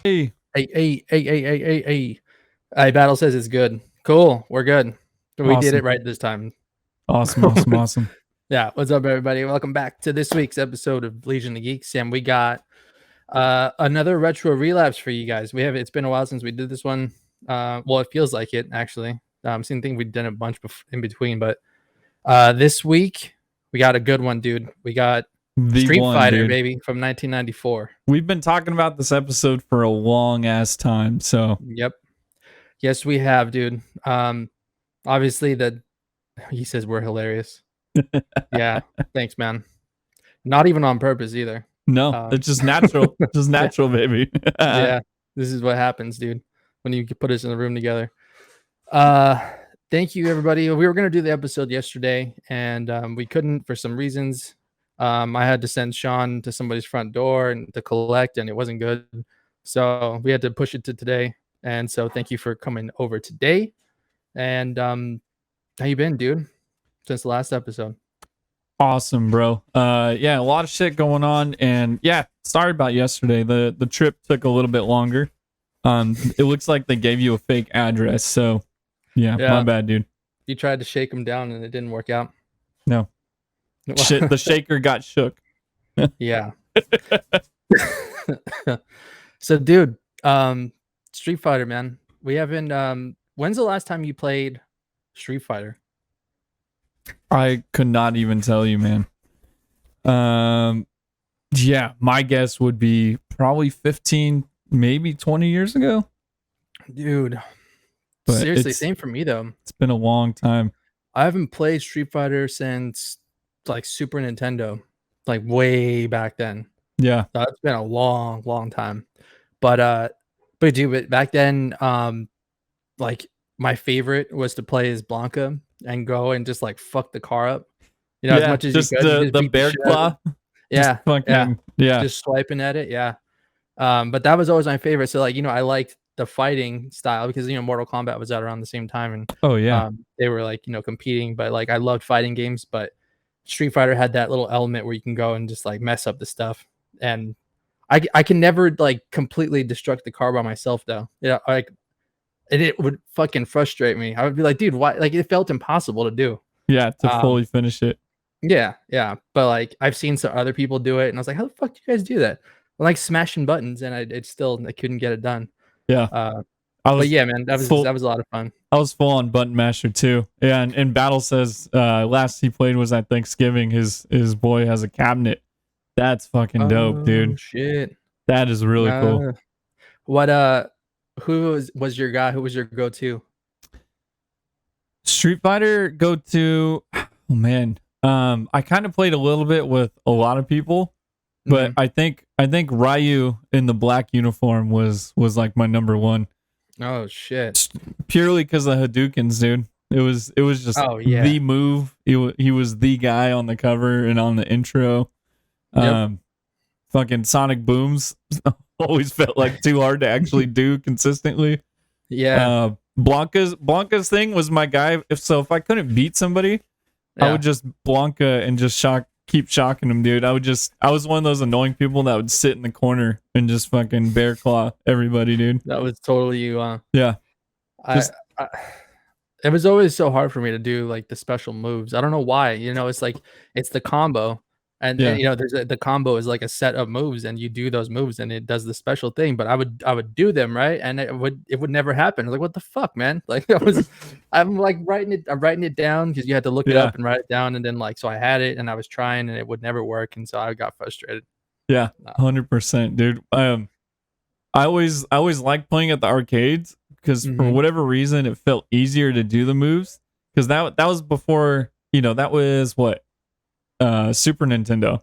Hey, Hey. Hey, Battle says it's good. Cool. We're good. We did it awesome, right this time. awesome. Yeah. What's up, everybody? Welcome back to this week's episode of Legion of Geeks. And we got another retro relapse for you guys. It's been a while since we did this one. Well, it feels like it, actually. Same thing we've done a bunch in between. But this week, we got a good one, dude. We got The Street one, Fighter, dude. baby, from 1994. We've been talking about this episode for a long ass time, so Yep. Yes, we have, dude. Obviously, he says we're hilarious. Yeah, thanks, man. Not even on purpose either. no, Um, it's just natural, just yeah, natural, baby. yeah, this is what happens, dude, when you put us in a room together. Uh, Thank you, everybody. We were gonna do the episode yesterday, and we couldn't for some reasons. I had to send Sean to somebody's front door and to collect, and it wasn't good, so we had to push it to today. And so, thank you for coming over today. And how you been, dude? Since the last episode. Awesome, bro. Yeah, a lot of shit going on, and yeah, sorry about yesterday. The trip took a little bit longer. It looks like they gave you a fake address, so yeah, my Yeah, bad, dude. you tried to shake him down and it didn't work out. No, shit, the shaker got shook. Yeah. So, dude, Street Fighter, man. We haven't. When's the last time you played Street Fighter? I could not even tell you, man. Yeah, my guess would be probably 15, maybe 20 years ago. Dude, But seriously, same for me though. it's been a long time. I haven't played Street Fighter since like Super Nintendo, like way back then. Yeah. That's been a long time. But dude, back then, like my favorite was to play as Blanca and go and just like fuck the car up, as Yeah, much as you just could. the Just beat the bear shit out of claw. it. Just Yeah, yeah, fucking yeah. just swiping at it. Yeah. But that was always my favorite. So like, I liked the fighting style because Mortal Kombat was out around the same time, and Oh yeah. they were like competing. But like, I loved fighting games, but Street Fighter had that little element where you can go and just like mess up the stuff. And I can never like completely destruct the car by myself though. Like, and it would fucking frustrate me. I would be like, dude, why? Like, it felt impossible to do. Yeah, to Um, fully finish it. yeah. But like, I've seen some other people do it, and I was like, how the fuck do you guys do that? I'm like smashing buttons, and I couldn't get it done. Yeah. Uh, I but was yeah, man, that full was a lot of fun. I was full on button masher too. Yeah, and Battle says last he played was at Thanksgiving. His boy has a cabinet. That's fucking dope, dude. Shit. That is really cool. What who was your guy? Who was your go-to? Street Fighter go to oh man. I kind of played a little bit with a lot of people, but I think Ryu in the black uniform was like my number one. Oh shit. Purely because of Hadoukens, dude. It was just the move. He was the guy on the cover and on the intro. Yep. Fucking Sonic Booms always felt like too hard to actually do consistently. Yeah. Blanca's thing was my guy. If I couldn't beat somebody, I would just Blanca and just keep shocking them, dude. I was one of those annoying people that would sit in the corner and just fucking bear claw everybody, dude. That was totally you. Yeah. It was always so hard for me to do like the special moves. I don't know why. It's like it's the combo, and there's the combo is like a set of moves, and you do those moves, and it does the special thing. But I would do them right, and it would never happen. I was like, what the fuck, man? Like I'm like writing it down because you had to look it up and write it down, and then like so I had it, and I was trying, and it would never work, and so I got frustrated. Yeah, 100%, dude. I always liked playing at the arcades because for whatever reason it felt easier to do the moves because that was before that was what Super Nintendo,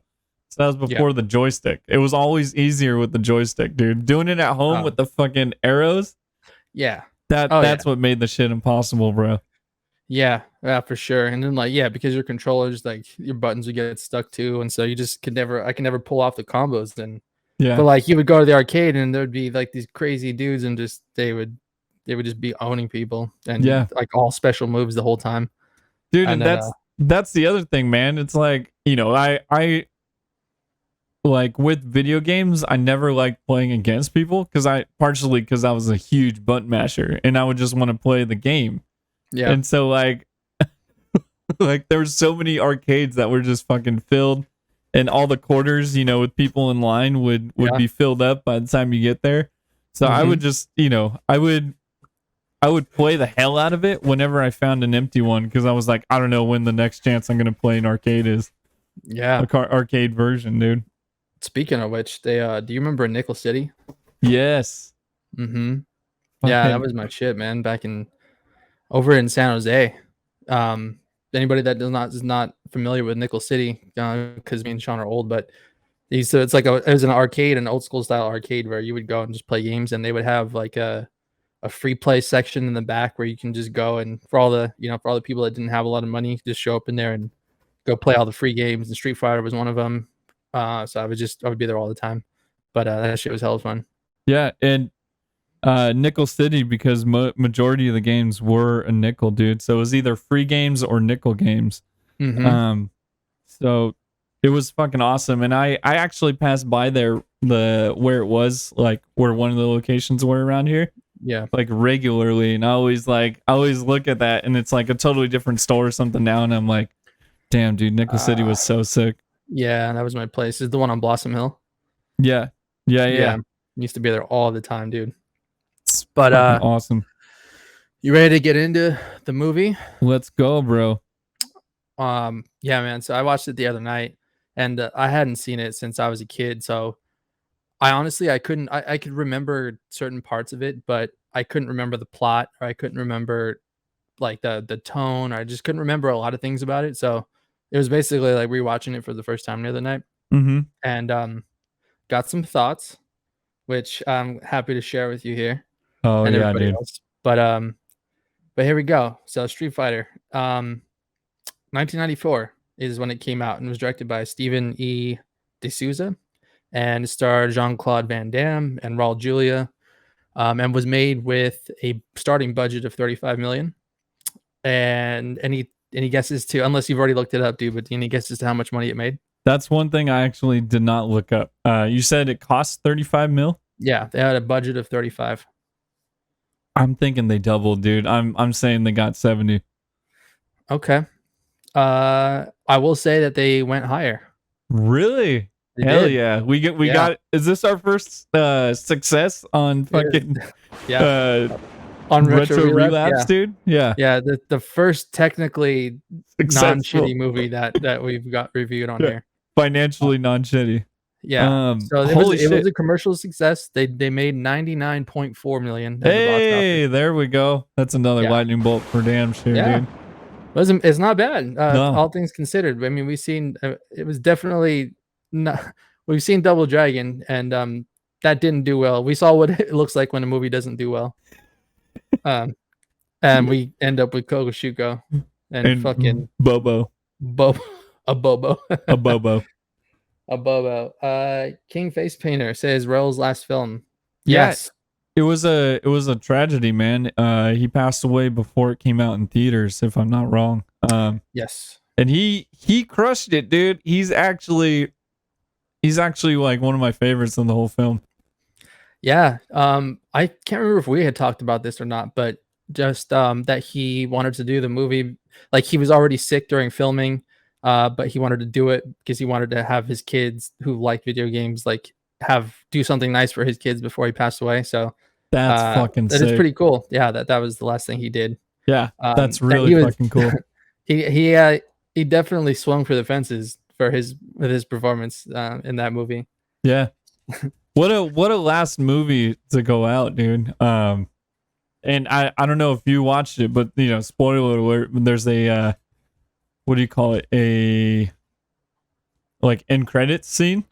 so that was before the joystick. It was always easier with the joystick, dude. Doing it at home with the fucking arrows, that's what made the shit impossible, bro. Yeah, for sure. And then like because your controllers, like your buttons would get stuck too, and so you just I can never pull off the combos then. But like you would go to the arcade and there'd be like these crazy dudes and just they would just be owning people and like all special moves the whole time. Dude, and that's the other thing, man. It's like, like with video games, I never liked playing against people because partially because I was a huge button masher and I would just want to play the game. Yeah. And so like like there were so many arcades that were just fucking filled, and all the quarters, with people in line would be filled up by the time you get there. So I would just, I would play the hell out of it whenever I found an empty one because I was like, I don't know when the next chance I'm gonna play an arcade is. Yeah. Arcade version, dude. Speaking of which, they do you remember Nickel City? Yes. Mm-hmm. Yeah, that was my shit, man. Back over in San Jose. Anybody that is not familiar with Nickel City, because me and Sean are old, but it's like it was an arcade, an old school style arcade where you would go and just play games, and they would have like a free play section in the back where you can just go, and for all the people that didn't have a lot of money, just show up in there and go play all the free games. And Street Fighter was one of them. So I would be there all the time, but that shit was hella fun. Yeah, and Nickel City, because majority of the games were a nickel, dude. So it was either free games or nickel games. Mm-hmm. So it was fucking awesome. And I actually passed by there where it was, like where one of the locations were around here. Yeah. Like regularly. And I always look at that and it's like a totally different store or something now. And I'm like, damn, dude, Nickel City was so sick. Yeah, that was my place. It's the one on Blossom Hill. Yeah. Used to be there all the time, dude. It's but awesome. You ready to get into the movie? Let's go, bro. Yeah, man. So I watched it the other night, and I hadn't seen it since I was a kid. So I honestly I could remember certain parts of it, but I couldn't remember the plot, or I couldn't remember like the tone, or I just couldn't remember a lot of things about it. So it was basically like rewatching it for the first time the other night, and got some thoughts, which I'm happy to share with you here. Oh and yeah, dude. Else. But here we go. So Street Fighter, 1994 is when it came out and was directed by Steven E. D'Souza and starred Jean-Claude Van Damme and Raul Julia, and was made with a starting budget of $35 million. And any guesses to, unless you've already looked it up, dude, but any guesses to how much money it made? That's one thing I actually did not look up. You said it cost 35 mil? Yeah, they had a budget of 35. I'm thinking they doubled, dude. I'm saying they got 70. Okay. I will say that they went higher. Really? Hell yeah. We got, is this our first success on fucking on retro relapse, dude? Yeah. Yeah, the first technically non-shitty movie that we've got reviewed on here. Financially non-shitty. Yeah. So it was a commercial success. They made $99.4 million. Hey, there we go. That's another lightning bolt for damn sure, dude. It's not bad. No. All things considered. I mean, we've seen it was definitely not. We've seen Double Dragon, and that didn't do well. We saw what it looks like when a movie doesn't do well. And we end up with Kokushuko and fucking Bobo. A Bobo. A Bobo. A Bobo. King Face Painter says Raul's last film. Yes. It was a tragedy, man. He passed away before it came out in theaters, if I'm not wrong. Yes. And he crushed it, dude. He's actually like one of my favorites in the whole film. Yeah. I can't remember if we had talked about this or not, but just that he wanted to do the movie. Like, he was already sick during filming, but he wanted to do it because he wanted to have his kids who like video games do something nice for his kids before he passed away. So that's fucking sick. That is pretty cool. Yeah, that was the last thing he did. Yeah, that's really fucking cool. He definitely swung for the fences with his performance in that movie. Yeah. What a last movie to go out, dude. And I don't know if you watched it, but spoiler alert, there's a what do you call it? A like end credits scene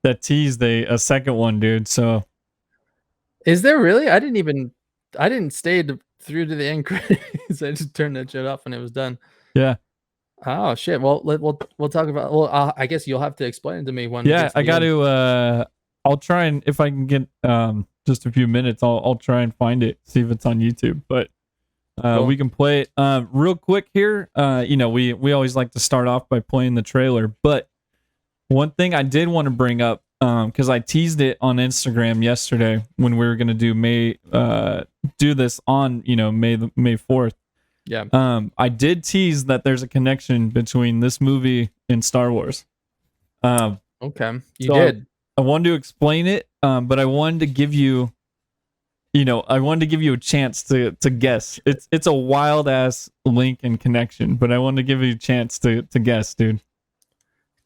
that teased a second one, dude. So is there really? I didn't stay through to the end credits. I just turned that shit off and it was done. Yeah. Oh shit. Well, we'll talk about. Well, I guess you'll have to explain it to me when. Yeah, I got to. I'll try, and if I can get just a few minutes, I'll try and find it, see if it's on YouTube. But cool. We can play it real quick here. We always like to start off by playing the trailer, but One thing I did want to bring up, because I teased it on Instagram yesterday when we were gonna do this on May 4th. Yeah. I did tease that there's a connection between this movie and Star Wars. Okay, you so did. I wanted to explain it, but I wanted to give you, a chance to guess. It's a wild ass link and connection, but I wanted to give you a chance to guess, dude.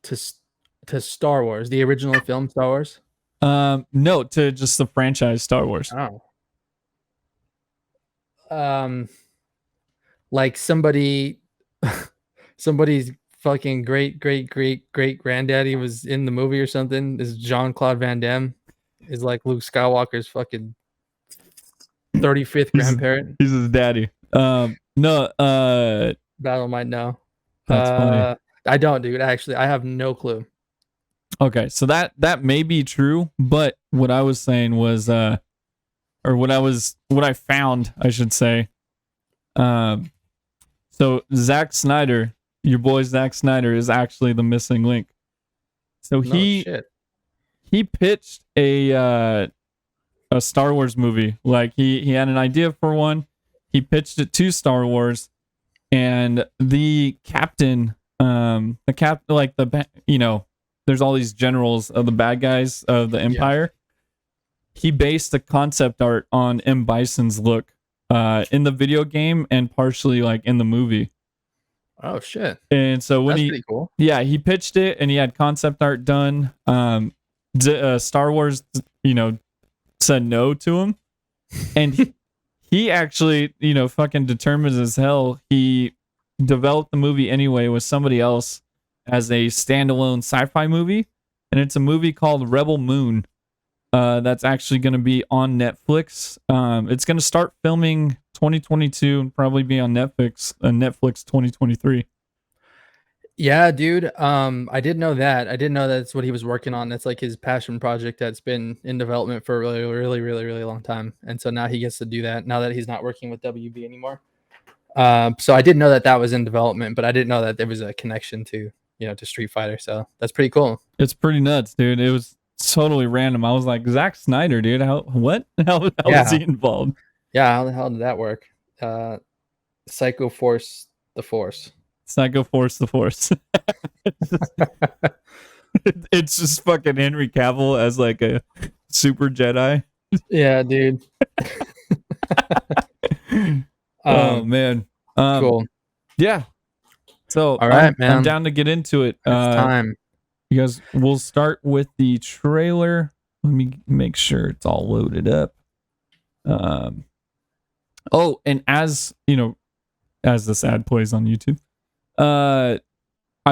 To Star Wars, the original film Star Wars? No, to just the franchise Star Wars. Oh. Like somebody's fucking great granddaddy was in the movie or something. Is Jean-Claude Van Damme is like Luke Skywalker's fucking 35th grandparent. He's his daddy. No, Battle might know. That's funny. I don't, dude. Actually, I have no clue. Okay, so that may be true, but what I was saying was, or what I found, I should say. So Zack Snyder, your boy Zack Snyder, is actually the missing link. So he pitched a Star Wars movie. Like he had an idea for one. He pitched it to Star Wars, and the captain, there's all these generals of the bad guys of the Empire. Yeah. He based the concept art on M. Bison's look in the video game and partially like in the movie. Oh shit! And so when That's pretty cool. Yeah, he pitched it and he had concept art done. Star Wars, said no to him, and he actually, fucking determined as hell. He developed the movie anyway with somebody else as a standalone sci-fi movie, and it's a movie called Rebel Moon. That's actually going to be on Netflix. It's going to start filming 2022 and probably be on Netflix 2023. Yeah, dude. I didn't know that. I didn't know that's what he was working on. That's like his passion project that's been in development for a really long time. And so now he gets to do that now that he's not working with WB anymore. So I didn't know that was in development, but I didn't know that there was a connection to Street Fighter. So that's pretty cool. It's pretty nuts, dude. It was totally random. I was like, Zack Snyder, dude. How is he involved? Yeah, how the hell did that work? Psycho Force the Force. Psycho Force the Force. It's just fucking Henry Cavill as like a super Jedi. Yeah, dude. Oh man. Cool. Yeah. So all right, man. I'm down to get into it. Time. You guys, we'll start with the trailer. Let me make sure it's all loaded up. Oh, and as this ad plays on YouTube, I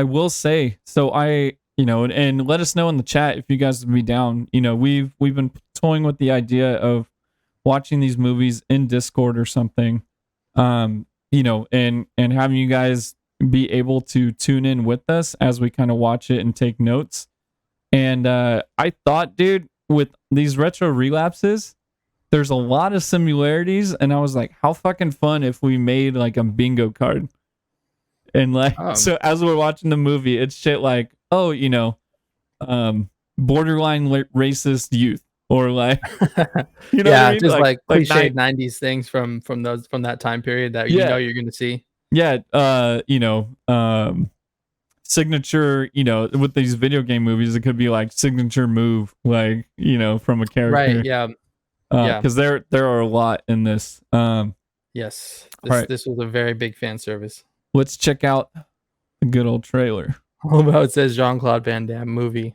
will say, so and let us know in the chat if you guys would be down. We've been toying with the idea of watching these movies in Discord or something, and having you guys be able to tune in with us as we kind of watch it and take notes. And I thought, dude, with these retro relapses, there's a lot of similarities, and I was like, how fucking fun if we made like a bingo card. And so as we're watching the movie, it's shit like, borderline racist youth, or like, yeah, I mean? Just like cliched 90s things from that time period that you're gonna see. Yeah, signature, with these video game movies, it could be like signature move, like, from a character. Right, yeah. Because there are a lot in this. Yes, this was a very big fan service. Let's check out the good old trailer. How about it says Jean-Claude Van Damme movie?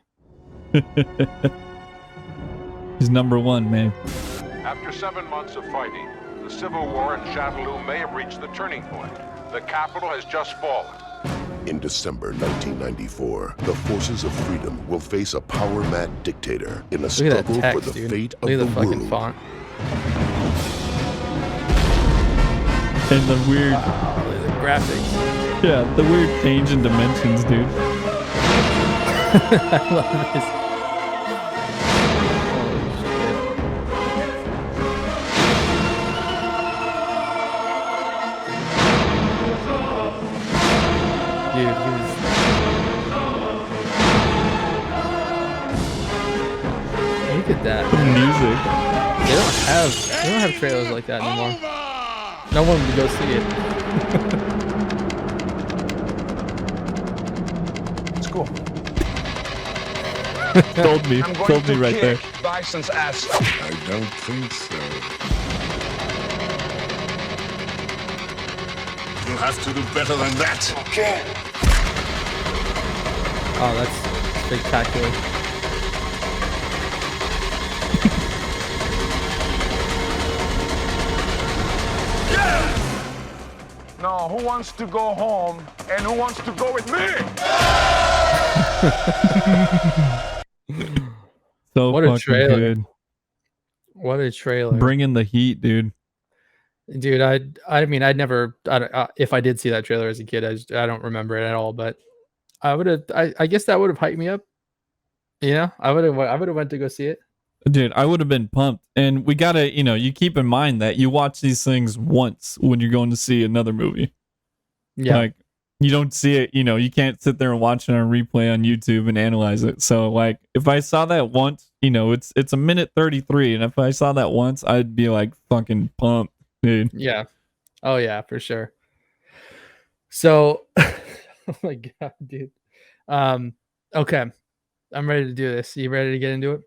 He's number one, man. After 7 months of fighting, the civil war in Shadaloo may have reached the turning point. The capital has just fallen. In December 1994, the forces of freedom will face a power-mad dictator in a struggle for the fate of the world. Font. And the weird graphics. Yeah, the weird change in dimensions, dude. I love this. Look at that. Music. They don't have trailers like that anymore. No one would go see it. It's cool. Told me right there. Bison's ass. I don't think so. You have to do better than that. Okay. Oh, that's spectacular. Now, who wants to go home and who wants to go with me? So What a fucking trailer. good. What a trailer. Bringing the heat, dude. Dude, I mean, I'd never, if I did see that trailer as a kid, I don't remember it at all, but I guess that would have hyped me up. You know, I would have went to go see it. Dude, I would have been pumped. And we gotta, you keep in mind that you watch these things once when you're going to see another movie. Yeah. Like, you don't see it, you can't sit there and watch it on replay on YouTube and analyze it. So, like, if I saw that once, it's a minute 33, and if I saw that once, I'd be like fucking pumped, dude. Yeah. Oh yeah, for sure. So, oh my god, dude. Okay, I'm ready to do this. You ready to get into it?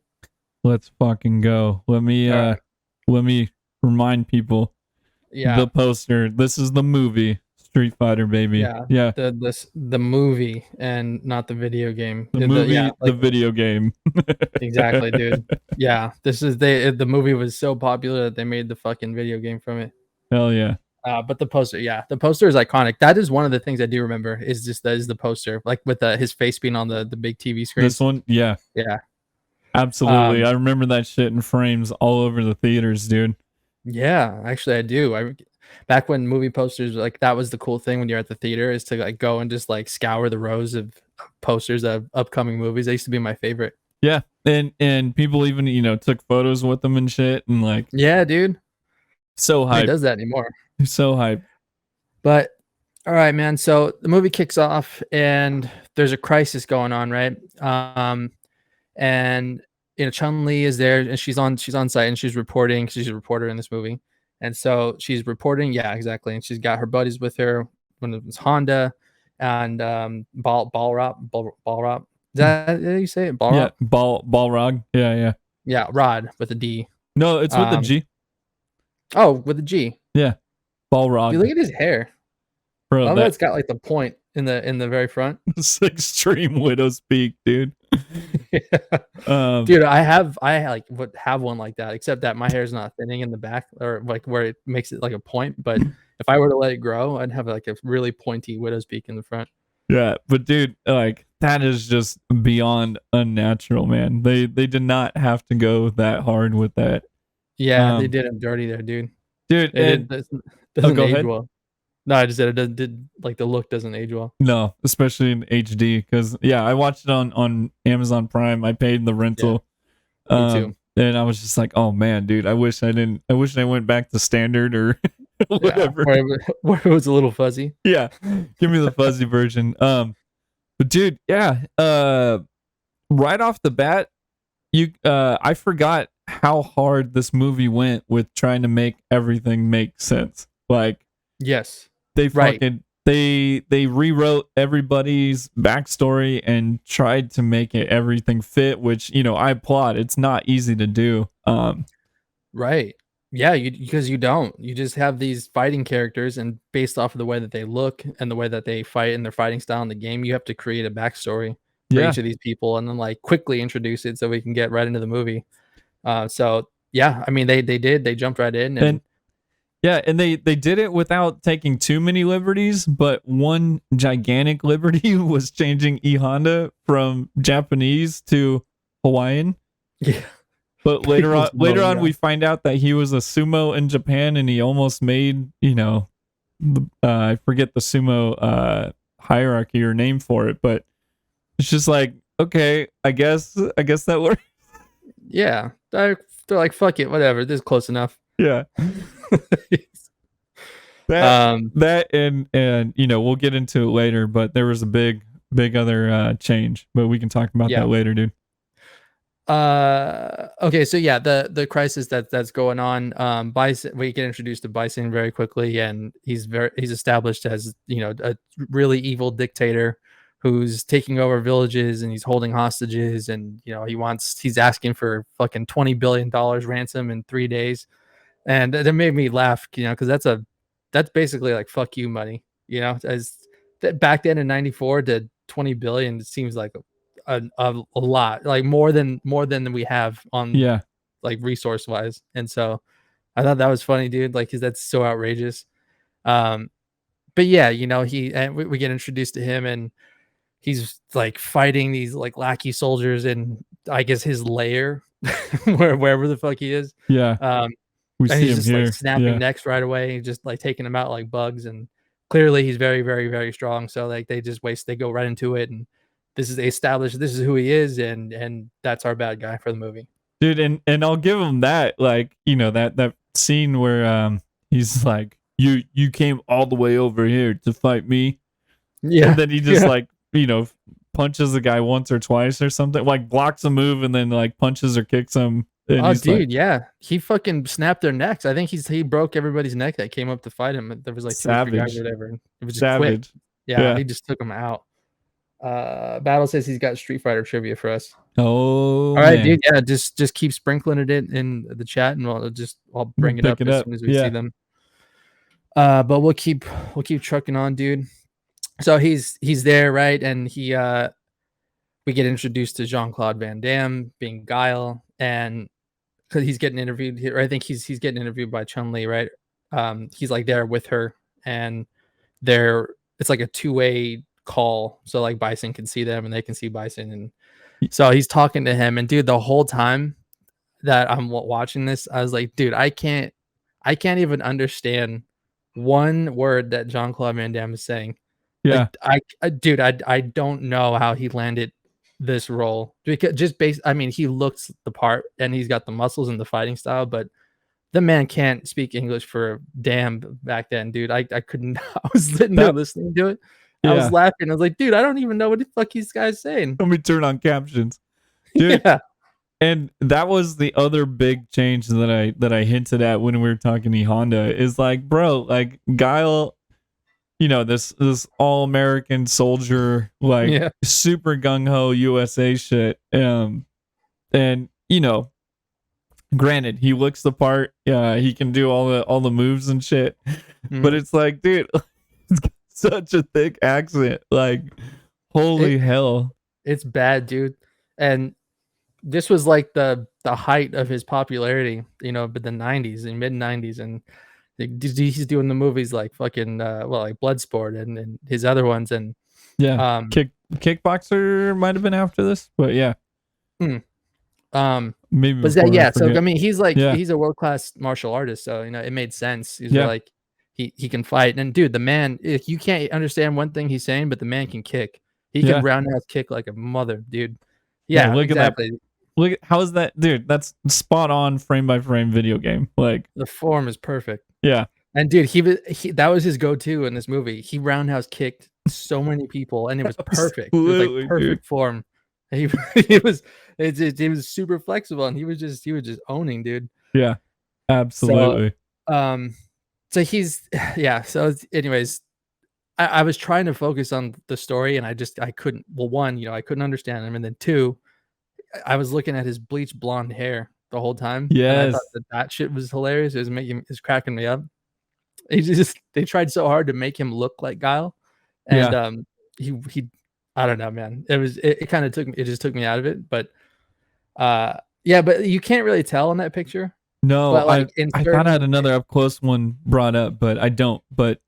Let's fucking go. Let me remind people. Yeah. The poster. This is the movie Street Fighter, baby. Yeah. The movie and not the video game. The movie, the video game. Exactly, dude. Yeah. This is the movie was so popular that they made the fucking video game from it. Hell yeah. But the poster, the poster is iconic. That is one of the things I do remember is the poster, like with his face being on the big TV screen. This one, yeah. Absolutely. I remember that shit in frames all over the theaters, dude. Yeah, actually I do. Back when movie posters, like, that was the cool thing when you're at the theater, is to like go and just like scour the rows of posters of upcoming movies. They used to be my favorite. Yeah. And people even, took photos with them and shit, and like, yeah, dude. So hype. Who does that anymore? So hype. But all right, man. So the movie kicks off and there's a crisis going on, right? And Chun-Li is there and she's on site and she's reporting. She's a reporter in this movie. And so she's reporting, yeah, exactly. And she's got her buddies with her. One of them is Honda and Balrog. Is that how you say it? Balrog? Yeah, Balrog. Yeah. Yeah, Rod with a D. No, it's with a G. Oh, with a G. Yeah. Balrog. You look at his hair. Bro, that's got like the point in the very front. It's extreme widow's peak, dude. Yeah. Dude, I would have one like that, except that my hair is not thinning in the back or like where it makes it like a point. But if I were to let it grow, I'd have like a really pointy widow's peak in the front. Yeah, but dude, like, that is just beyond unnatural, man. They did not have to go that hard with that. Yeah, they did him dirty there, dude. Dude, it doesn't go age ahead. well. No, I just said it did like the look doesn't age well. No, especially in HD, because I watched it on Amazon Prime. I paid the rental. Me too. And I was just like, oh man, dude, I wish I went back to standard or whatever. Yeah, where it was a little fuzzy. Yeah. Give me the fuzzy version. But dude, yeah. Right off the bat, I forgot how hard this movie went with trying to make everything make sense. Like, yes. They fucking they rewrote everybody's backstory and tried to make it everything fit, which I applaud. It's not easy to do. Right. Yeah, because you just have these fighting characters, and based off of the way that they look and the way that they fight and their fighting style in the game, you have to create a backstory for each of these people and then like quickly introduce it so we can get right into the movie. So yeah, I mean they jumped right in and they did it without taking too many liberties, but one gigantic liberty was changing E Honda from Japanese to Hawaiian. Yeah. But later on, we find out that he was a sumo in Japan, and he almost made, I forget the sumo hierarchy or name for it, but it's just like, okay, I guess that works. Yeah, they're like, fuck it, whatever. This is close enough. Yeah. That and we'll get into it later, but there was a big other change, but we can talk about that later, dude. Okay, so yeah, the crisis that's going on. Bison, we get introduced to Bison very quickly, and he's established as, you know, a really evil dictator who's taking over villages, and he's holding hostages, and, you know, he's asking for fucking $20 billion ransom in 3 days. And that made me laugh, you know, because that's basically like fuck you money, you know. As that back then in '94 to 20 billion, it seems like a lot, like more than we have on, Yeah. like, resource wise. And so I thought that was funny, dude, like, because that's so outrageous. um but yeah, you know, we get introduced to him, and he's like fighting these like lackey soldiers in, I guess, his lair, wherever the fuck he is. Yeah. um We and see he's him just here. like snapping Yeah. necks right away, just like taking them out like bugs. And clearly he's very, very, very strong. So like they go right into it, and they establish this is who he is, and that's our bad guy for the movie. Dude, and I'll give him that, like, you know, that scene where he's like, you came all the way over here to fight me. Yeah. And then he just like, you know, punches the guy once or twice or something, like blocks a move and then like punches or kicks him. And Oh, he's dude, like, yeah. He fucking snapped their necks. I think he broke everybody's neck that came up to fight him. There was like two or three guys savage. or whatever. It was just quick. Savage. Yeah, he just took them out. Battle says he's got Street Fighter trivia for us. Oh, all right, man. dude. Yeah, just keep sprinkling it in the chat, and I'll bring it up as soon as we see them. But we'll keep trucking on, dude. So he's there, right? And we get introduced to Jean-Claude Van Damme being Guile, and because he's getting interviewed here, I think he's getting interviewed by Chun-Li, right? He's like there with her, and it's like a two-way call, so like Bison can see them and they can see Bison. And so he's talking to him, and dude, the whole time that I'm watching this, I was like, dude, I can't even understand one word that Jean-Claude Van Damme is saying. Yeah. Like, I don't know how he landed this role, because I mean, he looks the part and he's got the muscles and the fighting style, but the man can't speak English for a damn back then, dude. I couldn't. I was sitting there listening to it. I was laughing. I was like, dude, I don't even know what the fuck these guys saying. Let me turn on captions, dude. Yeah. And that was the other big change that I hinted at when we were talking to Honda, is like, bro, like Guile, you know, this all American soldier, like super gung ho USA shit. And you know, granted, he looks the part. He can do all the moves and shit. But it's like, dude, it's got such a thick accent. Like, holy hell. It's bad, dude. And this was like the height of his popularity, you know, but the 90s and mid 90s, and he's doing the movies like fucking like Bloodsport and his other ones, and Kickboxer might have been after this, but yeah. Maybe but so I mean, he's like he's a world-class martial artist, so you know it made sense. He's like he can fight, and dude, the man, if you can't understand one thing he's saying, but the man can kick. He can roundhouse kick like a mother, dude. Look exactly. At that. Look at how is that, dude? That's spot on frame by frame video game. Like, the form is perfect. Yeah. And dude, he that was his go-to in this movie. He roundhouse kicked so many people, and it was perfect. It was like perfect form. And he was super flexible, and he was just owning, dude. Yeah, absolutely. So he's So anyways, I was trying to focus on the story, and I couldn't. Well, one, you know, I couldn't understand him, and then two, I was looking at his bleached blonde hair the whole time. Yes. And I thought that shit was hilarious. It was cracking me up. They tried so hard to make him look like Guile. And he I don't know, man. It kind of took me out of it. But but you can't really tell in that picture. No, but like I thought I had another up close one brought up, but I don't. But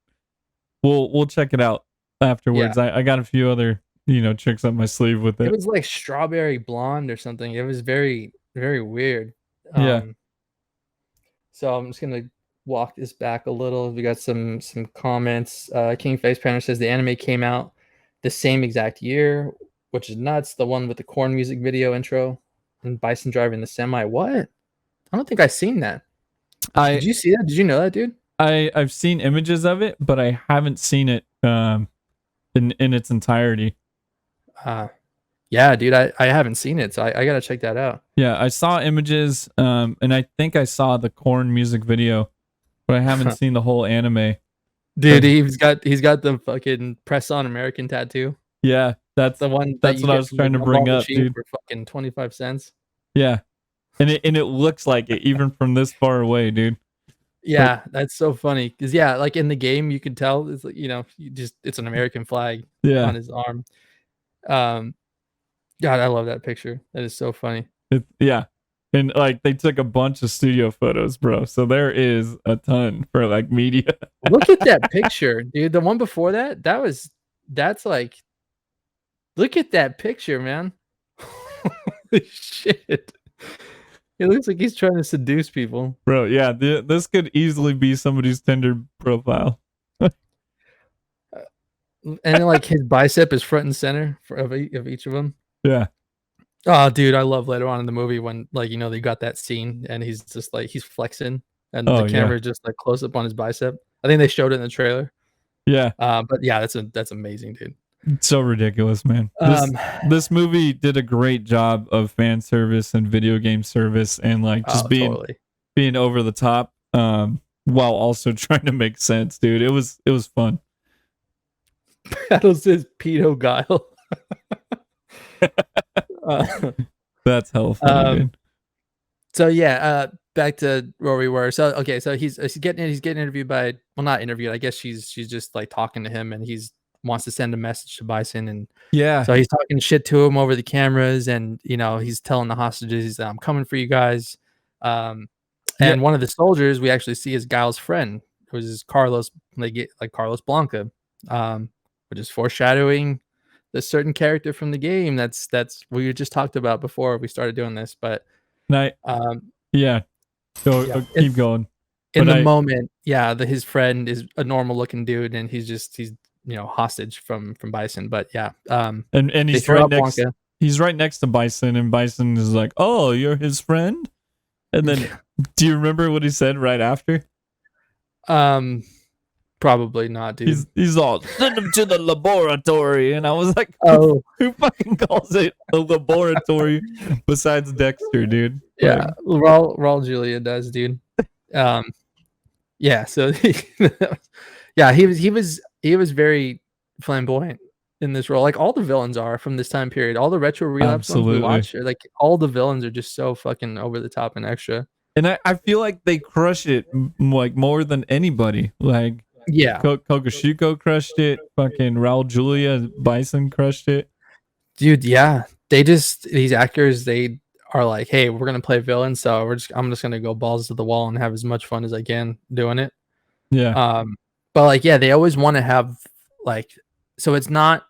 we'll check it out afterwards. I got a few other, you know, tricks up my sleeve with it. It was like strawberry blonde or something. It was very, very weird. So I'm just gonna walk this back a little. We got some comments. King Face Panner says the anime came out the same exact year, which is nuts. The one with the corn music video intro and Bison driving the semi. What? I don't think I've seen that. Did you see that? Did you know that, dude? I've seen images of it, but I haven't seen it in its entirety. Yeah, dude, I haven't seen it, so I gotta check that out. Yeah, I saw images, and I think I saw the Korn music video, but I haven't seen the whole anime. Dude, he's got the fucking Press On American tattoo. Yeah, that's the one that's what I was trying to bring up, dude. For fucking 25 cents. Yeah, and it looks like it even from this far away, dude. Yeah, that's so funny because like in the game you can tell it's like it's an American flag on his arm. God, I love that picture. That is so funny. Yeah. And like they took a bunch of studio photos, bro. So there is a ton for like media. Look at that picture, dude. The one before that's like, look at that picture, man. Holy shit. It looks like he's trying to seduce people. Bro, yeah, this could easily be somebody's Tinder profile. And then like his bicep is front and center of each of them. Yeah. Oh, dude, I love later on in the movie when like they got that scene and he's just like he's flexing and the camera just like close up on his bicep. I think they showed it in the trailer. Yeah. But yeah, that's amazing, dude. It's so ridiculous, man. This movie did a great job of fan service and video game service and like just being over the top while also trying to make sense, dude. It was fun. Battle says pedo guile. That's hella funny, dude. So yeah, back to where we were. So okay, so he's getting interviewed by, well, not interviewed. I guess she's just like talking to him, and he's wants to send a message to Bison, and so he's talking shit to him over the cameras, and he's telling the hostages, "I'm coming for you guys." And one of the soldiers we actually see is Guile's friend, who is Carlos, like Carlos Blanca, which is foreshadowing the certain character from the game that's we just talked about before we started doing this. But keep going. In the moment, his friend is a normal looking dude, and he's hostage from Bison. But and he's right next Blanca. He's right next to Bison, and Bison is like, "Oh, you're his friend?" And then do you remember what he said right after? Probably not, dude. He's all, "Send him to the laboratory," and I was like, "Oh, who fucking calls it a laboratory besides Dexter, dude?" Yeah, Raul Julia does, dude. So he was very flamboyant in this role. Like all the villains are from this time period. All the retro Relapse ones we watch, like all the villains are just so fucking over the top and extra. And I feel like they crush it like more than anybody. Like Kokoshiko crushed it. Fucking Raul Julia, Bison crushed it. Dude, yeah. These actors, they are like, hey, we're gonna play villains, so I'm just gonna go balls to the wall and have as much fun as I can doing it. Yeah. But like, they always want to have like, so it's not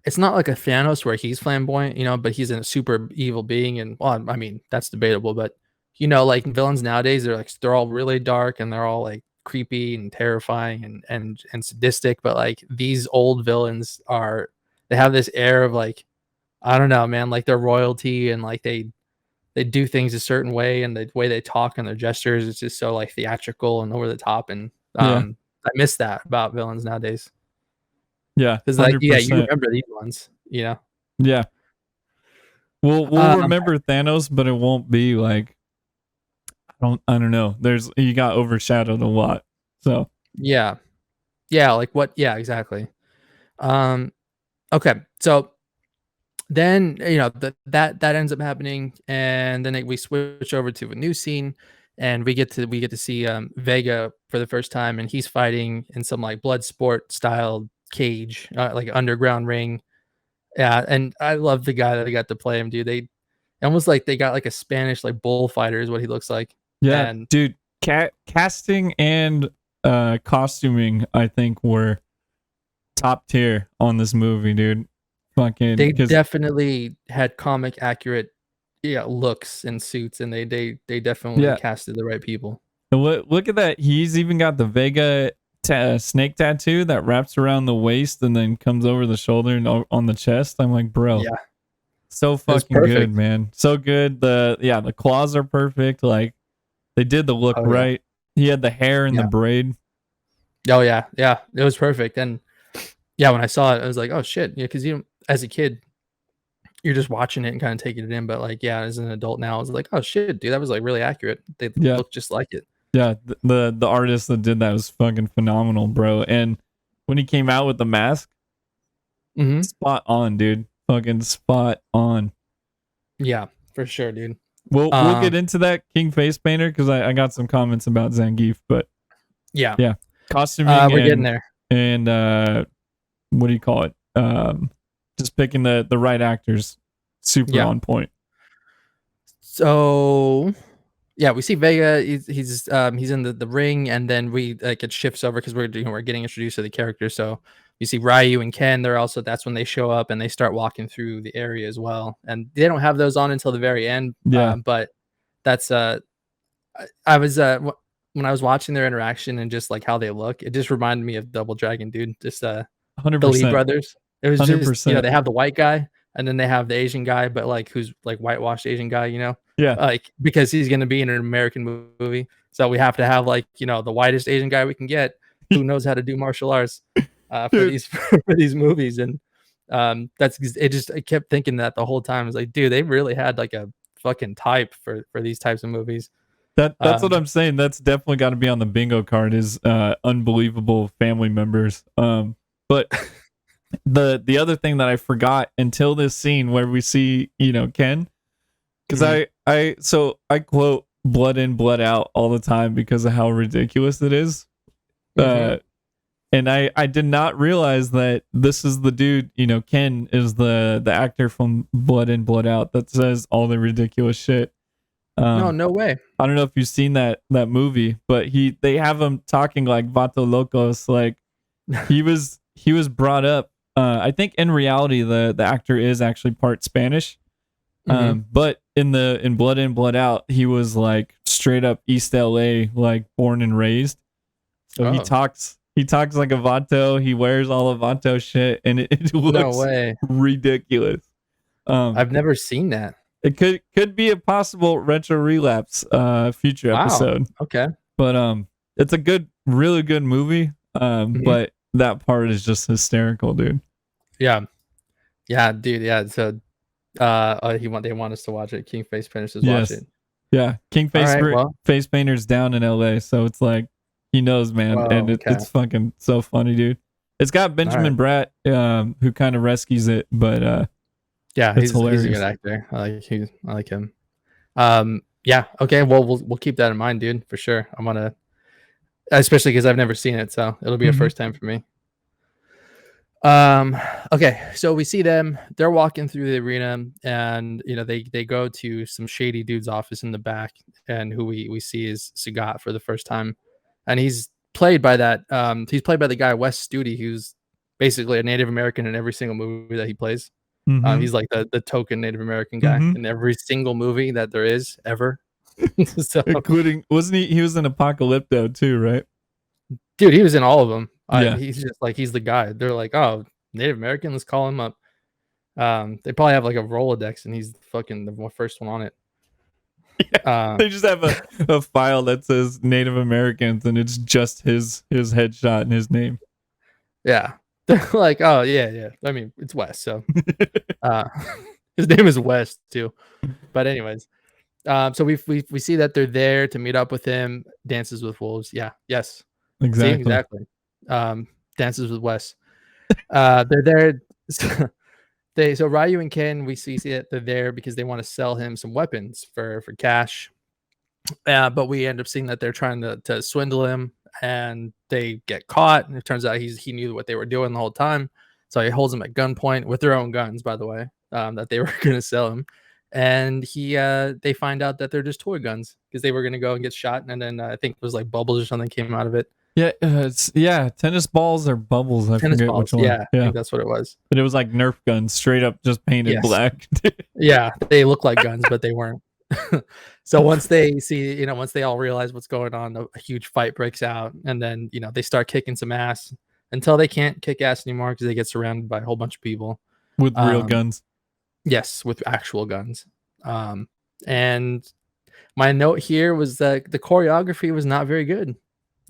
like a Thanos where he's flamboyant, but he's a super evil being, and well, I mean that's debatable, but like villains nowadays, they're all really dark and they're all like creepy and terrifying and sadistic. But like these old villains they have this air of like, I don't know, man, like they're royalty, and like they do things a certain way, and the way they talk and their gestures, it's just so like theatrical and over the top. And I miss that about villains nowadays. Yeah, because like you remember these ones, Yeah. We'll remember Thanos, but it won't be like, I don't know. You got overshadowed a lot. So like what? Yeah, exactly. Okay, so then that ends up happening, and then we switch over to a new scene, and we get to see Vega for the first time, and he's fighting in some like blood sport style cage, like underground ring. Yeah, and I love the guy that I got to play him, dude. They almost like they got like a Spanish like bullfighter is what he looks like. Yeah, and dude, casting and costuming, I think, were top tier on this movie, dude. Fucking, they definitely had comic accurate looks and suits, and they definitely casted the right people. Look at that. He's even got the Vega snake tattoo that wraps around the waist and then comes over the shoulder and on the chest. I'm like, bro, so fucking good, man. So good. The claws are perfect. Like they did the look right. He had the hair and the braid. Oh yeah, it was perfect. And when I saw it, I was like, oh shit, because as a kid, you're just watching it and kind of taking it in. But like, yeah, as an adult now, it's like, oh shit, dude, that was like really accurate. They look just like it. Yeah, the artist that did that was fucking phenomenal, bro. And when he came out with the mask, spot on, dude. Fucking spot on. Yeah, for sure, dude. We'll get into that King Face Painter because I got some comments about Zangief, but yeah, costuming. We're getting there. And what do you call it? Just picking the right actors, super on point. So yeah, we see Vega. He's in the ring, and then it shifts over because we're getting introduced to the characters. So you see Ryu and Ken. That's when they show up and they start walking through the area as well. And they don't have those on until the very end. Yeah, but that's I was when I was watching their interaction and just like how they look, it just reminded me of Double Dragon, dude. Just 100%. The Lee brothers. It was 100%. just they have the white guy. And then they have the Asian guy, but like who's like whitewashed Asian guy, Yeah. Like because he's gonna be in an American movie, so we have to have like the whitest Asian guy we can get who knows how to do martial arts for these movies, and that's it. Just I kept thinking that the whole time. I was like, dude, they really had like a fucking type for these types of movies. That's what I'm saying. That's definitely got to be on the bingo card. Is unbelievable family members. But. The other thing that I forgot until this scene where we see Ken, because I quote blood in blood out all the time because of how ridiculous it is, and I did not realize that this is the dude. Ken is the actor from Blood In Blood Out that says all the ridiculous shit. No way. I don't know if you've seen that movie, but they have him talking like Vato Locos, like he was brought up. I think in reality the actor is actually part Spanish, but in Blood In Blood Out he was like straight up East LA, like born and raised. So he talks like a Vato. He wears all the Vato shit, and it looks ridiculous. I've never seen that. It could be a possible retro relapse future episode. Okay, but it's a really good movie. But that part is just hysterical, dude. Yeah, dude. Yeah, so they want us to watch it. King Face Painter says watch it. Yeah, King Face Painter's down in LA, so it's like he knows, man, and it's fucking so funny, dude. It's got Benjamin Bratt, who kind of rescues it, but he's a good actor. I like him. Yeah, okay. Well, we'll keep that in mind, dude, for sure. I'm gonna, especially because I've never seen it, so it'll be a first time for me. Okay, so we see them. They're walking through the arena, and they go to some shady dude's office in the back, and who we see is Sagat for the first time, and he's played by the guy Wes Studi, who's basically a Native American in every single movie that he plays. He's like the token Native American guy in every single movie that there is ever. So, including, wasn't he was in Apocalypto too, right? Dude, he was in all of them. He's just like, he's the guy. They're like, oh, Native American, let's call him up. They probably have like a Rolodex, and he's fucking the first one on it. They just have a file that says Native Americans, and it's just his headshot and his name. Yeah, they're like, oh yeah. I mean, it's Wes, so his name is Wes too. But anyways, so we see that they're there to meet up with him. Dances with Wolves. Yeah. Yes. Exactly. Dances with Wes. They're there. So Ryu and Ken, we see that they're there because they want to sell him some weapons for cash. But we end up seeing that they're trying to swindle him, and they get caught. And it turns out he knew what they were doing the whole time. So he holds them at gunpoint with their own guns, by the way, that they were going to sell him. And they find out that they're just toy guns because they were going to go and get shot. And then I think it was like bubbles or something came out of it. Yeah, tennis balls or bubbles. I forget which one. Yeah, I think that's what it was. But it was like Nerf guns, straight up, just painted black. Yeah, they look like guns, but they weren't. So once they see, once they all realize what's going on, a huge fight breaks out, and then they start kicking some ass until they can't kick ass anymore because they get surrounded by a whole bunch of people with real guns. Yes, with actual guns. And my note here was that the choreography was not very good.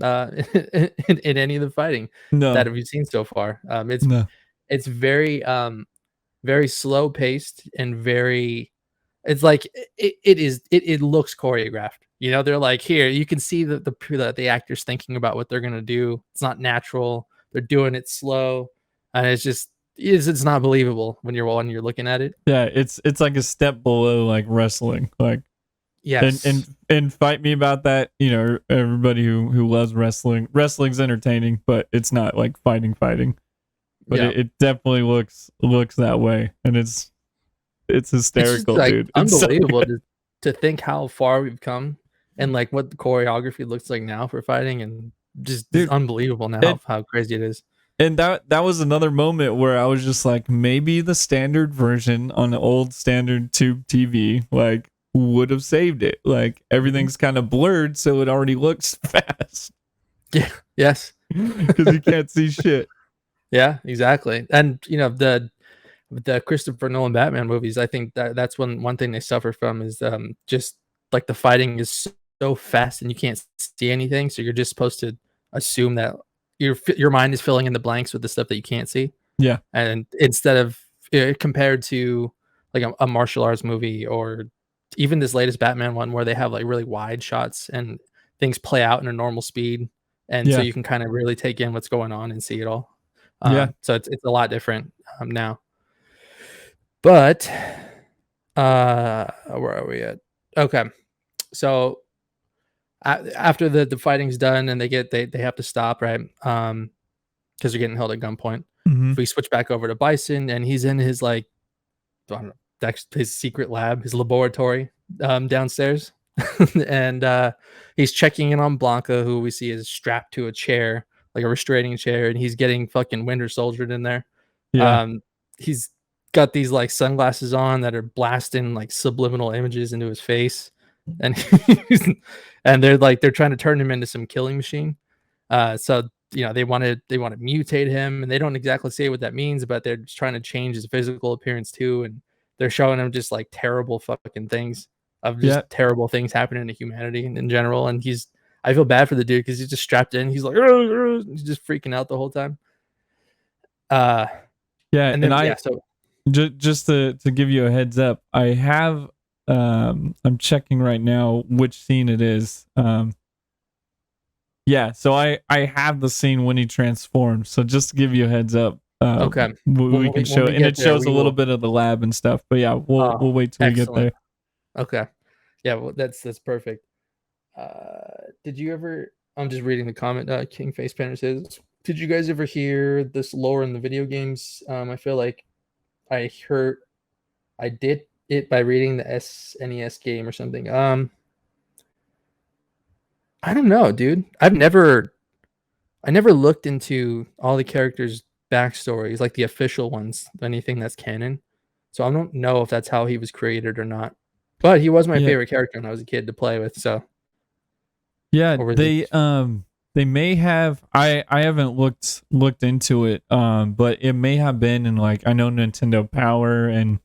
In any of the fighting that we've seen so far. It's very very slow paced and very. It's like it looks choreographed. You know, they're like, here you can see the actors thinking about what they're gonna do. It's not natural. They're doing it slow, and it's not believable when you're looking at it. Yeah, it's like a step below like wrestling. Like yes, and fight me about that. You know, everybody who loves wrestling, wrestling's entertaining, but it's not like fighting. But it definitely looks that way, and it's hysterical, just, like, dude. Unbelievable to think how far we've come and like what the choreography looks like now for fighting, and just Dude, unbelievable now how crazy it is. And that was another moment where I was just like, maybe the standard version on the old standard tube TV like would have saved it. Like everything's kind of blurred, so it already looks fast. Yeah. Yes. Because you can't see shit. Yeah, exactly. And you know the Christopher Nolan Batman movies, I think that's one thing they suffer from is just like the fighting is so fast and you can't see anything, so you're just supposed to assume that your mind is filling in the blanks with the stuff that you can't see. Yeah. And instead of compared to like a martial arts movie or even this latest Batman one where they have like really wide shots and things play out in a normal speed, and so you can kind of really take in what's going on and see it all. So it's a lot different now. But where are we at? Okay, so after the fighting's done and they have to stop, right? Because they're getting held at gunpoint. Mm-hmm. We switch back over to Bison, and he's in his like, I don't know, his secret lab, his laboratory downstairs, and he's checking in on Blanca, who we see is strapped to a chair, like a restraining chair, and he's getting fucking Winter Soldiered in there. Yeah. He's got these like sunglasses on that are blasting like subliminal images into his face, and they're trying to turn him into some killing machine. So you know they want to mutate him, and they don't exactly say what that means, but they're just trying to change his physical appearance too, and they're showing him just like terrible fucking things of just terrible things happening to humanity in general. And I feel bad for the dude because he's just strapped in. He's like, he's just freaking out the whole time. Just to give you a heads up, I have I'm checking right now which scene it is. So I have the scene when he transforms. So just to give you a heads up, okay, we can show, and it shows a little bit of the lab and stuff. But yeah, we'll wait till we get there. Okay, yeah, well, that's perfect. Did you ever? I'm just reading the comment. King Face Panner says, "Did you guys ever hear this lore in the video games?" I feel like I did it by reading the SNES game or something. I don't know, dude. I never looked into all the characters' backstories, like the official ones, anything that's canon. So I don't know if that's how he was created or not. But he was my favorite character when I was a kid to play with. So yeah, they may have. I haven't looked into it. But it may have been in like, I know Nintendo Power and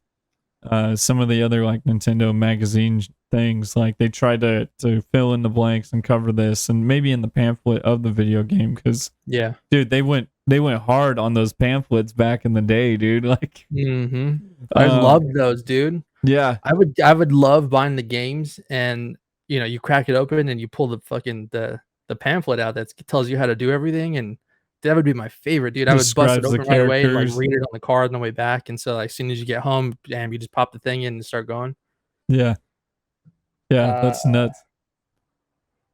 some of the other like Nintendo magazine things, like they tried to fill in the blanks and cover this, and maybe in the pamphlet of the video game, because dude, they went hard on those pamphlets back in the day, dude. Like I loved those, dude. Yeah, I would love buying the games, and you know, you crack it open and you pull the fucking the pamphlet out that tells you how to do everything, and that would be my favorite, dude. I would bust it open right away and like read it on the car on the way back, and so like, as soon as you get home, damn, you just pop the thing in and start going. Yeah, that's nuts.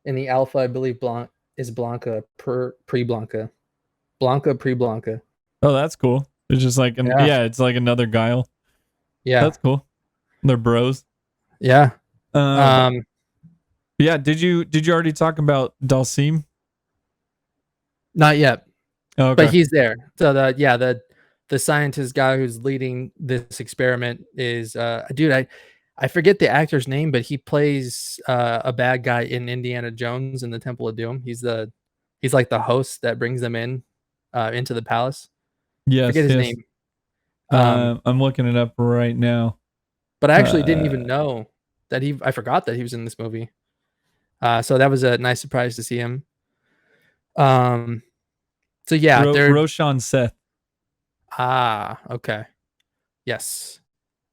In the alpha, I believe is Blanca pre-Blanca. Oh, that's cool. It's just like it's like another Guile. Yeah, that's cool. They're bros. Yeah. Yeah. Did you already talk about Dalsim? Not yet. Oh, okay. But he's there. So the scientist guy who's leading this experiment is dude, I forget the actor's name, but he plays a bad guy in Indiana Jones in the Temple of Doom. He's like the host that brings them in into the palace. Yes, I forget his name. I'm looking it up right now. But I actually didn't even know that I forgot that he was in this movie. So that was a nice surprise to see him. So yeah, Roshan Seth. Okay. Yes.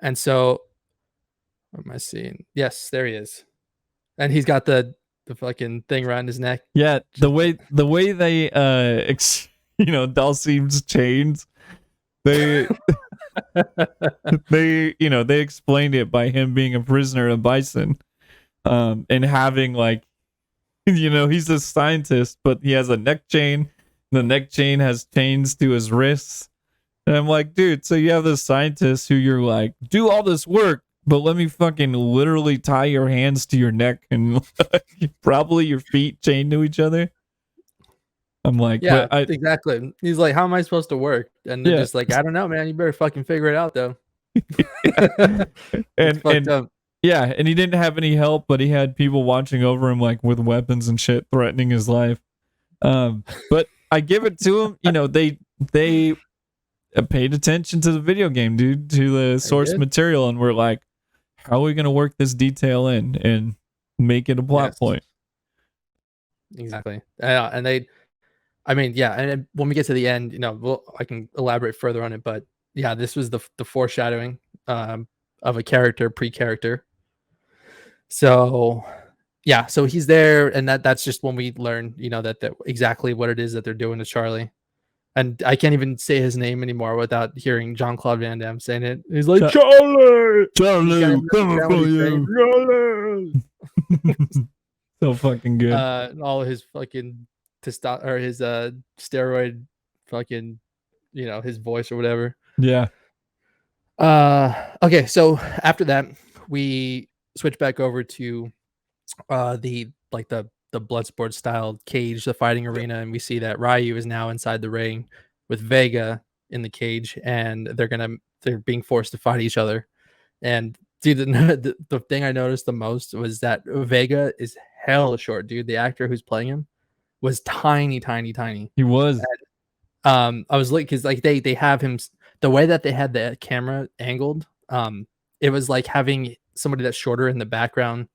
And so, what am I seeing? Yes, there he is. And he's got the fucking thing around his neck. Yeah, the way they Dalsim's chains, they they explained it by him being a prisoner of Bison, and having like, he's a scientist, but he has a neck chain. The neck chain has chains to his wrists. And I'm like, dude, so you have this scientist who you're like, do all this work, but let me fucking literally tie your hands to your neck and probably your feet chained to each other. I'm like, yeah, exactly. He's like, how am I supposed to work? And they're just like, I don't know, man. You better fucking figure it out, though. and yeah, and he didn't have any help, but he had people watching over him, like with weapons and shit, threatening his life. But I give it to him. They paid attention to the video game, dude, to the source material, and we're like, how are we gonna work this detail in and make it a plot point? Exactly. And and when we get to the end, I can elaborate further on it, but yeah, this was the foreshadowing of a pre-character. So yeah, so he's there, and that's just when we learn, that exactly what it is that they're doing to Charlie. And I can't even say his name anymore without hearing Jean-Claude Van Damme saying it. He's like, Charlie, coming for you. So fucking good. And all of his fucking his steroid fucking, his voice or whatever. Yeah. Okay, so after that, we switch back over to the Bloodsport style cage, the fighting arena, and we see that Ryu is now inside the ring with Vega in the cage, and they're being forced to fight each other. And dude, the thing I noticed the most was that Vega is hella short, dude. The actor who's playing him was tiny. He was. And, I was like, because like they have him, the way that they had the camera angled, it was like having somebody that's shorter in the background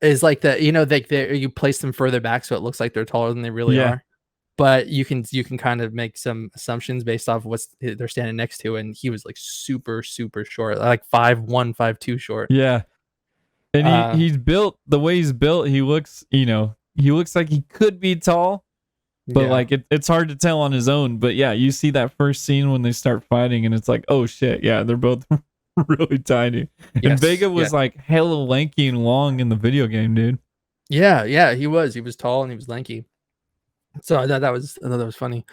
is like that, you place them further back so it looks like they're taller than they really are. But you can kind of make some assumptions based off what they're standing next to, and he was like super short, like 5'1", 5'2" short. Yeah. And he's built the way he's built, he looks like he could be tall, but like it's hard to tell on his own. But yeah, you see that first scene when they start fighting, and it's like, oh shit, yeah, they're both really tiny. And Vega was like hella lanky and long in the video game, dude. Yeah, he was tall and he was lanky. So I thought that was funny.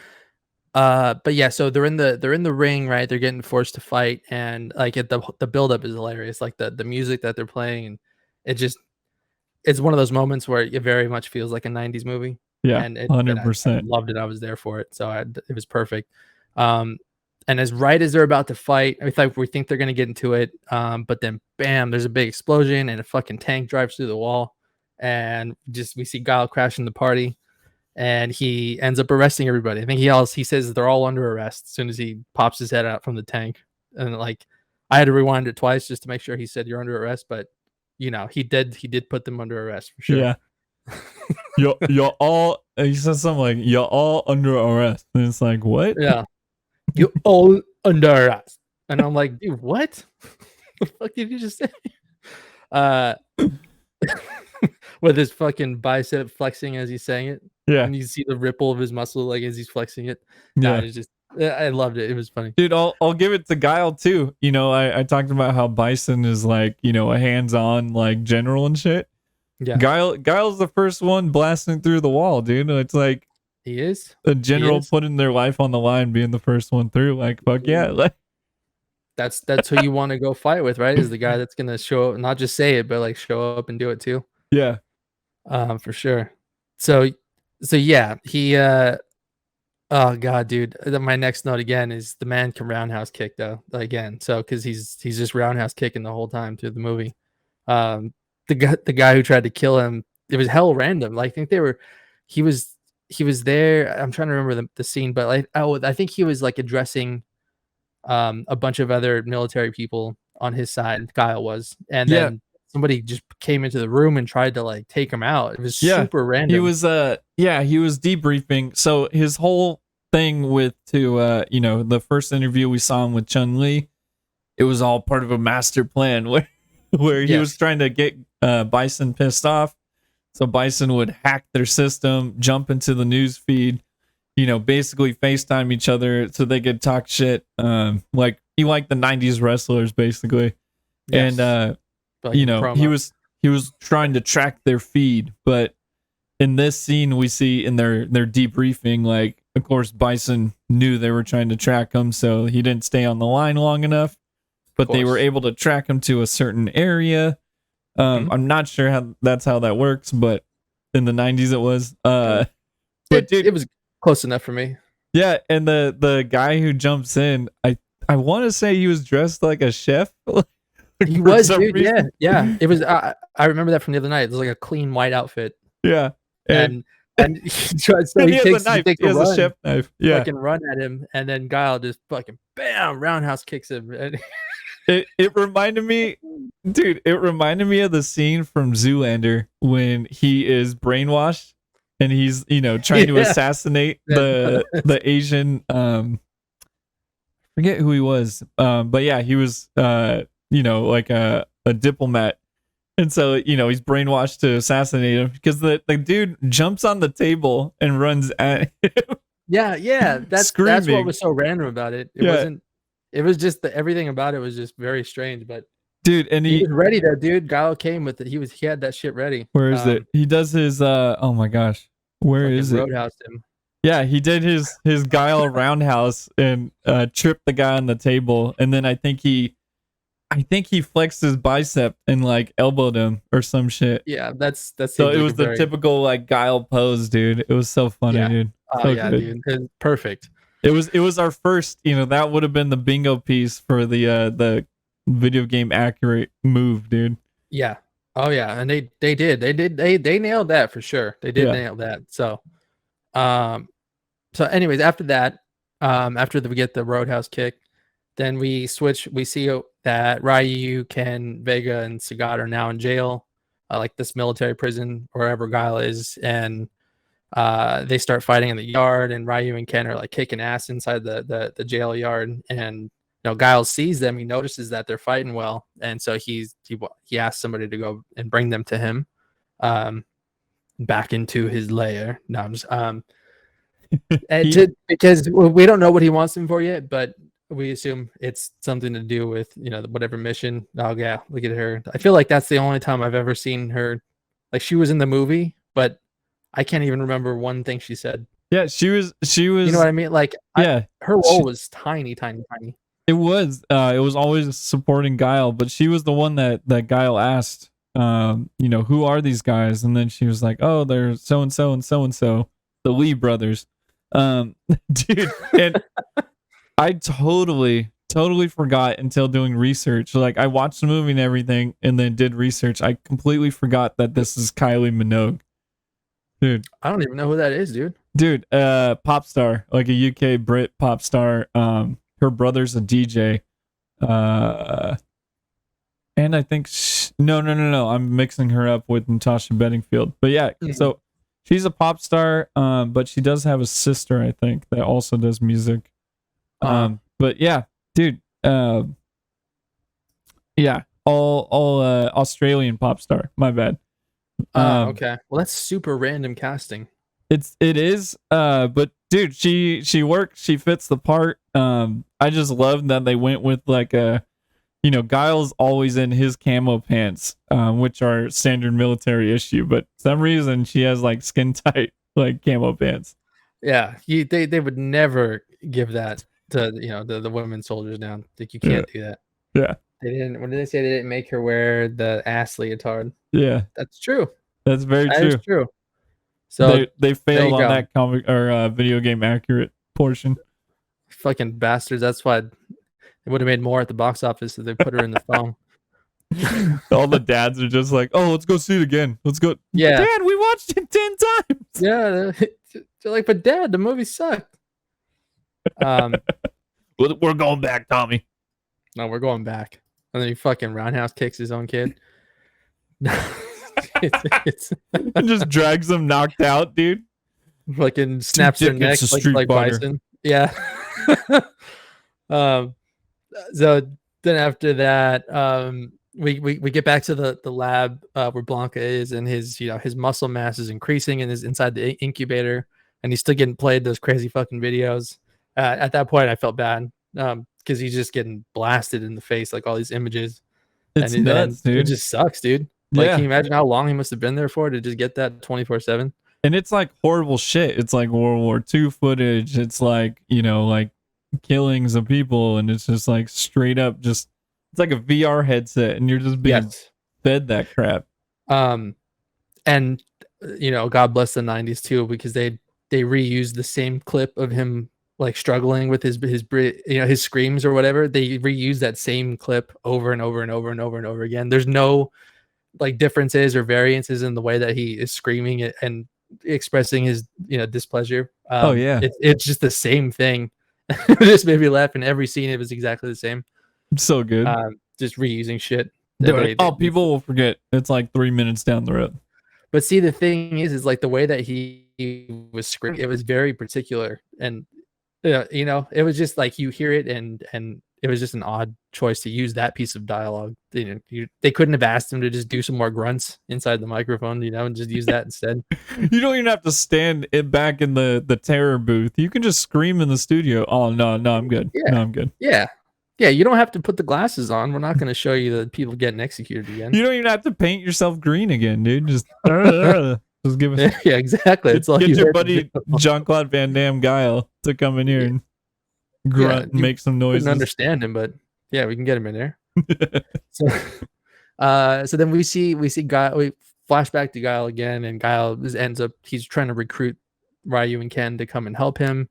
But yeah, so they're in the ring, right? They're getting forced to fight, and like the buildup is hilarious. Like the music that they're playing, and it's one of those moments where it very much feels like a 90s movie. Yeah, and 100%. I loved it. I was there for it, so it was perfect. And as they're about to fight, we think they're gonna get into it, but then bam, there's a big explosion, and a fucking tank drives through the wall, and we see Guile crashing the party. And he ends up arresting everybody. I think he says they're all under arrest as soon as he pops his head out from the tank. And like, I had to rewind it twice just to make sure he said you're under arrest. But he did put them under arrest for sure. Yeah. you're all. He says something like, "You're all under arrest," and it's like, what? Yeah. You're all under arrest. And I'm like, dude, what? The fuck did you just say? With his fucking bicep flexing as he's saying it. Yeah. And you see the ripple of his muscle like as he's flexing it. Yeah. It's just, I loved it. It was funny. Dude, I'll give it to Guile too. I talked about how Bison is like, a hands-on like general and shit. Yeah. Guile's the first one blasting through the wall, dude. It's like he is a general putting their life on the line, being the first one through. Like, fuck yeah. Like, that's who you want to go fight with, right? Is the guy that's gonna show up, not just say it, but like show up and do it too. Yeah. For sure. So yeah, he oh god, dude. My next note again is the man can roundhouse kick though. Again. So because he's just roundhouse kicking the whole time through the movie. The guy who tried to kill him, it was hell random. Like I think he was there. I'm trying to remember the scene, but like I think he was like addressing a bunch of other military people on his side. Guile was, and then somebody just came into the room and tried to like take him out. It was super random. He was he was debriefing. So his whole thing with the first interview we saw him with Chun-Li, it was all part of a master plan where he was trying to get Bison pissed off. So Bison would hack their system, jump into the news feed, basically FaceTime each other so they could talk shit. Like the 90s wrestlers, basically. Yes. And he was trying to track their feed, but in this scene we see in their debriefing, like, of course, Bison knew they were trying to track him, so he didn't stay on the line long enough, but they were able to track him to a certain area. I'm not sure how that works, but in the 90s it was. But dude, it was close enough for me. Yeah, and the guy who jumps in, I want to say he was dressed like a chef. He was, dude. Reason. Yeah. It was. I remember that from the other night. It was like a clean white outfit. Yeah, and he tries. So he takes a chef knife. Yeah, fucking run at him, and then Guile just fucking bam, roundhouse kicks him. It reminded me, dude. It reminded me of the scene from Zoolander when he is brainwashed and he's trying to assassinate the Asian. Forget who he was. But yeah, he was like a diplomat. And so, he's brainwashed to assassinate him because the dude jumps on the table and runs at him. Yeah. That's what was so random about it. It wasn't. It was just everything about it was just very strange. But dude, and he was ready to. Dude, Guile came with it. He had that shit ready. Where is it? He does his. Oh my gosh, where is it? Roadhouse him. Yeah, he did his Guile roundhouse and tripped the guy on the table, and then I think he flexed his bicep and like elbowed him or some shit. Yeah, that's so it was the typical like Guile pose, dude. It was so funny, dude. Oh yeah, good. Dude, perfect. It was our first, that would have been the bingo piece for the video game accurate move, dude. Yeah. Oh yeah, and they nailed that for sure. They did nail that. So, anyways, after that, after we get the roadhouse kick, then we switch. We see that Ryu, Ken, Vega, and Sagat are now in jail, like this military prison, wherever Guile is, and they start fighting in the yard, and Ryu and Ken are like kicking ass inside the jail yard, and Guile sees them. He notices that they're fighting well, and so he asks somebody to go and bring them to him, back into his lair. No, I'm just because we don't know what he wants them for yet, but we assume it's something to do with whatever mission. Oh yeah, look at her. I feel like that's the only time I've ever seen her. Like, she was in the movie, but I can't even remember one thing she said. Yeah, she was. You know what I mean? Like, her role was tiny. It was always supporting Guile, but she was the one that Guile asked, who are these guys? And then she was like, oh, they're so and so and so and so, the Lee brothers. Dude, and I totally forgot until doing research. Like, I watched the movie and everything, and then did research. I completely forgot that this is Kylie Minogue. Dude, I don't even know who that is, dude. Dude, pop star, like a UK Brit pop star. Her brother's a DJ. And I think no, I'm mixing her up with Natasha Bedingfield. But yeah, so she's a pop star, but she does have a sister, I think, that also does music. But yeah, dude, all Australian pop star. My bad. Okay. Well, that's super random casting. It is. But dude, she works. She fits the part. I just love that they went with like Guile's always in his camo pants, which are standard military issue, but for some reason she has like skin tight like camo pants. Yeah, they would never give that to the women soldiers now. Like, you can't do that. Yeah. They didn't. What did they say? They didn't make her wear the ass leotard. Yeah, that's true. That's very true. That is true. So they failed on that comic or video game accurate portion. Fucking bastards. That's why they would have made more at the box office if they put her in the phone. All the dads are just like, "Oh, let's go see it again. Let's go." Yeah, Dad, we watched it 10 times. Yeah, they're like, "But Dad, the movie sucked." We're going back, Tommy. No, we're going back. And then he fucking roundhouse kicks his own kid. And just drags him knocked out, dude. Fucking snaps their neck like Bison. Yeah. So then after that, we get back to the lab where Blanca is, and his muscle mass is increasing and is inside the incubator, and he's still getting played those crazy fucking videos. At that point, I felt bad because he's just getting blasted in the face, like all these images. It's nuts, dude. It just sucks, dude. Like, can you imagine how long he must have been there for to just get that 24/7? And it's like horrible shit. It's like World War II footage. It's like, like killings of people, and it's just like straight up just, it's like a VR headset, and you're just being fed that crap. And God bless the 90s too, because they reused the same clip of him like struggling with his screams or whatever. They reused that same clip over and over and over and over and over again. There's no like differences or variances in the way that he is screaming and expressing his displeasure. It's just the same thing. It just made me laugh. In every scene, it was exactly the same. So good. Just reusing shit. People will forget. It's like 3 minutes down the road. But see, the thing is like the way that he was screaming, it was very particular, and it was just like you hear it, and it was just an odd choice to use that piece of dialogue. They couldn't have asked him to just do some more grunts inside the microphone, and just use that instead. You don't even have to stand back in the terror booth. You can just scream in the studio. Oh no, I'm good. Yeah. No, I'm good. Yeah. You don't have to put the glasses on. We're not going to show you the people getting executed again. You don't even have to paint yourself green again, dude. Just give us. Yeah, exactly. It's all get your buddy Jean-Claude Van Damme Guile to come in here and grunt and make some noises. I understand him, but yeah, we can get him in there. So then we see Guile. We flash back to Guile again, and Guile ends up, he's trying to recruit Ryu and Ken to come and help him.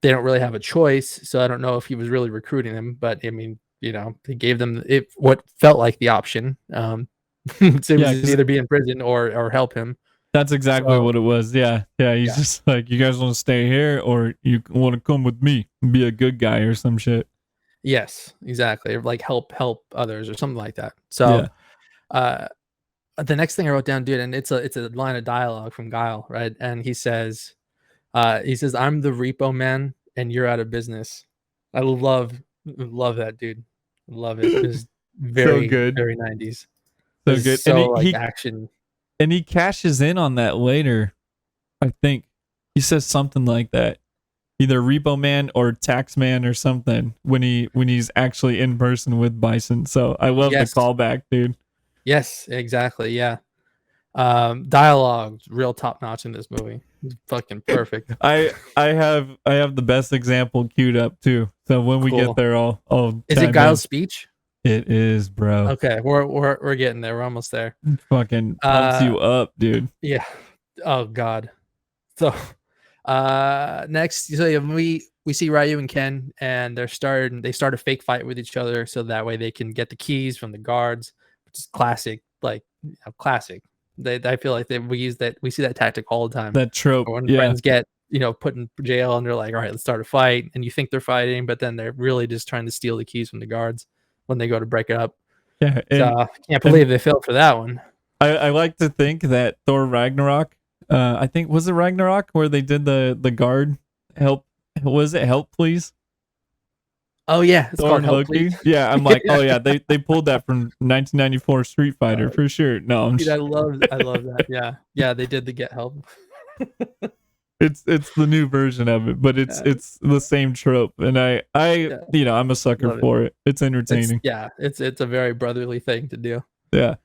They don't really have a choice, so I don't know if he was really recruiting them, but I mean, he gave them what felt like the option. So it was either be in prison or help him. That's exactly what it was. Yeah. He's just like, you guys want to stay here, or you want to come with me and be a good guy or some shit. Yes, exactly. Or like help others or something like that. So, the next thing I wrote down, dude, and it's a line of dialogue from Guile, right? And he says, I'm the repo man and you're out of business. I love that, dude. Love it. It was very so good. Very 90s. So good. So and he action. And he cashes in on that later. I think he says something like that. Either repo man or tax man or something when he's actually in person with Bison. So I love the callback, dude. Yes, exactly. Yeah. Dialogue real top notch in this movie. It's fucking perfect. I have the best example queued up too. So when we get there, I'll is it Guile's speech? It is, bro. Okay, we're getting there. We're almost there. Fucking pumps you up, dude. Yeah. Oh God. So next, so we see Ryu and Ken, and they start a fake fight with each other, so that way they can get the keys from the guards, which is classic. Like classic. I feel like we see that tactic all the time. That trope. When friends get put in jail, and they're like, all right, let's start a fight, and you think they're fighting, but then they're really just trying to steal the keys from the guards when they go to break it up. Yeah, so can't believe they fell for that one. I like to think that Thor Ragnarok, I think, was it Ragnarok where they did the guard help? Was it help please? Oh yeah, it's Thor called Help Loki. Please. Yeah, I'm like, oh yeah, they pulled that from 1994 Street Fighter for sure. No, dude, I love that. Yeah, they did the get help. It's the new version of it, but it's the same trope, and I'm a sucker for it. It's entertaining. It's a very brotherly thing to do. Yeah.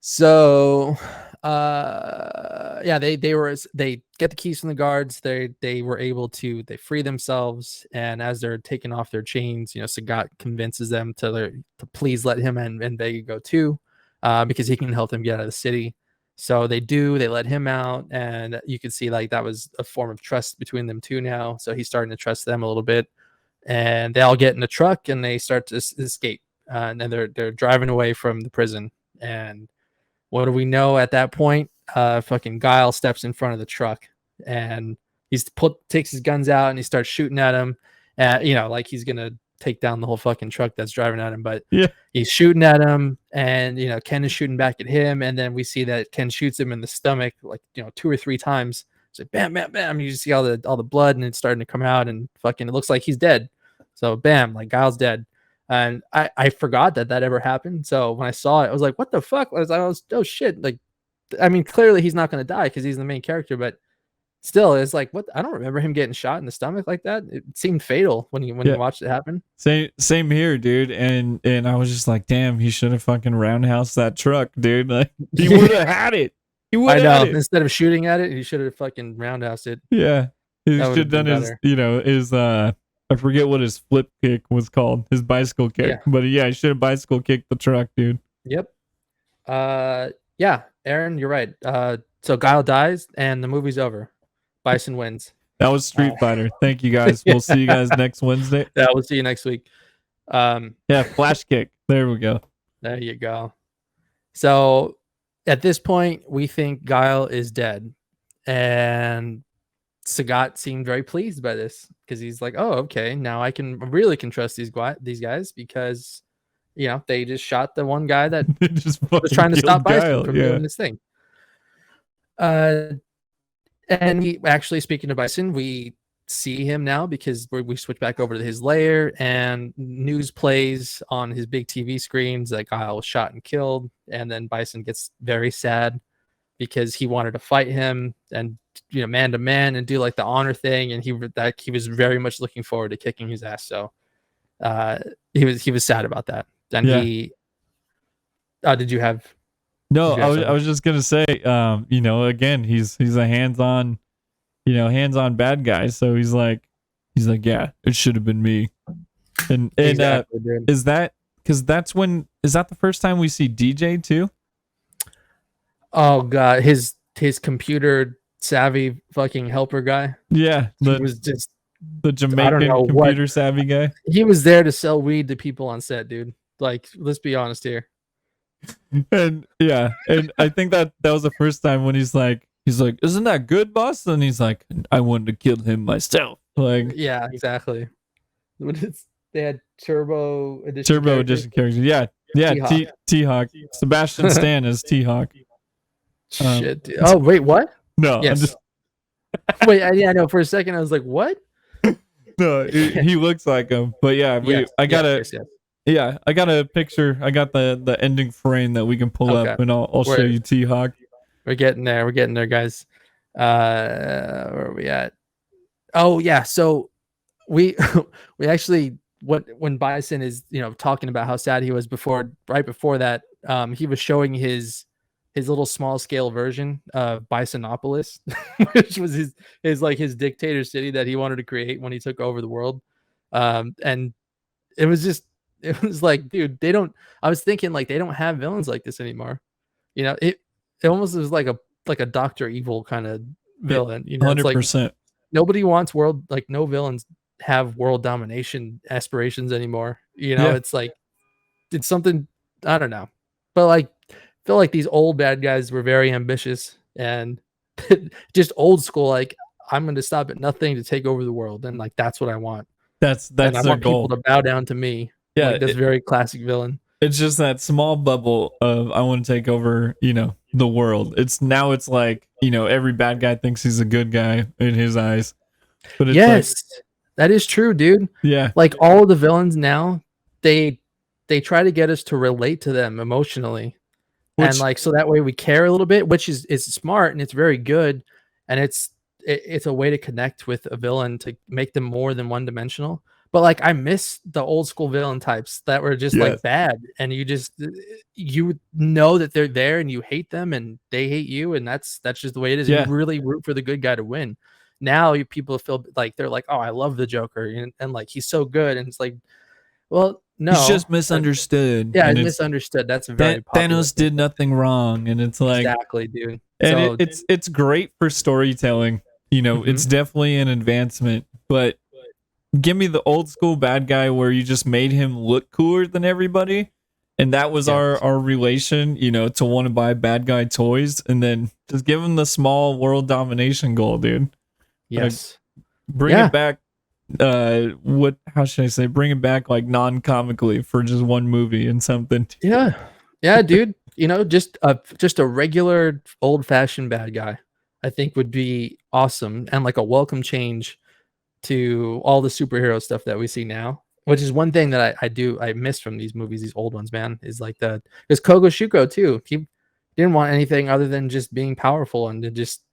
So, they get the keys from the guards. They were able to free themselves, and as they're taking off their chains, Sagat convinces them to please let him and Vega go too, because he can help them get out of the city. So they let him out, and you can see like that was a form of trust between them two now. So he's starting to trust them a little bit, and they all get in a truck and they start to escape, and then they're driving away from the prison. And what do we know at that point? Fucking Guile steps in front of the truck, and takes his guns out and he starts shooting at him. Like he's gonna take down the whole fucking truck that's driving at him. But he's shooting at him, and Ken is shooting back at him. And then we see that Ken shoots him in the stomach, like 2 or 3 times. It's like bam, bam, bam. You just see all the blood, and it's starting to come out, and fucking it looks like he's dead. So bam, like Guile's dead. And I forgot that ever happened. So when I saw it, I was like, what the fuck? I was oh shit. Like, I mean, clearly he's not going to die because he's the main character, but still, it's like, what? I don't remember him getting shot in the stomach like that. It seemed fatal when you watched it happen. Same here, dude. And I was just like, damn, he should have fucking roundhouse that truck, dude. Like, he would have had it. He would have had it. Instead of shooting at it, he should have fucking roundhoused it. Yeah. He should have done his, I forget what his flip kick was called, his bicycle kick. Yeah. But yeah, he should have bicycle kicked the truck, dude. Yep. Yeah, Aaron, you're right. So Guile dies and the movie's over. Bison wins. That was Street Fighter. Thank you guys. We'll see you guys next Wednesday. Yeah, we'll see you next week. Yeah, flash kick. There we go. There you go. So at this point, we think Guile is dead. And Sagat seemed very pleased by this because he's like, oh, okay, now I really can trust these guys because, you know, they just shot the one guy that just was trying to stop Bison from doing this thing. And we actually, speaking of Bison, we see him now because we switch back over to his lair and news plays on his big TV screens that Guile was shot and killed. And then Bison gets very sad because he wanted to fight him and, you know, man to man and do like the honor thing. And he was very much looking forward to kicking his ass. So he was sad about that. And he, did you have? No, I was just gonna say, you know, again, he's a hands-on bad guy. So he's like, yeah, it should have been me. And exactly, is that because is that the first time we see DJ too? Oh god, his computer savvy fucking helper guy. Yeah, he was just the Jamaican computer savvy guy. He was there to sell weed to people on set, dude. Like, let's be honest here. And yeah, and I think that was the first time when he's like, isn't that good, boss? And he's like, I wanted to kill him myself. Like, yeah, exactly. They had turbo edition characters. Yeah, T-Hawk. Sebastian Stan is T-Hawk. Shit. Dude. Oh wait, what? No. Yes. Wait, yeah, no. For a second, I was like, what? No, he looks like him. But yeah, I got a picture. I got the ending frame that we can pull up, and I'll show you T-Hawk. We're getting there, guys. Where are we at? Oh yeah, so we actually when Bison is, you know, talking about how sad he was right before that, he was showing his little small scale version of Bisonopolis, which was his dictator city that he wanted to create when he took over the world. And it was like, dude, I was thinking like they don't have villains like this anymore. You know, it almost was like a Dr. Evil kind of villain. You know, 100%. Like nobody wants no villains have world domination aspirations anymore. You know, it's like it's something, I don't know, but like I feel like these old bad guys were very ambitious and just old school. Like, I'm going to stop at nothing to take over the world, and like that's what I want. That's and I their want goal. People to bow down to me. Yeah, like, that's very classic villain. It's just that small bubble of I want to take over, you know, the world. It's like, you know, every bad guy thinks he's a good guy in his eyes. But it's that is true, dude. Yeah, like all of the villains now, they try to get us to relate to them emotionally, and like so that way we care a little bit, which is smart and it's very good, and it's a way to connect with a villain to make them more than one dimensional. But like I miss the old school villain types that were just like bad, and you know that they're there and you hate them and they hate you, and that's just the way it is. You really root for the good guy to win. Now people feel like they're like, oh, I love the Joker, and like he's so good, and it's like, well, no, he's just misunderstood. Yeah, it's misunderstood. That's a very Thanos did nothing wrong, and it's like exactly, dude. And so, it's great for storytelling. You know, it's definitely an advancement, but give me the old school bad guy where you just made him look cooler than everybody, and that was our relation, you know, to want to buy bad guy toys, and then just give him the small world domination goal, dude. Yes. Like, bring it back. How should I say? Bring it back like non-comically for just one movie and something. Yeah, dude. You know, just a regular old-fashioned bad guy, I think would be awesome and like a welcome change to all the superhero stuff that we see now. which is one thing that I miss from these movies, these old ones, man, is like there's Kogoshuko too. He didn't want anything other than just being powerful and to just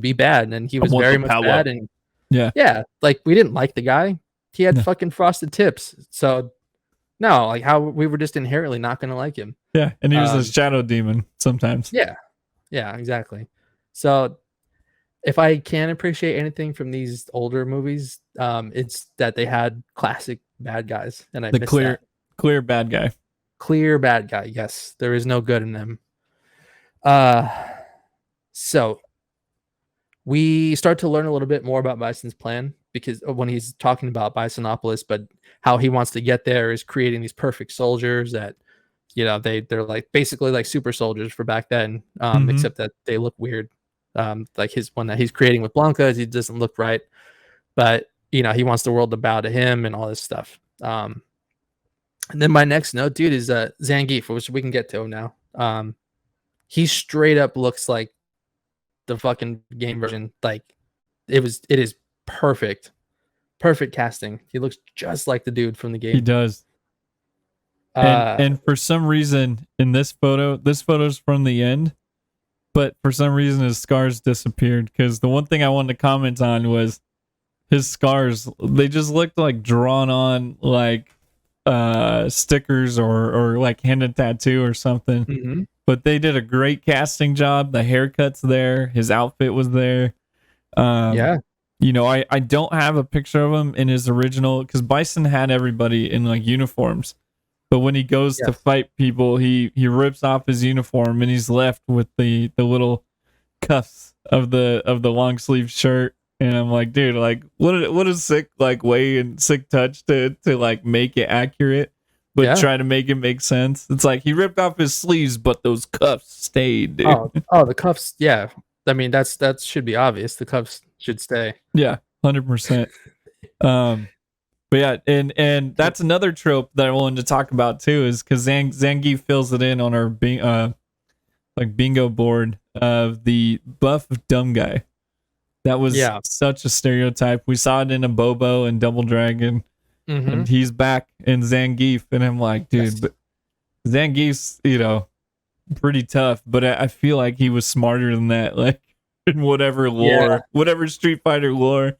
be bad, and he was very much bad. And yeah, like we didn't like the guy. He had fucking frosted tips, so no, like how we were just inherently not going to like him. Yeah, and he was a shadow demon sometimes. Yeah, exactly. So if I can appreciate anything from these older movies, it's that they had classic bad guys, and I miss that. Clear bad guy. Clear bad guy. Yes, there is no good in them. So we start to learn a little bit more about Bison's plan, because when he's talking about Bisonopolis, but how he wants to get there is creating these perfect soldiers that, they're like basically like super soldiers for back then, except that they look weird. Like his one that he's creating with Blanca, he doesn't look right, but he wants the world to bow to him and all this stuff. And then my next note, dude, is Zangief, which we can get to him now. He straight up looks like the fucking game version. Like it is perfect casting. He looks just like the dude from the game. He does. And for some reason in this photo's from the end, but for some reason his scars disappeared, because the one thing I wanted to comment on was his scars. They just looked like drawn on like stickers or like handed tattoo or something. Mm-hmm. But they did a great casting job. The haircut's there. His outfit was there. I don't have a picture of him in his original, because Bison had everybody in like uniforms. But when he goes to fight people, he rips off his uniform and he's left with the little cuffs of the long sleeve shirt. And I'm like, dude, like what a sick like way and sick touch to like make it accurate, but try to make it make sense. It's like he ripped off his sleeves, but those cuffs stayed, dude. Oh, the cuffs, yeah. I mean, that should be obvious. The cuffs should stay. Yeah, 100%. But yeah, and that's another trope that I wanted to talk about too, is because Zangief fills it in on our bingo board of the buff dumb guy. That was such a stereotype. We saw it in a Bobo and Double Dragon, and he's back in Zangief, and I'm like, dude, but Zangief's pretty tough, but I feel like he was smarter than that. Like in whatever lore, whatever Street Fighter lore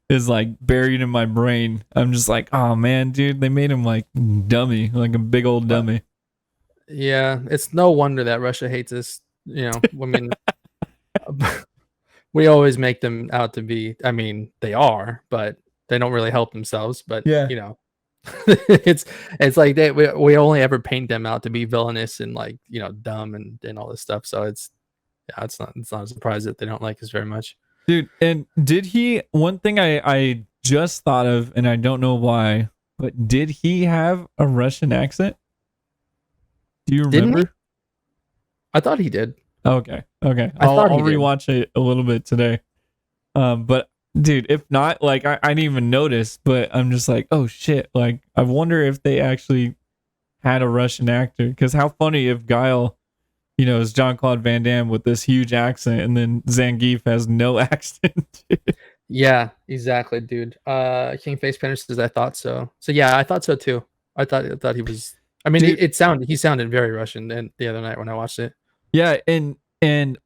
is like buried in my brain. I'm just like, oh man, dude, they made him like dummy, like a big old dummy. Yeah, it's no wonder that Russia hates us. I mean, we always make them out to be. I mean, they are, but they don't really help themselves. But it's like we only ever paint them out to be villainous and like dumb and all this stuff. So it's not a surprise that they don't like us very much. Dude, and one thing I just thought of, and I don't know why, but did he have a Russian accent? Do you remember? I thought he did. Okay. I'll rewatch it a little bit today. But dude, if not, like I didn't even notice, but I'm just like, oh shit, like I wonder if they actually had a Russian actor, because how funny if Guile is Jean-Claude Van Damme with this huge accent, and then Zangief has no accent. Yeah, exactly, dude. King Face Painter says I thought so. So yeah, I thought so too. I thought he was. I mean, he sounded very Russian. And the other night when I watched it. Yeah, and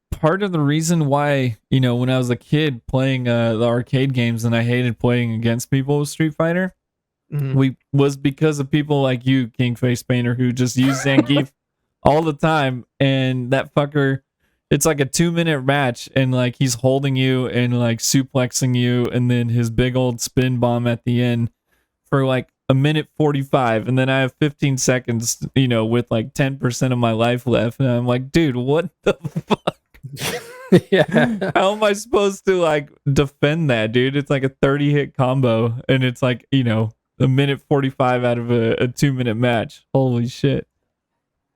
part of the reason why when I was a kid playing the arcade games and I hated playing against people with Street Fighter, was because of people like you, King Face Painter, who just use Zangief all the time, and that fucker, it's like a 2-minute match, and like he's holding you and like suplexing you, and then his big old spin bomb at the end for like 1:45, and then I have 15 seconds, with like 10% of my life left, and I'm like, dude, what the fuck? Yeah. How am I supposed to like defend that, dude? It's like a 30-hit combo, and it's like 1:45 out of a 2-minute match. Holy shit.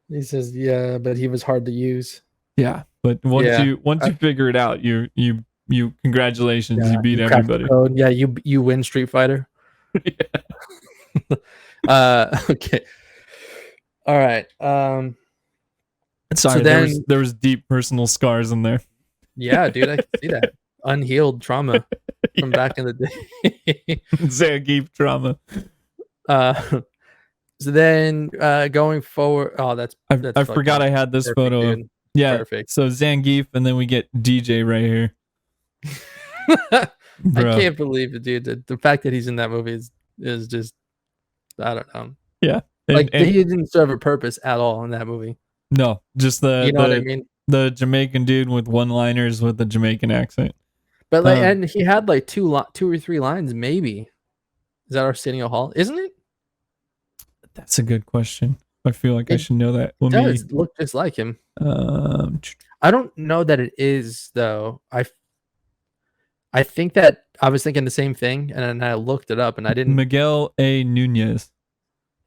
He says, yeah, but he was hard to use. Yeah, but once you figure it out, you congratulations, you beat everybody. Yeah, you win Street Fighter. Okay. All right. Sorry, so then, there was deep personal scars in there. Yeah, dude, I can see that. Unhealed trauma from back in the day. Zangief trauma. So then going forward, I forgot I had this photo. Dude. Yeah, perfect. So Zangief, and then we get DJ right here. I can't believe it, dude. The fact that he's in that movie is just, I don't know. Yeah, and he didn't serve a purpose at all in that movie. No, just you know what I mean. The Jamaican dude with one-liners with the Jamaican accent. But like, and he had like two or three lines, maybe. Is that Arsenio Hall? Isn't it? That's a good question. I feel like I should know that. It does look just like him. I don't know that it is though. I think that I was thinking the same thing, and then I looked it up, and I didn't. Miguel A. Nunez.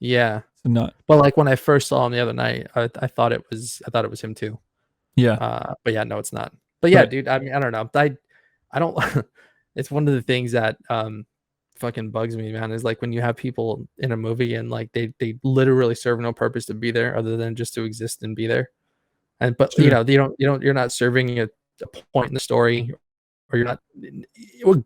Yeah. So not. But like when I first saw him the other night, I thought it was him too. Yeah. But yeah, no, it's not. But yeah, dude. I mean, I don't know. I don't. It's one of the things that fucking bugs me, man. Is like when you have people in a movie and like they literally serve no purpose to be there other than just to exist and be there. And but True. you know, you're not serving a point in the story, or you're not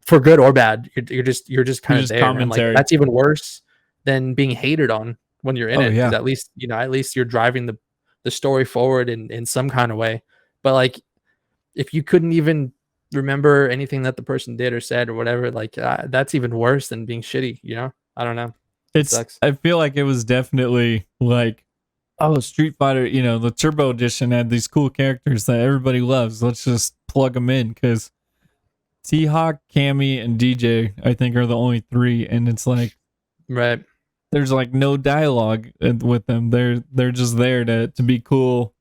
for good or bad. You're just kind of there. And like that's even worse than being hated on when you're in it. Yeah. At least you're driving the story forward in some kind of way. But like if you couldn't even remember anything that the person did or said or whatever, like that's even worse than being shitty. I don't know. It sucks. I feel like it was definitely like, oh, Street Fighter, the Turbo Edition had these cool characters that everybody loves. Let's just plug them in, because T-Hawk, Cammy, and DJ, I think, are the only three, and it's like, right, there's like no dialogue with them. They're just there to be cool,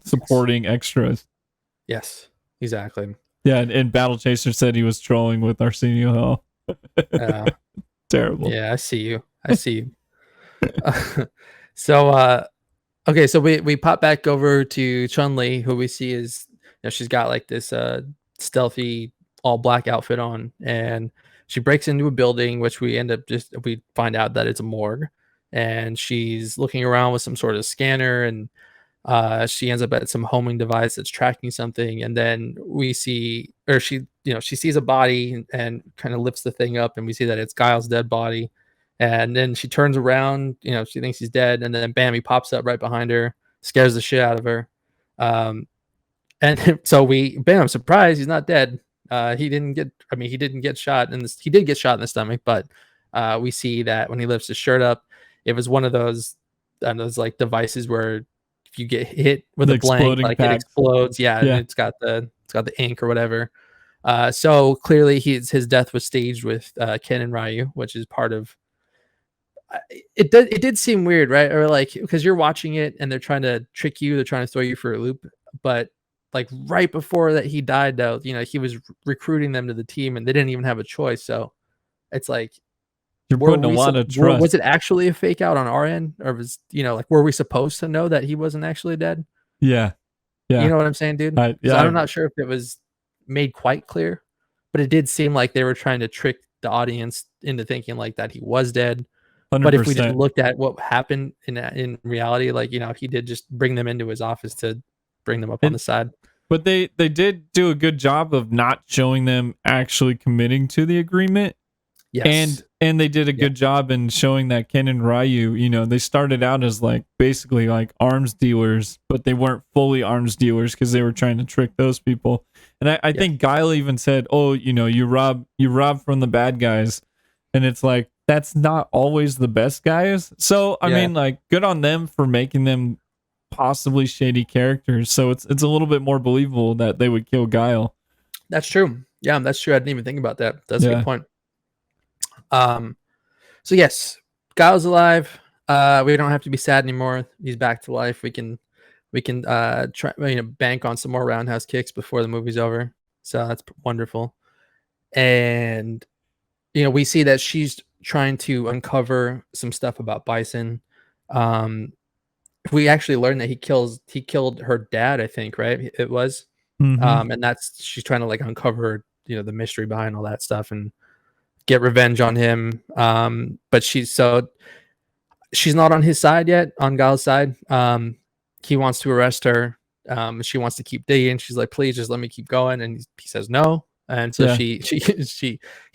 supporting extras. Yes, exactly. Yeah, and Battle Chaser said he was trolling with Arsenio Hall. Terrible. Yeah, I see you. So okay, so we pop back over to Chun-Li, who we see is, she's got like this stealthy all black outfit on, and she breaks into a building, which we find out that it's a morgue, and she's looking around with some sort of scanner, and she ends up at some homing device that's tracking something, and then we see, or she sees a body and kind of lifts the thing up, and we see that it's Guile's dead body. And then she turns around, she thinks he's dead, and then bam, he pops up right behind her, scares the shit out of her. And so bam, surprise, he's not dead. He didn't get shot he did get shot in the stomach, but we see that when he lifts his shirt up, it was one of those like devices where if you get hit with a blank, like packs. It explodes. Yeah. And it's got the ink or whatever. So clearly his death was staged with Ken and Ryu, which is part of. It did seem weird, right? Or like, because you're watching it and they're trying to trick you, they're trying to throw you for a loop. But like right before that he died, though, he was recruiting them to the team, and they didn't even have a choice. So it's like, you're putting a lot of trust. Was it actually a fake out on our end, or was like, were we supposed to know that he wasn't actually dead? Yeah. You know what I'm saying, dude? I'm not sure if it was made quite clear, but it did seem like they were trying to trick the audience into thinking like that he was dead. 100%. But if we just looked at what happened in reality, like, he did just bring them into his office to bring them up on the side. But they did do a good job of not showing them actually committing to the agreement. Yes. And they did a good job in showing that Ken and Ryu, they started out as like basically like arms dealers, but they weren't fully arms dealers because they were trying to trick those people. And I think Guile even said, oh, you rob from the bad guys. And it's like, that's not always the best guys. So, I mean, like, good on them for making them possibly shady characters. So it's a little bit more believable that they would kill Guile. That's true. Yeah, that's true. I didn't even think about that. That's a good point. So yes, Guile's alive. We don't have to be sad anymore. He's back to life. We can try bank on some more roundhouse kicks before the movie's over. So that's wonderful. And we see that she's trying to uncover some stuff about Bison. We actually learned that he killed her dad, I think, right? It was. Mm-hmm. And she's trying to like uncover the mystery behind all that stuff and get revenge on him. But she's not on his side yet, on Guile's side. He wants to arrest her. She wants to keep digging. She's like, please just let me keep going. And he says no. And so he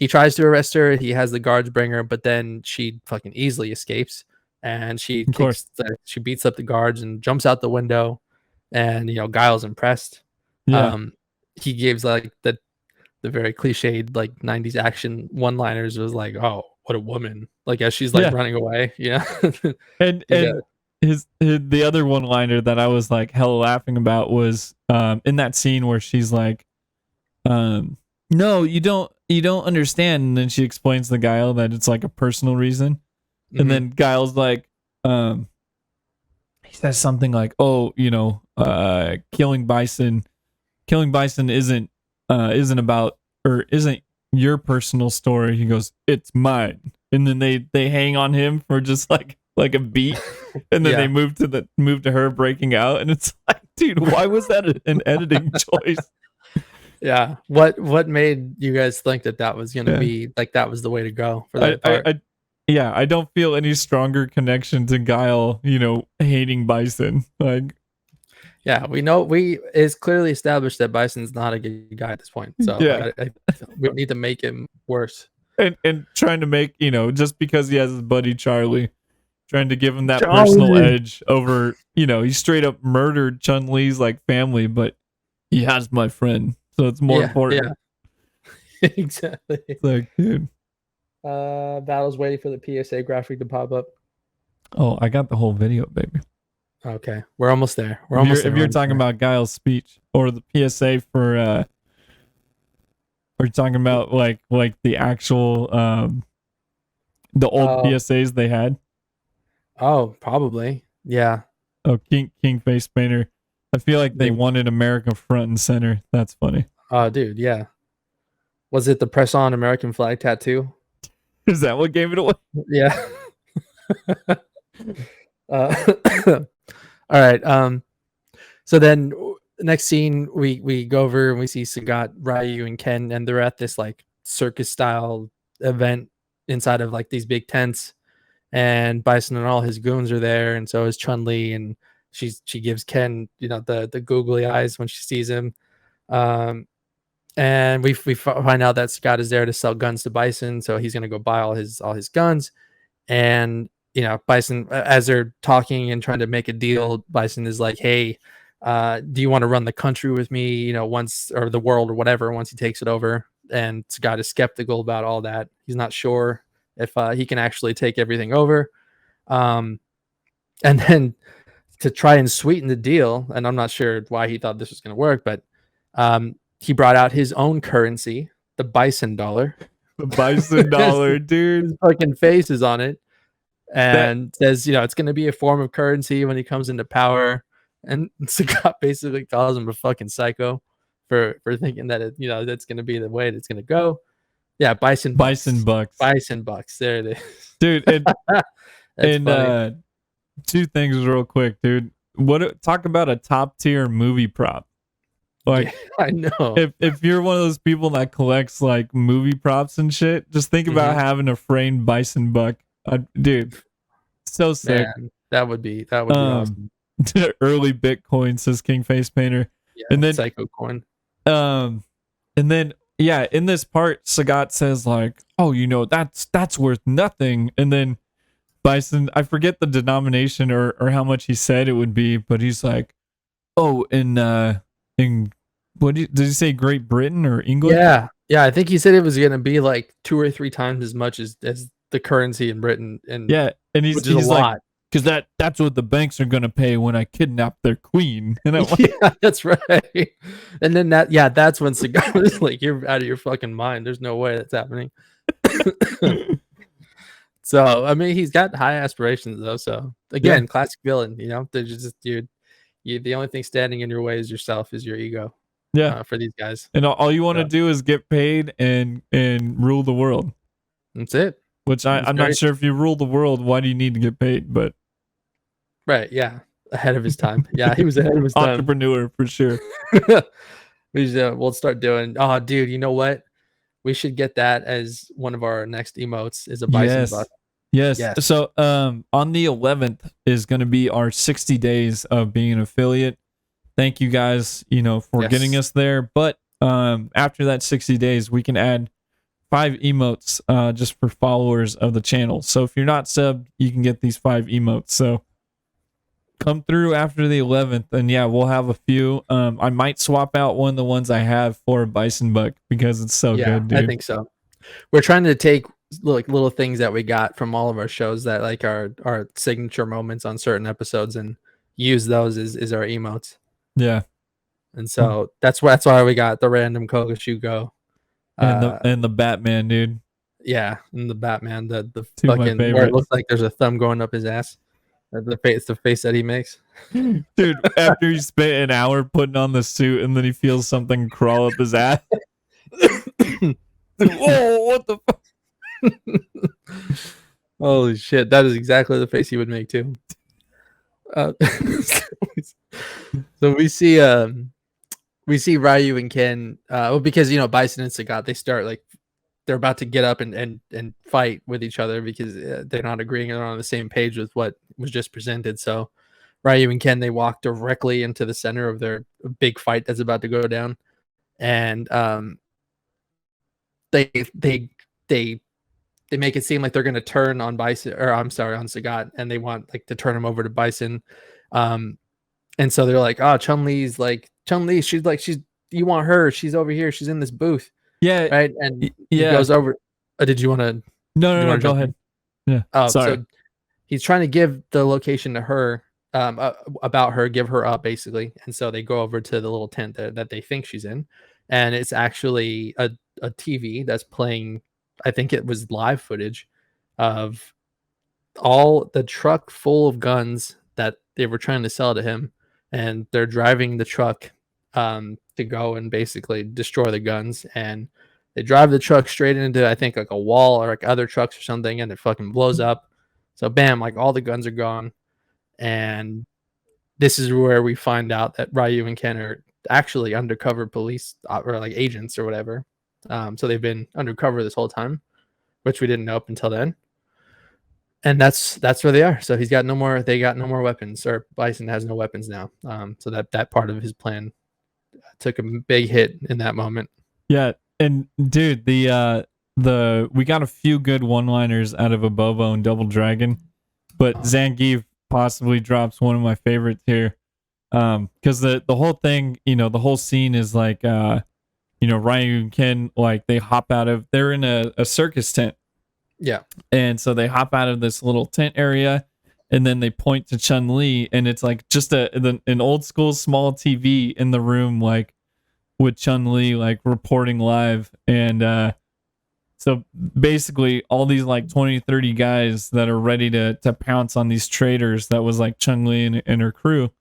tries to arrest her. He has the guards bring her, but then she fucking easily escapes, and she beats up the guards and jumps out the window. And Guile's impressed. Yeah. He gives like the very cliched like 90s action one-liners. Was like, oh, what a woman, like as she's like running away. And the other one-liner that I was like hella laughing about was in that scene where she's like, no, you don't understand. And then she explains to Guile that it's like a personal reason. And then Guile's like, he says something like, oh, killing bison isn't about, or isn't your personal story. He goes, it's mine. And then they hang on him for just like a beat. And then they move to her breaking out. And it's like, dude, why was that an editing choice? Yeah. What made you guys think that was going to be like, that was the way to go for that part? I don't feel any stronger connection to Guile, hating bison. Like, yeah, it's clearly established that Bison's not a good guy at this point. So we need to make him worse. And trying to make, just because he has his buddy Charlie, trying to give him that personal edge over, he straight up murdered Chun-Li's like family, but he has my friend. So it's more important. Yeah. Exactly. It's like, dude. Battle's waiting for the PSA graphic to pop up. Oh, I got the whole video, baby. Okay. We're almost there. If you're talking about Guile's speech or the PSA for are you talking about like the actual the old PSAs they had? Oh, probably. Yeah. Oh, King Face Painter. I feel like they wanted America front and center. That's funny. Oh, dude, yeah. Was it the press on American flag tattoo? Is that what gave it away? Yeah. All right. So then next scene, we go over and we see Sagat, Ryu, and Ken, and they're at this like circus style event inside of like these big tents, and Bison and all his goons are there, and so is Chun-Li, and she gives Ken the googly eyes when she sees him. And we find out that Scott is there to sell guns to Bison, so he's gonna go buy all his guns. And Bison, as they're talking and trying to make a deal, Bison is like, "Hey, do you want to run the country with me? Once, or the world, or whatever, once he takes it over." And Scott is skeptical about all that. He's not sure if he can actually take everything over. And then to try and sweeten the deal, and I'm not sure why he thought this was going to work, but he brought out his own currency, the Bison dollar. The Bison dollar, dude. His fucking face is on it, and says, it's going to be a form of currency when he comes into power. And Scott basically calls him a fucking psycho for thinking that that's going to be the way it's going to go. Yeah, Bison bucks. There it is, dude. And two things real quick, dude. Talk about a top tier movie prop. Like, yeah, I know. If you're one of those people that collects like movie props and shit, just think about having a framed bison buck, dude. So sick. Man, that would be awesome. Early Bitcoin, says King Face Painter. Yeah, and then Psycho Coin. And then in this part, Sagat says like, "Oh, that's worth nothing." And then Bison, I forget the denomination or how much he said it would be, but he's like, "Oh, in what did he say? Great Britain or England?" Yeah. I think he said it was going to be like 2 or 3 times as much as the currency in Britain. And and he's a lot. Like, because that's what the banks are going to pay when I kidnap their queen. And yeah, that's right. And then that's when Sagat was like, "You're out of your fucking mind. There's no way that's happening." So I mean, he's got high aspirations though. So again, classic villain. They're just you. The only thing standing in your way is yourself, is your ego. Yeah, for these guys. And all you want to do is get paid and rule the world. That's it. Which I'm not sure, if you rule the world, why do you need to get paid? But right, ahead of his time. Yeah, he was ahead of his time. Entrepreneur for sure. We'll start doing. Oh, dude, you know what? We should get that as one of our next emotes. Is a bison buck. Yes. So on the 11th is going to be our 60 days of being an affiliate. Thank you guys, for getting us there. But after that 60 days, we can add 5 emotes just for followers of the channel. So if you're not subbed, you can get these 5 emotes. So come through after the 11th, and yeah, we'll have a few. I might swap out one of the ones I have for Bison Buck because it's so good, dude. I think so. We're trying to take like little things that we got from all of our shows that like our signature moments on certain episodes and use those as our emotes. Yeah. And so that's why we got the random Kokushugo. And the Batman, dude. Yeah, and the Batman, the fucking where it looks like there's a thumb going up his ass. The face that he makes. Dude, after he spent an hour putting on the suit and then he feels something crawl up his ass. Whoa, what the fuck? Holy shit, that is exactly the face he would make too. So we see Ryu and Ken because Bison and Sagat, they start like they're about to get up and fight with each other because they're not agreeing, they're on the same page with what was just presented. So Ryu and Ken, they walk directly into the center of their big fight that's about to go down, and they make it seem like they're going to turn on Bison, or I'm sorry, on Sagat, and they want like to turn him over to Bison. And so they're like, oh, Chun-Li, you want her, she's over here, she's in this booth. Yeah. Right. And he goes over. Did you want to? No, go ahead. Yeah. Oh, sorry. So he's trying to give the location to her, about her, give her up basically. And so they go over to the little tent that they think she's in. And it's actually a TV that's playing, I think it was live footage of all the truck full of guns that they were trying to sell to him. And they're driving the truck to go and basically destroy the guns, and they drive the truck straight into, I think, like a wall or like other trucks or something, and it fucking blows up. So bam, like all the guns are gone. And this is where we find out that Ryu and Ken are actually undercover police or like agents or whatever. So they've been undercover this whole time, which we didn't know up until then. And that's where they are. So they got no more weapons, or Bison has no weapons now. So that part of his plan took a big hit in that moment. Yeah, and dude, we got a few good one-liners out of Abobo and Double Dragon, but Zangief possibly drops one of my favorites here. Because the whole thing, the whole scene is like Ryu and Ken, like they're in a circus tent. Yeah. And so they hop out of this little tent area, and then they point to Chun-Li, and it's like just an old school small TV in the room, like with Chun-Li like reporting live. And so basically all these like 20-30 guys that are ready to pounce on these traitors, that was like Chun-Li and her crew,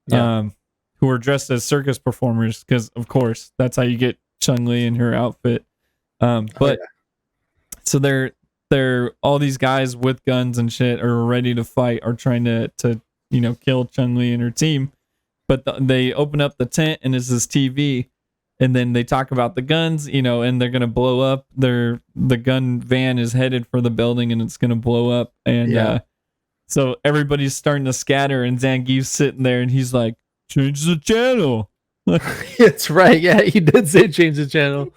who are dressed as circus performers, because of course that's how you get Chun-Li in her outfit. So they're all these guys with guns and shit are ready to fight, are trying to kill Chun-Li and her team. But they open up the tent and it's this TV, and then they talk about the guns, and they're gonna blow up. The gun van is headed for the building and it's gonna blow up. And so everybody's starting to scatter, and Zangief's sitting there and he's like, change the channel. That's right. Yeah, he did say change the channel.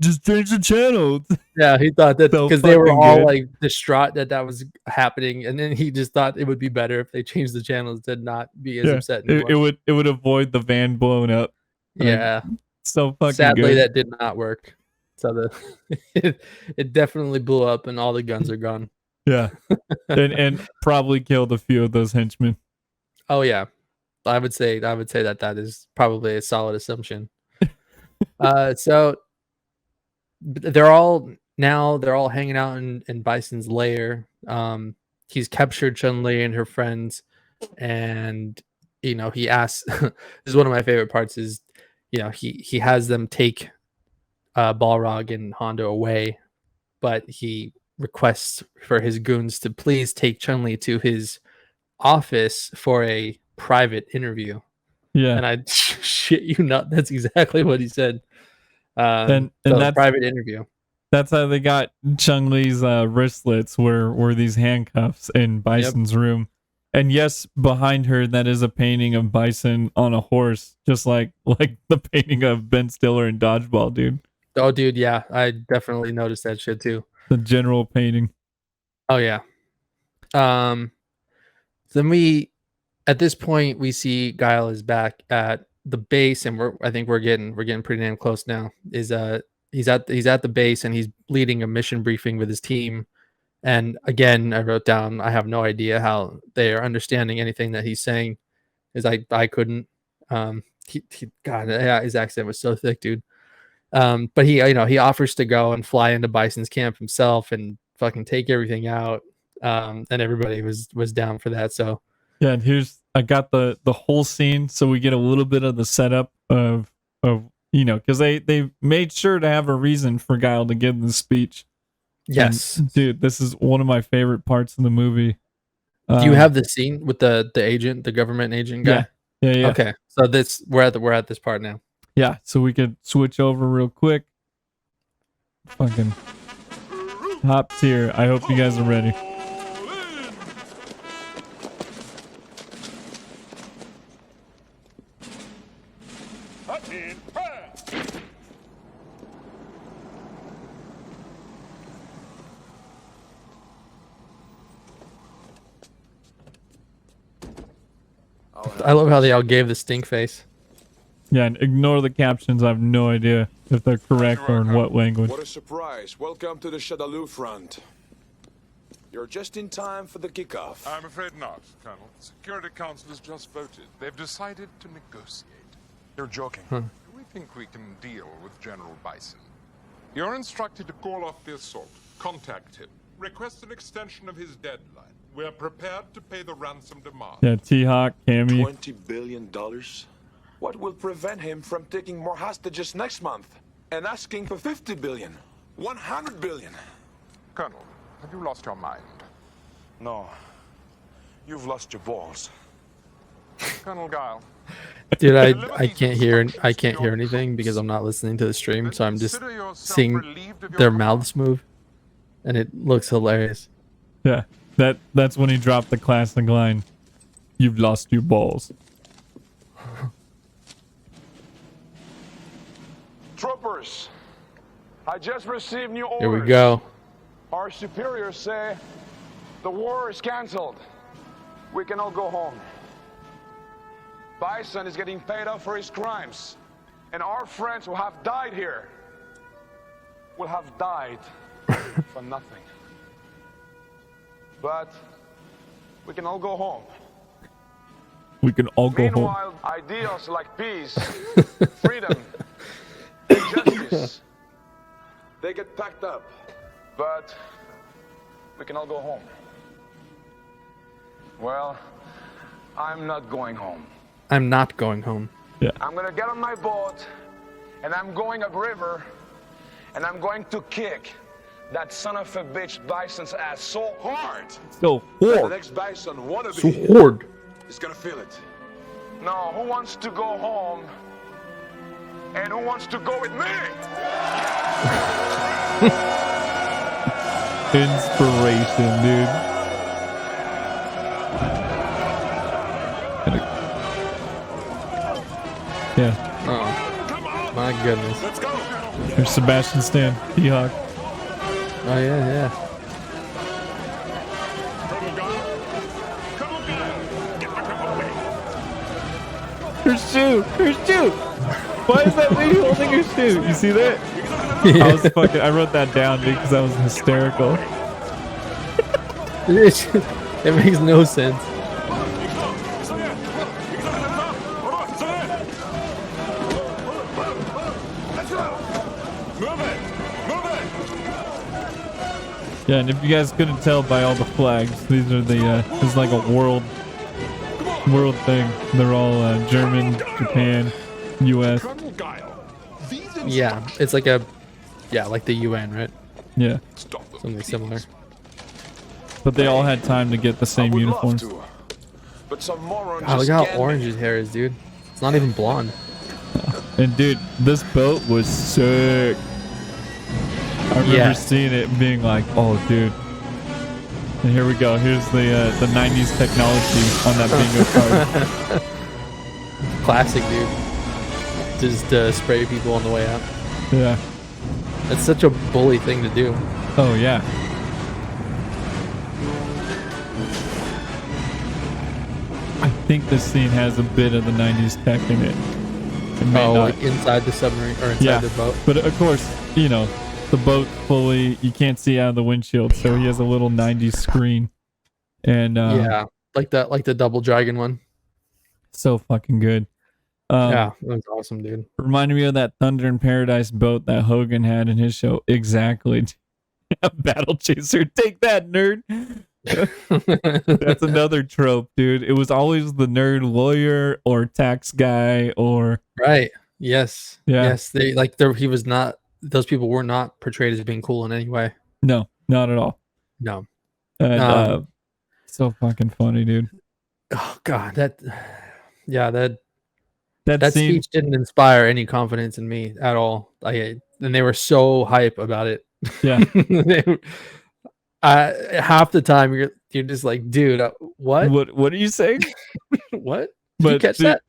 Just change the channel. Yeah, he thought that so because they were all good. like distraught that was happening, and then he just thought it would be better if they changed the channels to not be as upset anymore. It would avoid the van blowing up. Yeah, so fucking sadly good. that did not work. So it definitely blew up, and all the guns are gone. Yeah, and probably killed a few of those henchmen. Oh yeah. I would say that is probably a solid assumption. So they're all hanging out in Bison's lair. He's captured Chun-Li and her friends, and he asks. This is one of my favorite parts. Is he has them take Balrog and Hondo away, but he requests for his goons to please take Chun-Li to his office for a private interview. Yeah, and I shit you not, that's exactly what he said. And so that's private interview. That's how they got Chun-Li's wristlets were these handcuffs in Bison's room. And yes, behind her, that is a painting of Bison on a horse, just like the painting of Ben Stiller in Dodgeball, dude. Oh, dude, yeah, I definitely noticed that shit too. The general painting. Oh yeah. Then at this point we see Guile is back at the base, and I think we're getting pretty damn close now. He's at the base and he's leading a mission briefing with his team. And again, I wrote down, I have no idea how they are understanding anything that he's saying, is I couldn't. God, yeah, his accent was so thick, dude. But he offers to go and fly into Bison's camp himself and fucking take everything out. And everybody was down for that. So yeah, and I got the whole scene, so we get a little bit of the setup of because they made sure to have a reason for Guile to give the speech. Yes, and, dude, this is one of my favorite parts of the movie. Do you have the scene with the agent, the government agent guy? Yeah. Okay, so we're at this part now. Yeah, so we could switch over real quick. Fucking top tier. I hope you guys are ready. I love how they all gave the stink face. Yeah, and ignore the captions. I have no idea if they're correct or in what language. What a surprise. Welcome to the Shadaloo front. You're just in time for the kickoff. I'm afraid not, Colonel. The Security Council has just voted. They've decided to negotiate. You're joking. We think we can deal with General Bison. You're instructed to call off the assault. Contact him. Request an extension of his deadline. We're prepared to pay the ransom demand. Yeah, T-Hawk, Cammy. $20 billion? What will prevent him from taking more hostages next month and asking for 50 billion, 100 billion? Colonel, have you lost your mind? No. You've lost your balls. Colonel Guile. Dude, I can't hear anything because I'm not listening to the stream, so I'm just seeing their mouths move, and it looks hilarious. Yeah, that's when he dropped the classic line. You've lost your balls. Troopers, I just received new orders. Here we go. Our superiors say the war is canceled. We can all go home. Bison is getting paid off for his crimes, and our friends who have died here will have died for nothing. But we can all go home. We can all go home. Meanwhile, ideals like peace, freedom, and justice, they get packed up. But we can all go home. Well, I'm not going home. I'm not going home. Yeah. I'm gonna get on my boat, and I'm going upriver, and I'm going to kick that son of a bitch Bison's ass so hard. So The hard. next Bison wannabe So hard. is gonna feel it. Now, who wants to go home? And who wants to go with me? Inspiration, dude. Yeah. Oh, my goodness. Let's go. There's Sebastian Stan, T-Hawk. Oh yeah. Her shoe! Her shoe! Why is that lady holding her shoe? You see that? I wrote that down, dude, because that was hysterical. It makes no sense. Yeah, and if you guys couldn't tell by all the flags, these are this is like a world thing. They're all German, Japan, U.S. Yeah, it's like like the UN, right? Yeah, Something similar. but they all had time to get the same I would love uniforms. to, but some moron God, look just how can't orange his hair is, dude. It's not even blonde. And dude, this boat was sick. I remember seeing it and being like, "Oh, dude, And here we go. Here's the 90s technology on that bingo card. Classic, dude. Just spray people on the way out. Yeah. That's such a bully thing to do. Oh, yeah. I think this scene has a bit of the 90s tech in it. It may not. Like inside the submarine or inside the boat. But of course, you know, the boat fully, you can't see out of the windshield, so he has a little 90s screen. And yeah, like the double dragon one. So fucking good. Yeah, that was awesome, dude. Reminded me of that Thunder in Paradise boat that Hogan had in his show. Exactly. A battle chaser. Take that, nerd. That's another trope, dude. It was always the nerd lawyer or tax guy or right. Yes. Yeah. Yes. He was not. Those people were not portrayed as being cool in any way. No, not at all. No. And, so fucking funny, dude. Oh God, that scene, speech didn't inspire any confidence in me at all. And they were so hype about it. Yeah. Half the time you're just like, dude, what? What are you saying? What? Did you catch that?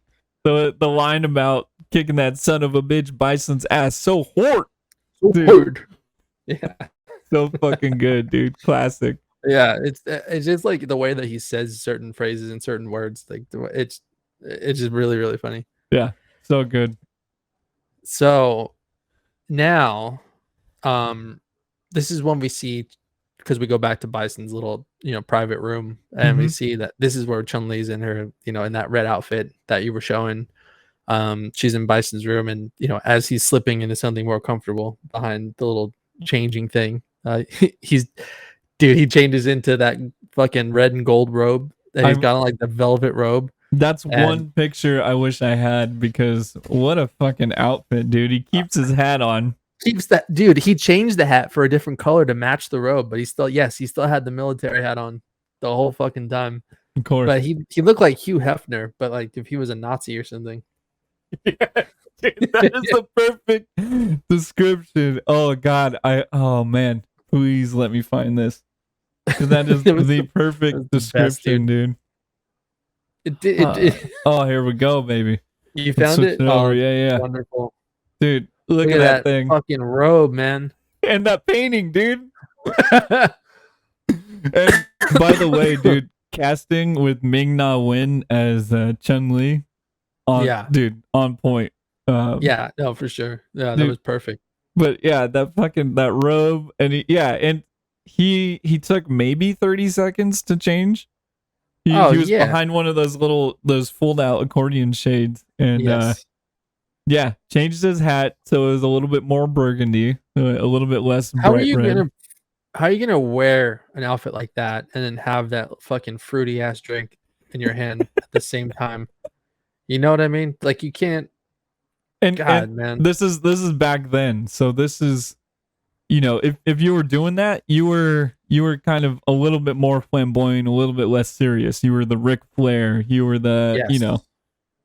The line about kicking that son of a bitch Bison's ass so hard. So hard. Yeah. So fucking good, dude. Classic. Yeah, it's just like the way that he says certain phrases and certain words. Like it's just really, really funny. Yeah, so good. So now, this is when we see, because we go back to Bison's little, private room, and we see that this is where Chun-Li's in her, in that red outfit that you were showing. She's in Bison's room, and as he's slipping into something more comfortable behind the little changing thing, he changes into that fucking red and gold robe. And he's got like the velvet robe. That's one picture I wish I had, because what a fucking outfit, dude. He keeps his hat on. Dude, he changed the hat for a different color to match the robe, but he still had the military hat on the whole fucking time. Of course. But he looked like Hugh Hefner, but like if he was a Nazi or something. Yeah, dude, that is the perfect description. Oh God. Oh man. Please let me find this. That is the perfect description, dude. Oh, here we go, baby. You found it? Oh, yeah. Wonderful. Dude, look at that thing. Fucking robe, man. And that painting, dude. And by the way, dude, casting with Ming-Na Wen as Chun-Li. Dude, on point. Yeah, no, for sure. Yeah, that was perfect. But yeah, that robe, and he took maybe 30 seconds to change. He was behind one of those fold out accordion shades, and changed his hat so it was a little bit more burgundy, a little bit less bright red. How are you gonna wear an outfit like that and then have that fucking fruity ass drink in your hand at the same time? You know what I mean? Like you can't. And man, this is back then. So this is, if you were doing that, you were kind of a little bit more flamboyant, a little bit less serious. You were the Ric Flair. You were you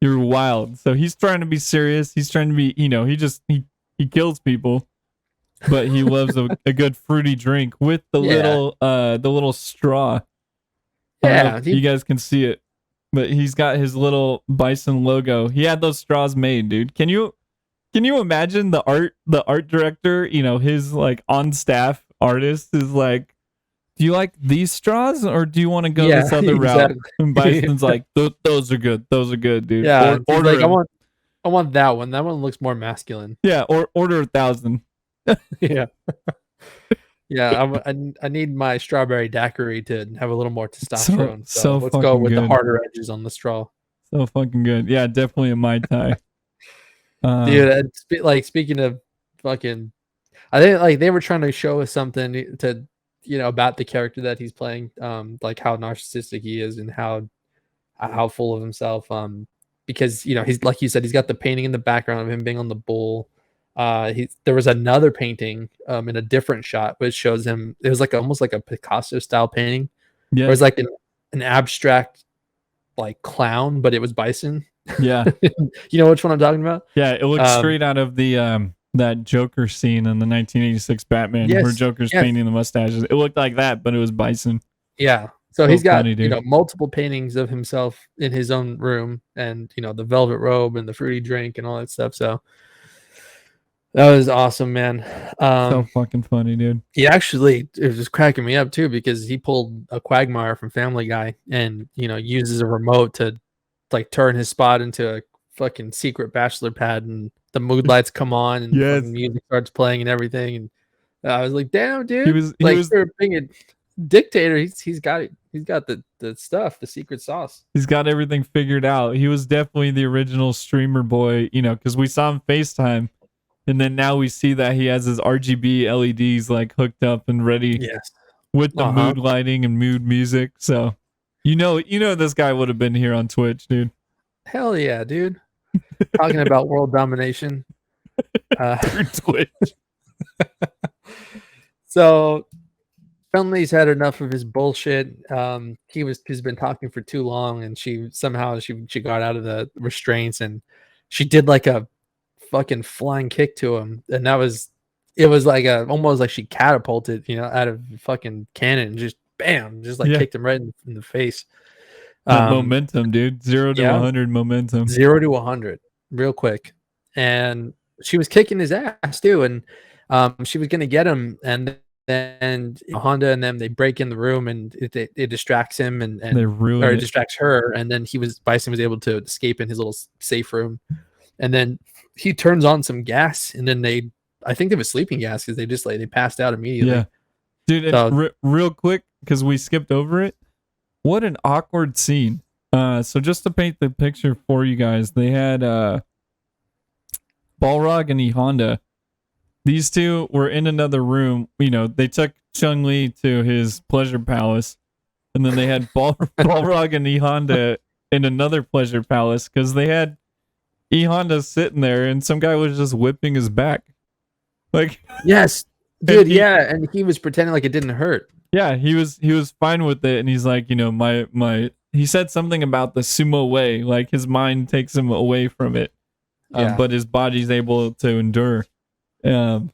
were wild. So he's trying to be serious. He's trying to be, he kills people, but he loves a good fruity drink with the little straw. Yeah, you guys can see it. But he's got his little Bison logo. He had those straws made, dude. Can you imagine the art director, his like on staff artist is like, do you like these straws or do you want to go this other route? And Bison's like, those are good. Those are good, dude. Yeah. Like, I want that one. That one looks more masculine. Yeah. Or order 1,000. Yeah. Yeah, I need my strawberry daiquiri to have a little more testosterone. So let's go with the harder edges on the straw. So fucking good. Yeah, definitely a Mai Tai. Dude, like speaking of fucking, I think like they were trying to show us something to, about the character that he's playing, like how narcissistic he is and how full of himself. Because he's like you said, he's got the painting in the background of him being on the bull. There was another painting in a different shot which shows him. It was like almost like a Picasso style painting. Yeah, it was like an abstract like clown, but it was Bison. Yeah. You know which one I'm talking about? Yeah, it looks straight out of the that Joker scene in the 1986 Batman where Joker's painting the mustaches. It looked like that, but it was Bison. Yeah. So he's got funny, dude. multiple paintings of himself in his own room, and the velvet robe and the fruity drink and all that stuff. So that was awesome, man. So fucking funny, dude. He actually, it was just cracking me up too, because he pulled a Quagmire from Family Guy and uses a remote to like turn his spot into a fucking secret bachelor pad, and the mood lights come on and fucking music starts playing and everything. And I was like, damn, dude, he was for being a dictator. He's got it. He's got the stuff, the secret sauce. He's got everything figured out. He was definitely the original streamer boy, because we saw him FaceTime. And then now we see that he has his RGB LEDs like hooked up and ready with the mood lighting and mood music. So, this guy would have been here on Twitch, dude. Hell yeah, dude. Talking about world domination. Through Twitch. So, Friendly's had enough of his bullshit. He's been talking for too long, and she got out of the restraints, and she did like a fucking flying kick to him, and it was like almost like she catapulted out of fucking cannon and just bam, just like kicked him right in the face. Momentum, dude. 0 to 100 momentum. 0 to 100 real quick. And she was kicking his ass too, and she was gonna get him, and then Honda and them, they break in the room, and it distracts him, and they ruin it distracts her, and then Bison was able to escape in his little safe room. And then he turns on some gas, and then I think they was sleeping gas, because they passed out immediately. Yeah, dude. So, real quick, because we skipped over it. What an awkward scene. So just to paint the picture for you guys, they had Balrog and E Honda. These two were in another room. They took Chung-Li to his pleasure palace, and then they had Balrog and E Honda in another pleasure palace, because they had E Honda sitting there, and some guy was just whipping his back. Like, yes, dude, and he was pretending like it didn't hurt. Yeah, he was fine with it, and he's like, he said something about the sumo way, like his mind takes him away from it, but his body's able to endure. And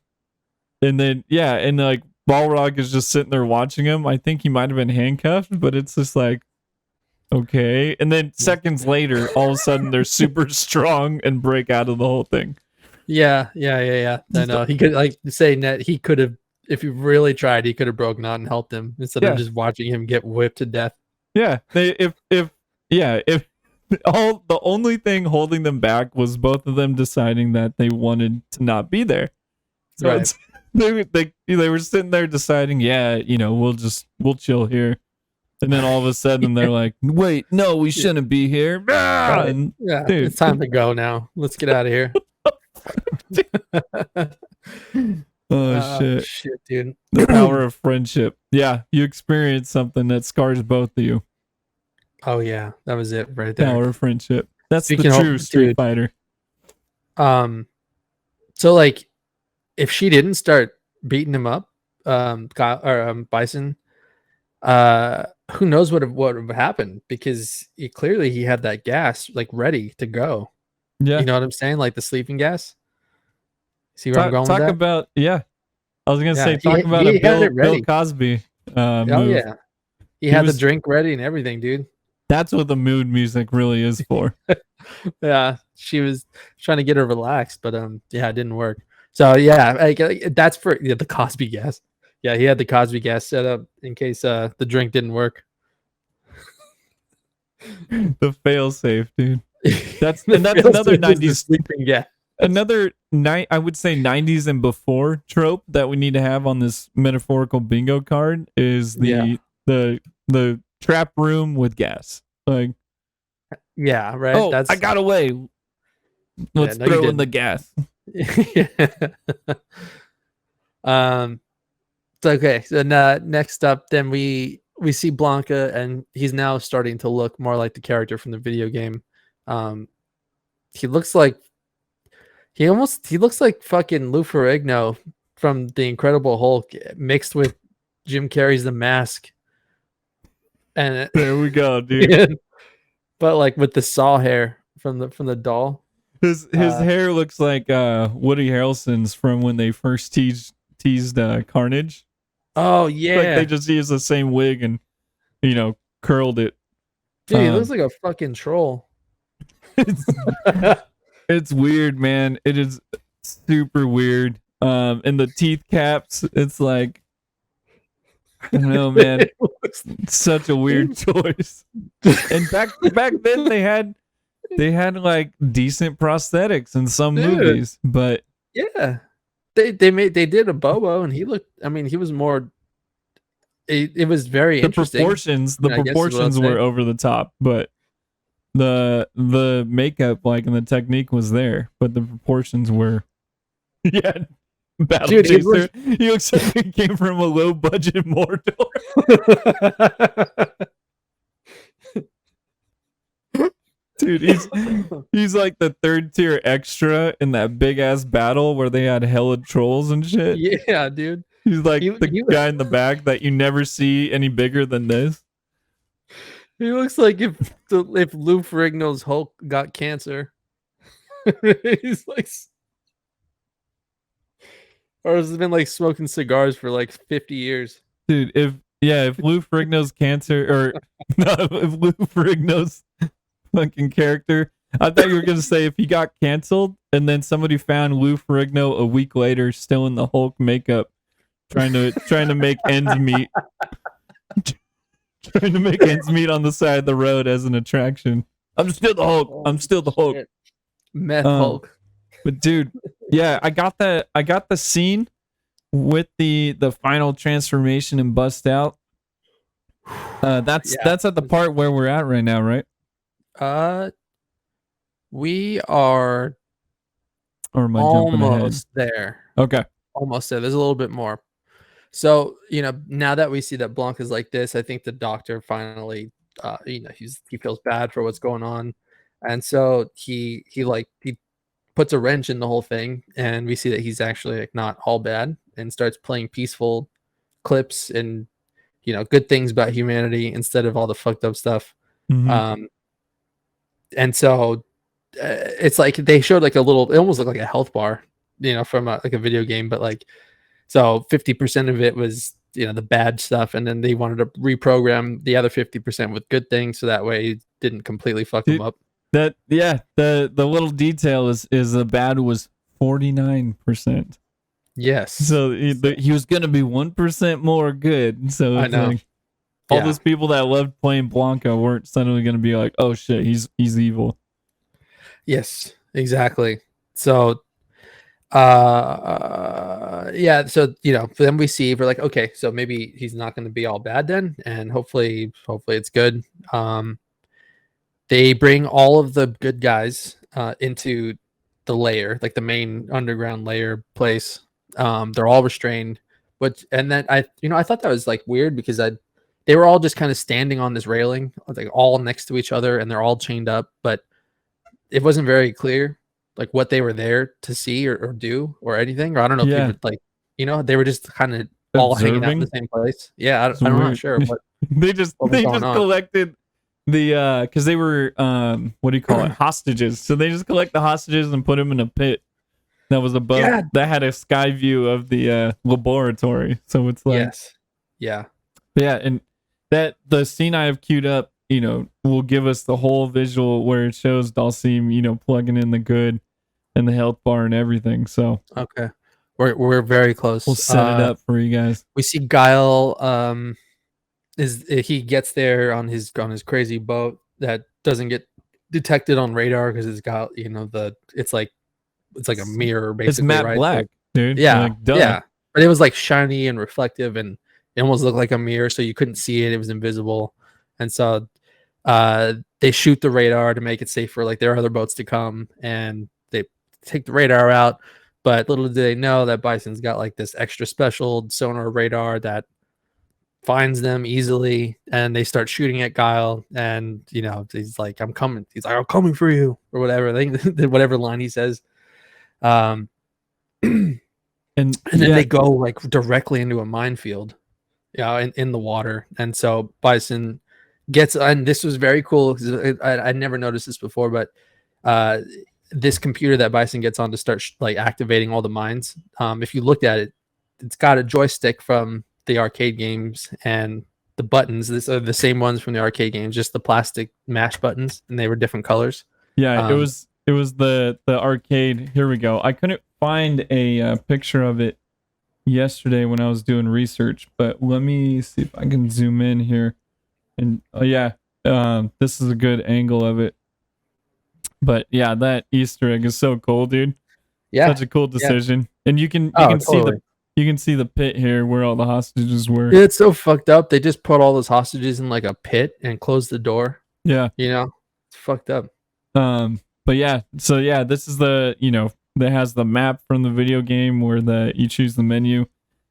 then and like Balrog is just sitting there watching him. I think he might have been handcuffed, but it's just like, okay. And then seconds later, all of a sudden they're super strong and break out of the whole thing. Yeah. I know. He could saying that he could have, if he really tried, he could have broken out and helped him instead of just watching him get whipped to death. Yeah. If the only thing holding them back was both of them deciding that they wanted to not be there. So right. They were sitting there deciding, we'll chill here. And then all of a sudden they're like, wait, no, we shouldn't be here. Right. And, dude, it's time to go now. Let's get out of here. Shit, dude. The power of friendship. Yeah, you experienced something that scars both of you. Oh yeah, that was it right there. Power of friendship. That's the true Street Fighter. So like, if she didn't start beating him up, Bison, who knows what would happen, because he had that gas like ready to go. Yeah, you know what I'm saying, like the sleeping gas. See where I'm going with that? About I was gonna say talk about a Bill Cosby. Move. Yeah, he had the drink ready and everything, dude. That's what the mood music really is for. Yeah, she was trying to get her relaxed, but it didn't work. So yeah, that's for the Cosby gas. Yeah, he had the Cosby gas set up in case the drink didn't work. The fail safe, dude. That's another 90s sleeping gas. Another I would say 90s and before trope that we need to have on this metaphorical bingo card is the trap room with gas. Like, yeah, right. Oh, I got away. Let's throw in the gas. Okay. So next up, then we see Blanca, and he's now starting to look more like the character from the video game. He looks like fucking Lou Ferrigno from The Incredible Hulk mixed with Jim Carrey's The Mask. And there we go, dude. But like with the saw hair from the doll. His hair looks like Woody Harrelson's from when they first teased Carnage. Oh yeah. Like they just use the same wig and curled it. Dude, he looks like a fucking troll. It's weird, man. It is super weird. And the teeth caps, it's like, I don't know, man. Such a weird choice. And back then they had like decent prosthetics in some movies, but yeah, they did a Bobo, and he looked. I mean, he was more. It was very interesting. The proportions were over the top, but the makeup, like, and the technique was there, but the proportions were, yeah. Battle Chaser. He looks like he came from a low budget Mordor. Dude, he's like the third tier extra in that big ass battle where they had hella trolls and shit. Yeah, dude. He's like the guy in the back that you never see any bigger than this. He looks like if Lou Ferrigno's Hulk got cancer. He's like, or has been like smoking cigars for like 50 years. Dude, if Lou Ferrigno's cancer, or no, if Lou Ferrigno's fucking character, I thought you were gonna say if he got canceled and then somebody found Lou Ferrigno a week later still in the Hulk makeup, trying to make ends meet. Trying to make ends meet on the side of the road as an attraction. I'm still the Hulk. I'm still the Hulk. Meth Hulk. But dude, yeah, I got the scene with the final transformation and bust out. That's at the part where we're at right now, right? We are almost there. Okay. Almost there. There's a little bit more. So, now that we see that Blanca's like this, I think the doctor finally, he feels bad for what's going on. And so he puts a wrench in the whole thing, and we see that he's actually like not all bad, and starts playing peaceful clips and, good things about humanity instead of all the fucked up stuff. Mm-hmm. And so it's like they showed like it almost looked like a health bar, from like a video game, but like, so 50% of it was, the bad stuff. And then they wanted to reprogram the other 50% with good things. So that way it didn't completely fuck them up. The little detail is the bad was 49%. Yes. So he was going to be 1% more good. So I know. Like, all those people that loved playing Blanca weren't suddenly going to be like, oh shit, he's evil. Yes, exactly. So, so then we see, we're like, okay, so maybe he's not going to be all bad then, and hopefully it's good. They bring all of the good guys into the lair, like the main underground lair place. They're all restrained, and then I thought that was like weird because they were all just kind of standing on this railing, like all next to each other, and they're all chained up, but it wasn't very clear like what they were there to see or do or anything. Or I don't know if people like, they were just kind of all hanging out in the same place. Yeah, I'm not sure what they just collected the because they were what do you call it, hostages. So they just collect the hostages and put them in a pit that was above that had a sky view of the laboratory. So it's like and that the scene I have queued up, will give us the whole visual where it shows Dalsim, plugging in the good and the health bar and everything. So okay, we're very close. We'll set it up for you guys. We see Guile. He gets there on his crazy boat that doesn't get detected on radar because it's got it's like a mirror basically. It's matte black, dude. Yeah, like, yeah. But it was like shiny and reflective, and it almost looked like a mirror, so you couldn't see it. It was invisible, and so they shoot the radar to make it safe for like their other boats to come, and they take the radar out. But little do they know that Bison's got like this extra special sonar radar that finds them easily, and they start shooting at Guile, and he's like, I'm coming. He's like, I'm coming for you, or whatever. Whatever line he says. And then they go like directly into a minefield, in the water. And so Bison gets, and this was very cool because I never noticed this before, but this computer that Bison gets on to start like activating all the mines. If you looked at it, it's got a joystick from the arcade games, and the buttons. These are the same ones from the arcade games, just the plastic mash buttons, and they were different colors. Yeah, it was the arcade. Here we go. I couldn't find a picture of it yesterday when I was doing research, but let me see if I can zoom in here. And this is a good angle of it. But yeah, that Easter egg is so cool, dude. Yeah, such a cool decision. Yeah. And you can see the pit here where all the hostages were. Yeah, it's so fucked up. They just put all those hostages in like a pit and closed the door. Yeah, it's fucked up. But yeah, so yeah, this is the that has the map from the video game where you choose the menu,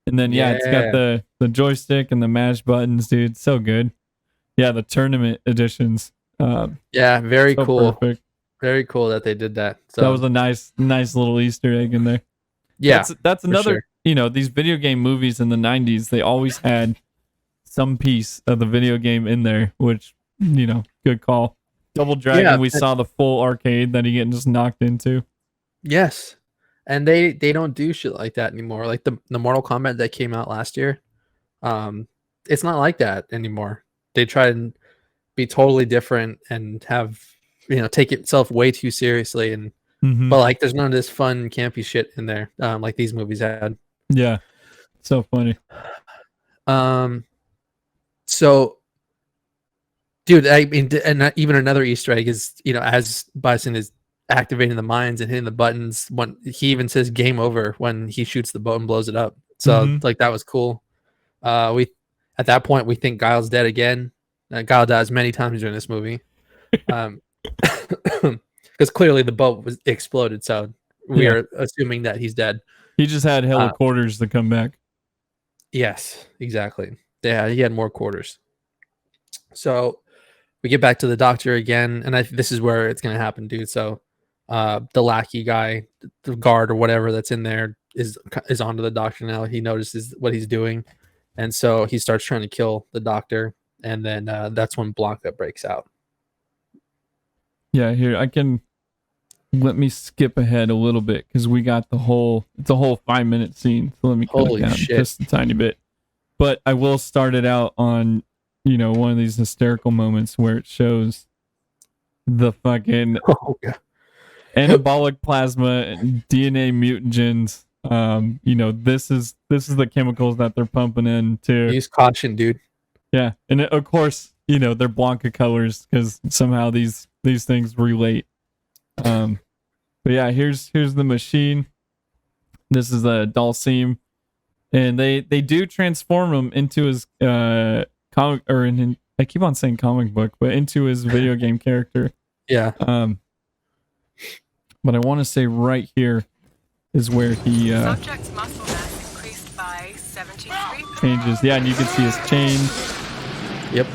and then it's got the joystick and the mash buttons, dude. So good. Yeah, the tournament editions. Very so cool. Perfect. Very cool that they did that. So that was a nice little Easter egg in there. Yeah, that's another. Sure. These video game movies in the 90s, they always had some piece of the video game in there, which good call. Double Dragon, we saw the full arcade that he getting just knocked into. Yes, and they don't do shit like that anymore. Like the Mortal Kombat that came out last year, it's not like that anymore. They try and be totally different and have take itself way too seriously, and but like there's none of this fun campy shit in there like these movies had. Yeah, so funny. So dude, I mean, and even another Easter egg is as Bison is activating the mines and hitting the buttons, when he even says game over when he shoots the boat and blows it up. So like that was cool. We at that point we think Guile's dead again. Guile dies many times during this movie. Because clearly the boat was exploded, so we are assuming that he's dead. He just had hella quarters to come back. Yes, exactly. Yeah, he had more quarters. So we get back to the doctor again, and this is where it's gonna happen, dude. So the lackey guy, the guard or whatever that's in there is onto the doctor now. He notices what he's doing, and so he starts trying to kill the doctor, and then that's when Blanca breaks out. Yeah, here let me skip ahead a little bit because we got it's a whole 5-minute scene. So let me cut it down just a tiny bit. But I will start it out on, one of these hysterical moments where it shows the fucking anabolic plasma and DNA mutagens. This is the chemicals that they're pumping in to use caution, dude. Yeah, and of course, they're Blanca colors because somehow these things relate. But yeah, here's the machine. This is a Dalsim, and they do transform him into his comic, I keep on saying comic book, but into his video game character. Yeah. But I want to say right here is where he subject's muscle mass increased by 73%. Changes. Yeah, and you can see his chain. Yep.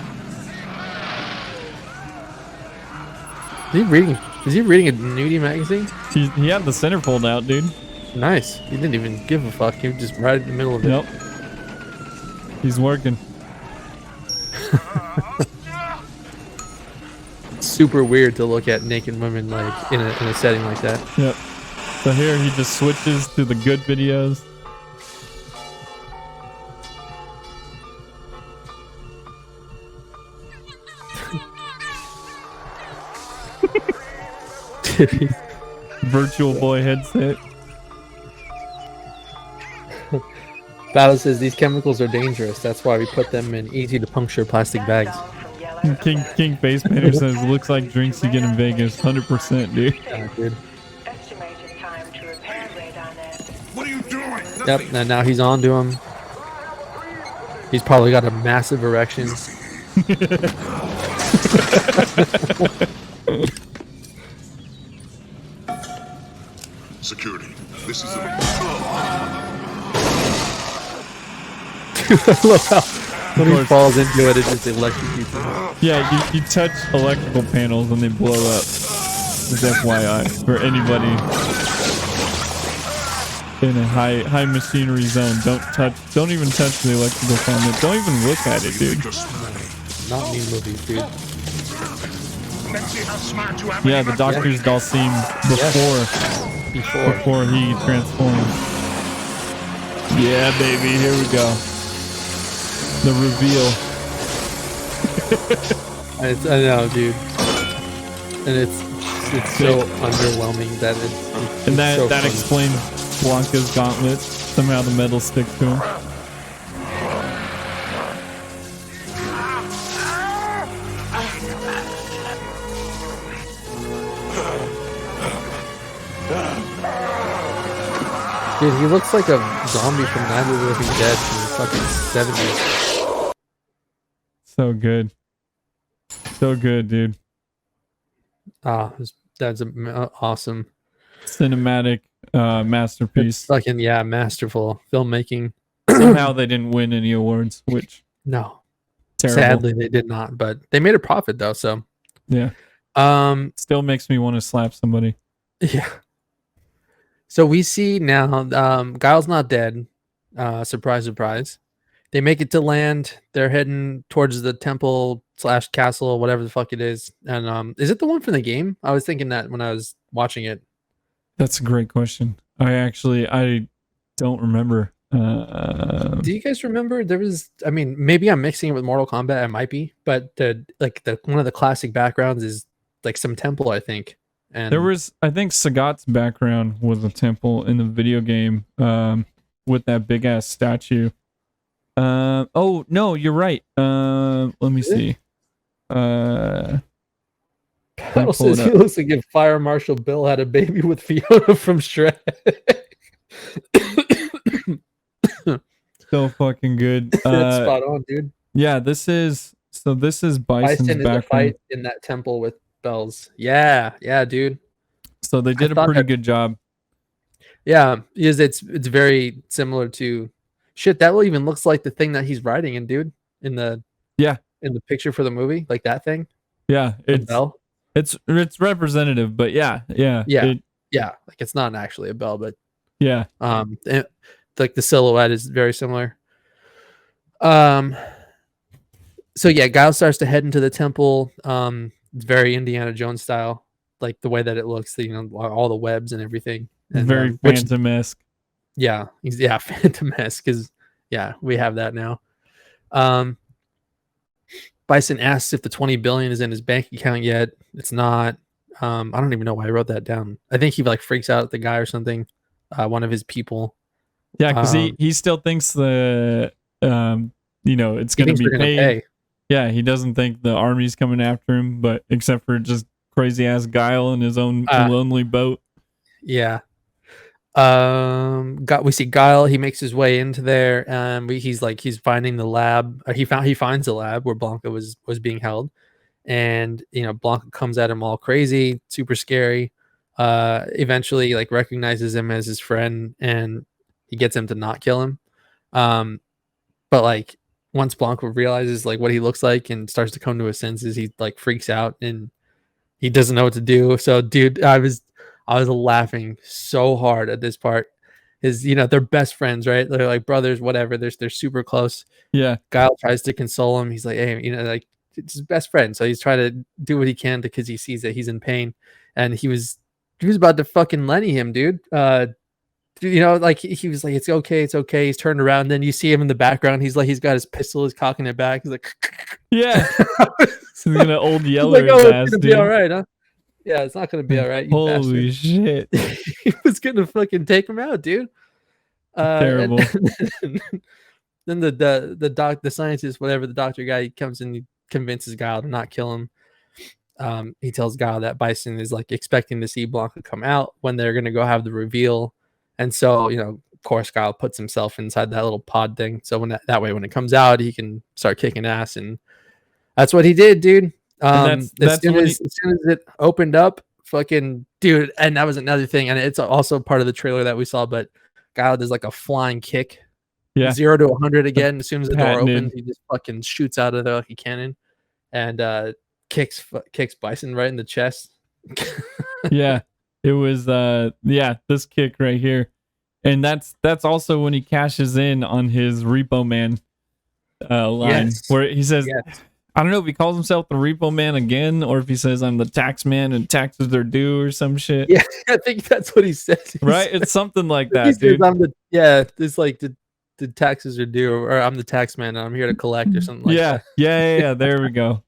Is he reading a nudie magazine? He had the centerfold out, dude. Nice. He didn't even give a fuck. He was just right in the middle of it. Yep. He's working. Super weird to look at naked women like in a setting like that. Yep. So here he just switches to the good videos. Virtual Boy headset. Battle says these chemicals are dangerous. That's why we put them in easy to puncture plastic bags. King Face Painter says looks like drinks you get in Vegas. 100%, dude. Yeah, dude. What are you doing? Yep, and now he's on to him. He's probably got a massive erection. Security. This is I love how when he falls into it, it just electrocutes him. Yeah, you touch electrical panels and they blow up. Just FYI for anybody in a high machinery zone. Don't even touch the electrical panel. Don't even look at it, dude. Not me movies, dude. Yeah, the doctor's Dalsim before he transforms. Yeah, baby, here we go. The reveal. I know, dude. And it's so underwhelming that and that so explains Blanca's gauntlet. Somehow the metal sticks to him. Dude, he looks like a zombie from Night of the Living Dead from the fucking 70s. So good. So good, dude. That's awesome. Cinematic masterpiece. It's fucking, masterful filmmaking. Somehow they didn't win any awards, which... No. Terrible. Sadly, they did not, but they made a profit, though, so... Yeah. Still makes me want to slap somebody. Yeah. So we see now Guile's not dead. Surprise, surprise. They make it to land. They're heading towards the temple / castle, whatever the fuck it is. And is it the one from the game? I was thinking that when I was watching it. That's a great question. I don't remember. Do you guys remember? There was, I mean, maybe I'm mixing it with Mortal Kombat. I might be, but the one of the classic backgrounds is like some temple, I think. And there was, I think Sagat's background was a temple in the video game with that big ass statue. Oh no, you're right. Let me see. Kyle says he looks like if Fire Marshal Bill had a baby with Fiona from Shrek. So fucking good. That's spot on, dude. Yeah, this is Bison's Bison is background. a fight in that temple with bells. Yeah, dude. So they did a pretty good job. Yeah, it's very similar to shit. That even looks like the thing that he's riding in, dude. In the picture for the movie, like that thing. Yeah, bell. It's representative, but yeah. Like it's not actually a bell, but yeah. Like the silhouette is very similar. So yeah, Guile starts to head into the temple. It's very Indiana Jones style, like the way that it looks, all the webs and everything. And, very Phantom-esque. Yeah, Phantom-esque, because we have that now. Bison asks if the 20 billion is in his bank account yet. It's not. I don't even know why I wrote that down. I think he like freaks out at the guy or something. One of his people. Yeah, because he still thinks it's going to be paid. Yeah, he doesn't think the army's coming after him, but except for just crazy ass Guile in his own lonely boat. Yeah. We see Guile. He makes his way into there, and he's finding the lab. He finds the lab where Blanca was being held, and Blanca comes at him all crazy, super scary. Eventually, recognizes him as his friend, and he gets him to not kill him. But once Blanca realizes what he looks like and starts to come to his senses, he freaks out and he doesn't know what to do. So, dude, I was laughing so hard at this part. They're best friends, right? They're like brothers, whatever. They're super close. Yeah. Guile tries to console him. He's like, hey, it's his best friend. So he's trying to do what he can because he sees that he's in pain, and he was about to fucking Lenny him, dude. He was like, it's okay. He's turned around. And then you see him in the background. He's got his pistol, he's cocking it back. He's like, yeah. He's gonna old yeller his ass, it's gonna be all right, huh? Yeah, it's not gonna be all right. You Holy bastard. shit. He was gonna fucking take him out, dude. Terrible. Then the scientist, whatever, the doctor guy, he comes and he convinces Guile to not kill him. He tells Guile that Bison is expecting to see Blanca come out when they're gonna go have the reveal. And so, of course, Guile puts himself inside that little pod thing. So when that way, when it comes out, he can start kicking ass. And that's what he did, dude. As soon as it opened up, fucking dude. And that was another thing. And it's also part of the trailer that we saw. But Guile does a flying kick. Yeah. 0 to 100 again. As soon as the door opens, he just fucking shoots out of there like a cannon. And kicks Bison right in the chest. Yeah. It was this kick right here. And that's also when he cashes in on his Repo Man line, where he says, I don't know if he calls himself the Repo Man again, or if he says I'm the tax man and taxes are due or some shit. Yeah, I think that's what he says. Right? It's something like that, dude. Says, it's like the the taxes are due, or I'm the tax man and I'm here to collect or something like that. Yeah. There we go.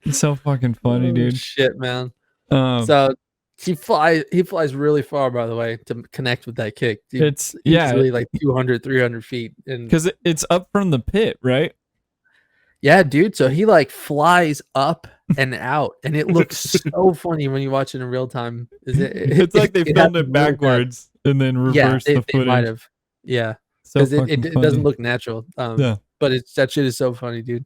It's so fucking funny, dude. Shit, man. So he flies really far, by the way, to connect with that kick. It's easily like 200, 300 feet. Because it's up from the pit, right? Yeah, dude. So he like flies up and out, and it looks so funny when you watch it in real time. It's like they filmed it backwards and then reversed the footage. They might have. Yeah, so because it doesn't look natural. But that shit is so funny, dude.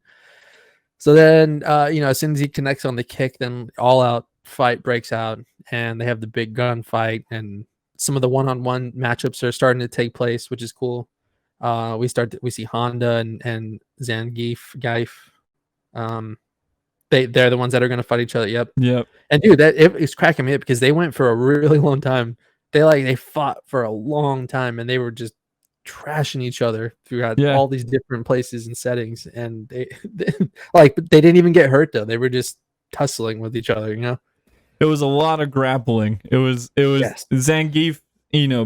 So then, as soon as he connects on the kick, then all out fight breaks out, and they have the big gun fight, and some of the one-on-one matchups are starting to take place, which is cool. We see Honda and Zangief. They're the ones that are going to fight each other. Yep. And dude, it's cracking me up because they went for a really long time. They fought for a long time, and they were just trashing each other throughout all these different places and settings, and they didn't even get hurt though. They were just tussling with each other. It was a lot of grappling. It was Zangief,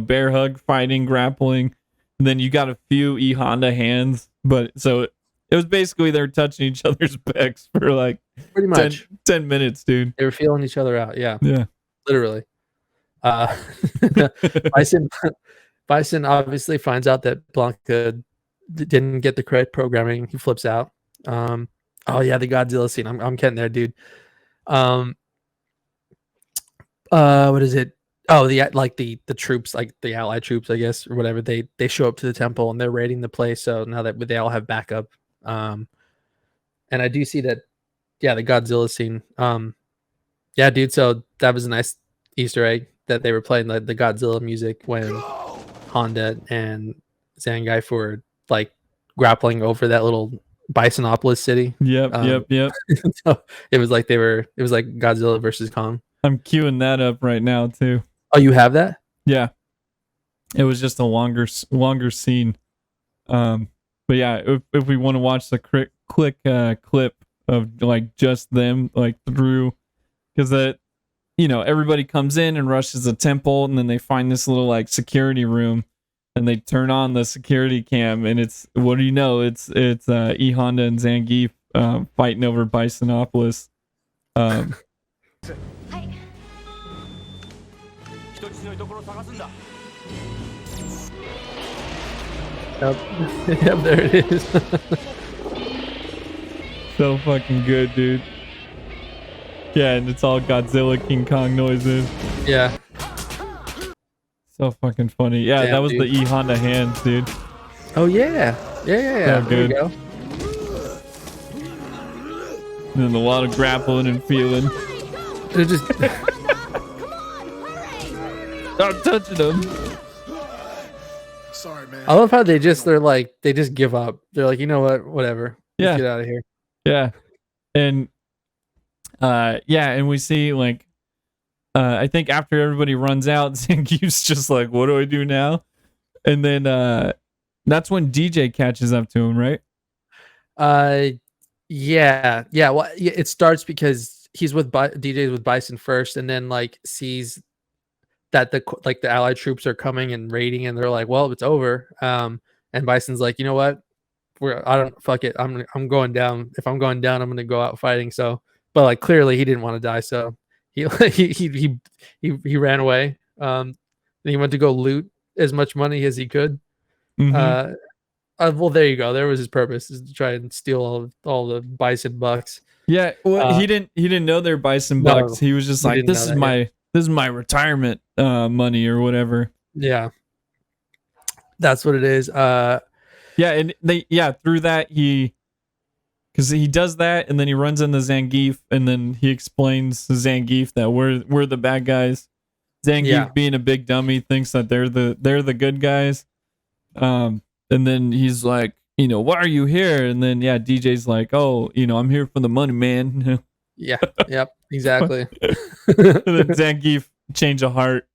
bear hug fighting, grappling. And then you got a few E Honda hands, but so it was basically they're touching each other's backs for like pretty much 10 minutes, dude. They were feeling each other out. Yeah. Literally. Bison obviously finds out that Blanca didn't get the correct programming. He flips out. The Godzilla scene. I'm getting there, dude. What is it? Oh, the troops, like the Allied troops, I guess, or whatever. They show up to the temple and they're raiding the place. So now that they all have backup, and I do see that, the Godzilla scene. Dude. So that was a nice Easter egg that they were playing the Godzilla music when Honda and Zangief were like grappling over that little Bisonopolis city. Yep. So it was like Godzilla versus Kong. I'm queuing that up right now too. Oh, you have that? Yeah. It was just a longer scene. But yeah, if we want to watch the quick clip of like just them like through, because everybody comes in and rushes the temple, and then they find this little like security room, and they turn on the security cam, and it's what do you know? It's E Honda and Zangief fighting over Bisonopolis. Yep, there it is. So fucking good, dude. Yeah, and it's all Godzilla King Kong noises. Yeah. So fucking funny. Yeah, that was the E Honda hands, dude. Oh yeah. So good. There you go. And then a lot of grappling and feeling. They're just stop touching them. Sorry, man. I love how they just give up. They're like, you know what, whatever. Let's get out of here. Yeah. And and we see like I think after everybody runs out, Zangief's just like, what do I do now? And then that's when DJ catches up to him, right? Yeah. Well, it starts because he's with DJ's with Bison first, and then like sees that the Allied troops are coming and raiding, and they're like, well, it's over. And Bison's like, you know what? Fuck it. I'm going down. If I'm going down, I'm gonna go out fighting. So, but like clearly he didn't want to die, so he ran away. And he went to go loot as much money as he could. Mm-hmm. Well, there you go. There was his purpose, is to try and steal all the Bison bucks. Yeah. Well, he didn't know they're Bison bucks. He was just like, this is my retirement money or whatever. Yeah. That's what it is. And through that because he does that, and then he runs into Zangief, and then he explains to Zangief that we're the bad guys. Zangief, being a big dummy, thinks that they're the good guys. And then he's like, why are you here? And then DJ's like, oh, I'm here for the money, man. Yeah. Yep. Exactly. And then Zangief, change of heart,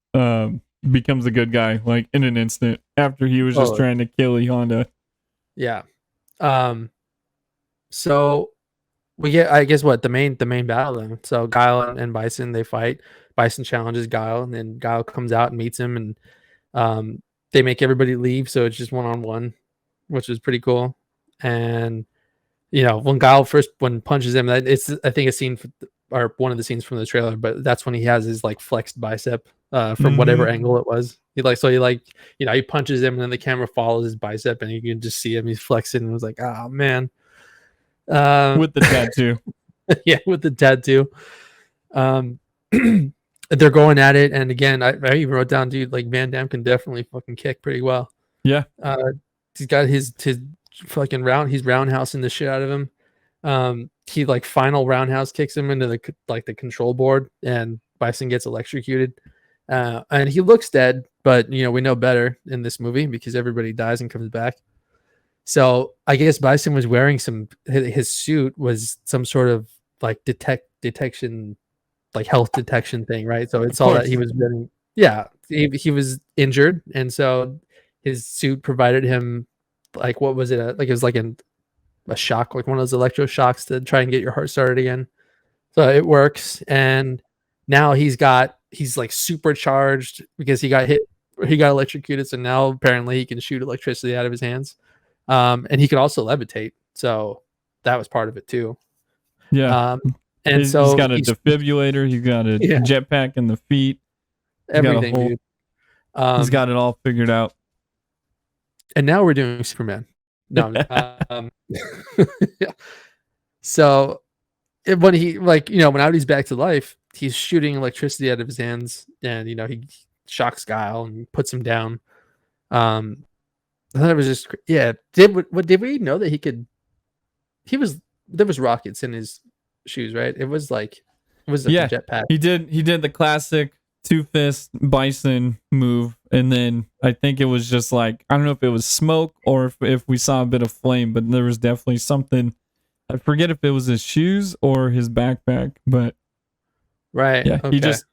becomes a good guy like in an instant after he was just trying to kill E Honda. Yeah. So we get, I guess, the main battle then. So Guile and Bison, they fight. Bison challenges Guile, and then Guile comes out and meets him, and they make everybody leave. So it's just 1-on-1. which was pretty cool. And when Guile first punches him, it's I think a scene or one of the scenes from the trailer, but that's when he has his like flexed bicep from whatever angle it was. He punches him and then the camera follows his bicep and you can just see him. He's flexing and was like, oh man. With the tattoo. Yeah, with the tattoo. They're going at it, and again, I even wrote down, dude, like Van Damme can definitely fucking kick pretty well. Yeah. He's got his fucking he's roundhousing the shit out of him. He like final roundhouse kicks him into the control board, and Bison gets electrocuted. And he looks dead, but we know better in this movie because everybody dies and comes back. So I guess Bison was wearing his suit was some sort of like detection, like health detection thing, right? So it's all that he was getting. Yeah, he was injured, and so his suit provided him like, what was it? It was like a shock, like one of those electroshocks to try and get your heart started again. So it works, and now he's like supercharged because he got electrocuted. So now apparently he can shoot electricity out of his hands. And he could also levitate, so that was part of it too. Yeah, and he's got a defibrillator. He's got a jetpack in the feet. Everything, dude. He's got it all figured out. And now we're doing Superman. No, so when he when Audi's back to life, he's shooting electricity out of his hands, and he shocks Guile and puts him down. I thought it was just Did we know that there was rockets in his shoes, right? It was like a jetpack. He did the classic two-fist Bison move, and then I think it was just like, I don't know if it was smoke or if we saw a bit of flame, but there was definitely something. I forget if it was his shoes or his backpack, but right. Yeah, he just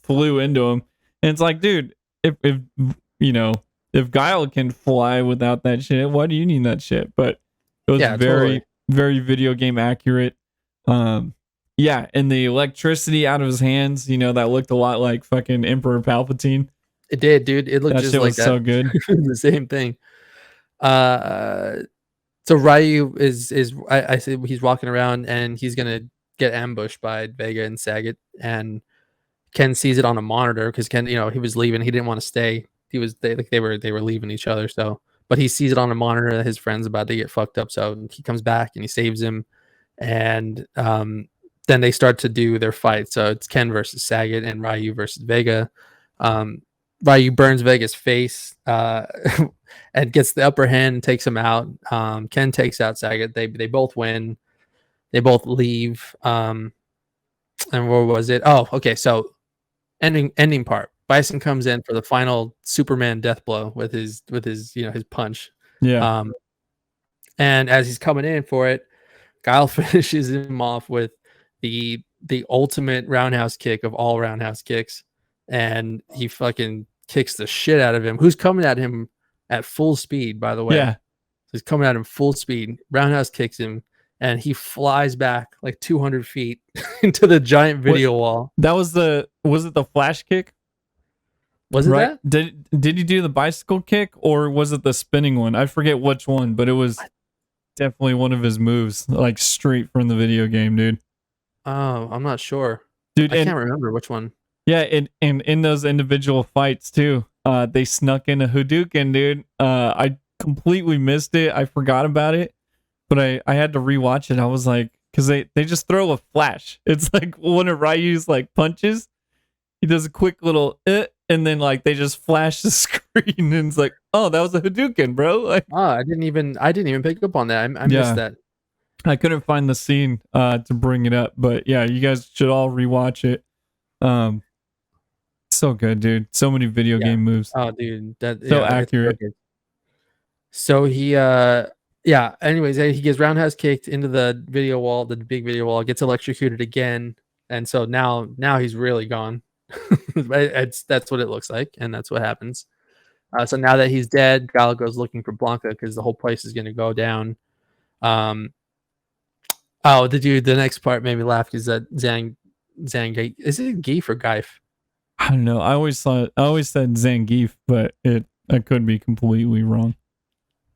flew into him, and it's like, dude, if Guile can fly without that shit, why do you need that shit? But it was very video game accurate. And the electricity out of his hands, that looked a lot like fucking Emperor Palpatine. It did, dude. It looked that just shit like was that. So good. The same thing. So Ryu I said he's walking around and he's gonna get ambushed by Vega and Sagat, and Ken sees it on a monitor because Ken, he was leaving. He didn't want to stay. They were leaving each other. So, but he sees it on a monitor that his friend's about to get fucked up. So he comes back and he saves him, and then they start to do their fight. So it's Ken versus Sagat and Ryu versus Vega. Ryu burns Vega's face and gets the upper hand and takes him out. Ken takes out Sagat. They both win. They both leave. And where was it? Oh, okay. So ending part. Bison comes in for the final Superman death blow with his his punch. Yeah. And as he's coming in for it, Guile finishes him off with the ultimate roundhouse kick of all roundhouse kicks, and he fucking kicks the shit out of him. Who's coming at him at full speed, by the way? Yeah. He's coming at him full speed. Roundhouse kicks him, and he flies back like 200 feet into the giant video wall. That was it the flash kick? Was it that? Did he do the bicycle kick, or was it the spinning one? I forget which one, but it was definitely one of his moves, like straight from the video game, dude. Oh, I'm not sure. Dude, I can't remember which one. Yeah, and in those individual fights too, they snuck in a Hadouken, dude. I completely missed it. I forgot about it, but I had to rewatch it. I was like, because they just throw a flash. It's like one of Ryu's like punches. He does a quick little and then like they just flash the screen, and it's like, oh, that was a Hadouken, bro. Like, I didn't even pick up on that. I missed that. I couldn't find the scene to bring it up, but yeah, you guys should all rewatch it. So good, dude. So many video game moves. Oh, dude, accurate. So he anyways, he gets roundhouse kicked into the video wall, the big video wall, gets electrocuted again, and so now he's really gone. That's what it looks like, and that's what happens. So now that he's dead, Guile goes looking for Blanca because the whole place is going to go down. The next part made me laugh is that Zang, is it Geef or Geif? I don't know. I always said Zangief, but I could be completely wrong.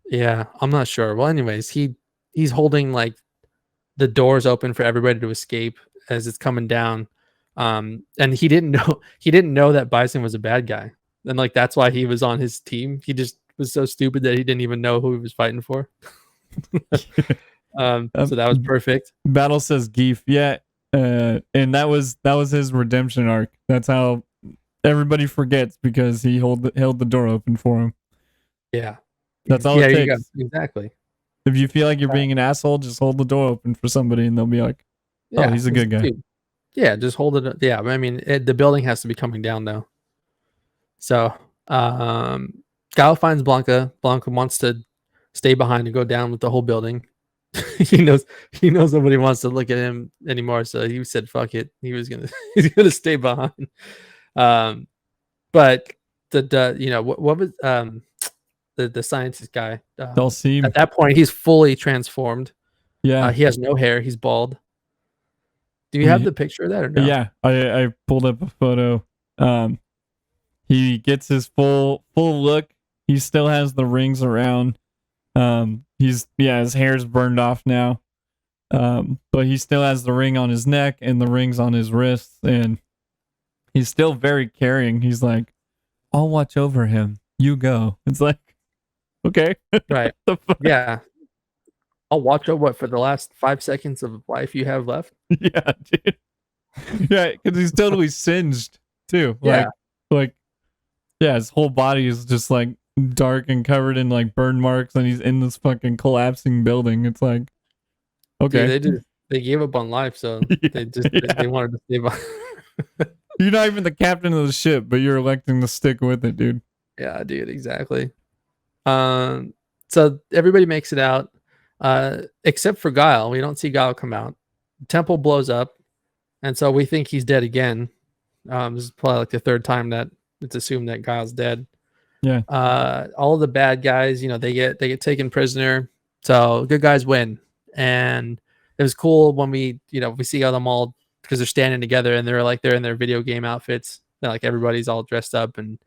Yeah, I'm not sure. Well, anyways, he's holding like the doors open for everybody to escape as it's coming down. And he didn't know that Bison was a bad guy. And like that's why he was on his team. He just was so stupid that he didn't even know who he was fighting for. So that was perfect. Battle says Geef, yeah. And that was his redemption arc. That's how everybody forgets, because he held the door open for him. Yeah. That's all it takes. Exactly. If you feel like you're being an asshole, just hold the door open for somebody and they'll be like, oh, he's a good guy. Dude. Yeah, just hold it. Yeah, I mean, the building has to be coming down though. So, Guile finds Blanca. Blanca wants to stay behind and go down with the whole building. he knows nobody wants to look at him anymore, so he said, "Fuck it." He's gonna stay behind. But what was the scientist guy? Dalsim. At that point, he's fully transformed. Yeah, he has no hair. He's bald. Do you have the picture of that or no? Yeah, I pulled up a photo. He gets his full look. He still has the rings around. His hair's burned off now. But he still has the ring on his neck and the rings on his wrists, and he's still very caring. He's like, I'll watch over him. You go. It's like, okay. Right. Yeah. I'll watch over for the last 5 seconds of life you have left. Yeah, dude. Yeah, because he's totally singed too. Like, yeah, his whole body is just like dark and covered in like burn marks, and he's in this fucking collapsing building. It's like, okay, dude, they gave up on life, so they wanted to stay behind. You're not even the captain of the ship, but you're electing to stick with it, dude. Yeah, dude, exactly. So everybody makes it out. Except for Guile. We don't see Guile come out. The temple blows up, and so we think he's dead again. This is probably like the third time that it's assumed that Guile's dead. Yeah. All of the bad guys, they get taken prisoner. So good guys win. And it was cool when we see them all, because they're standing together and they're in their video game outfits. And like everybody's all dressed up, and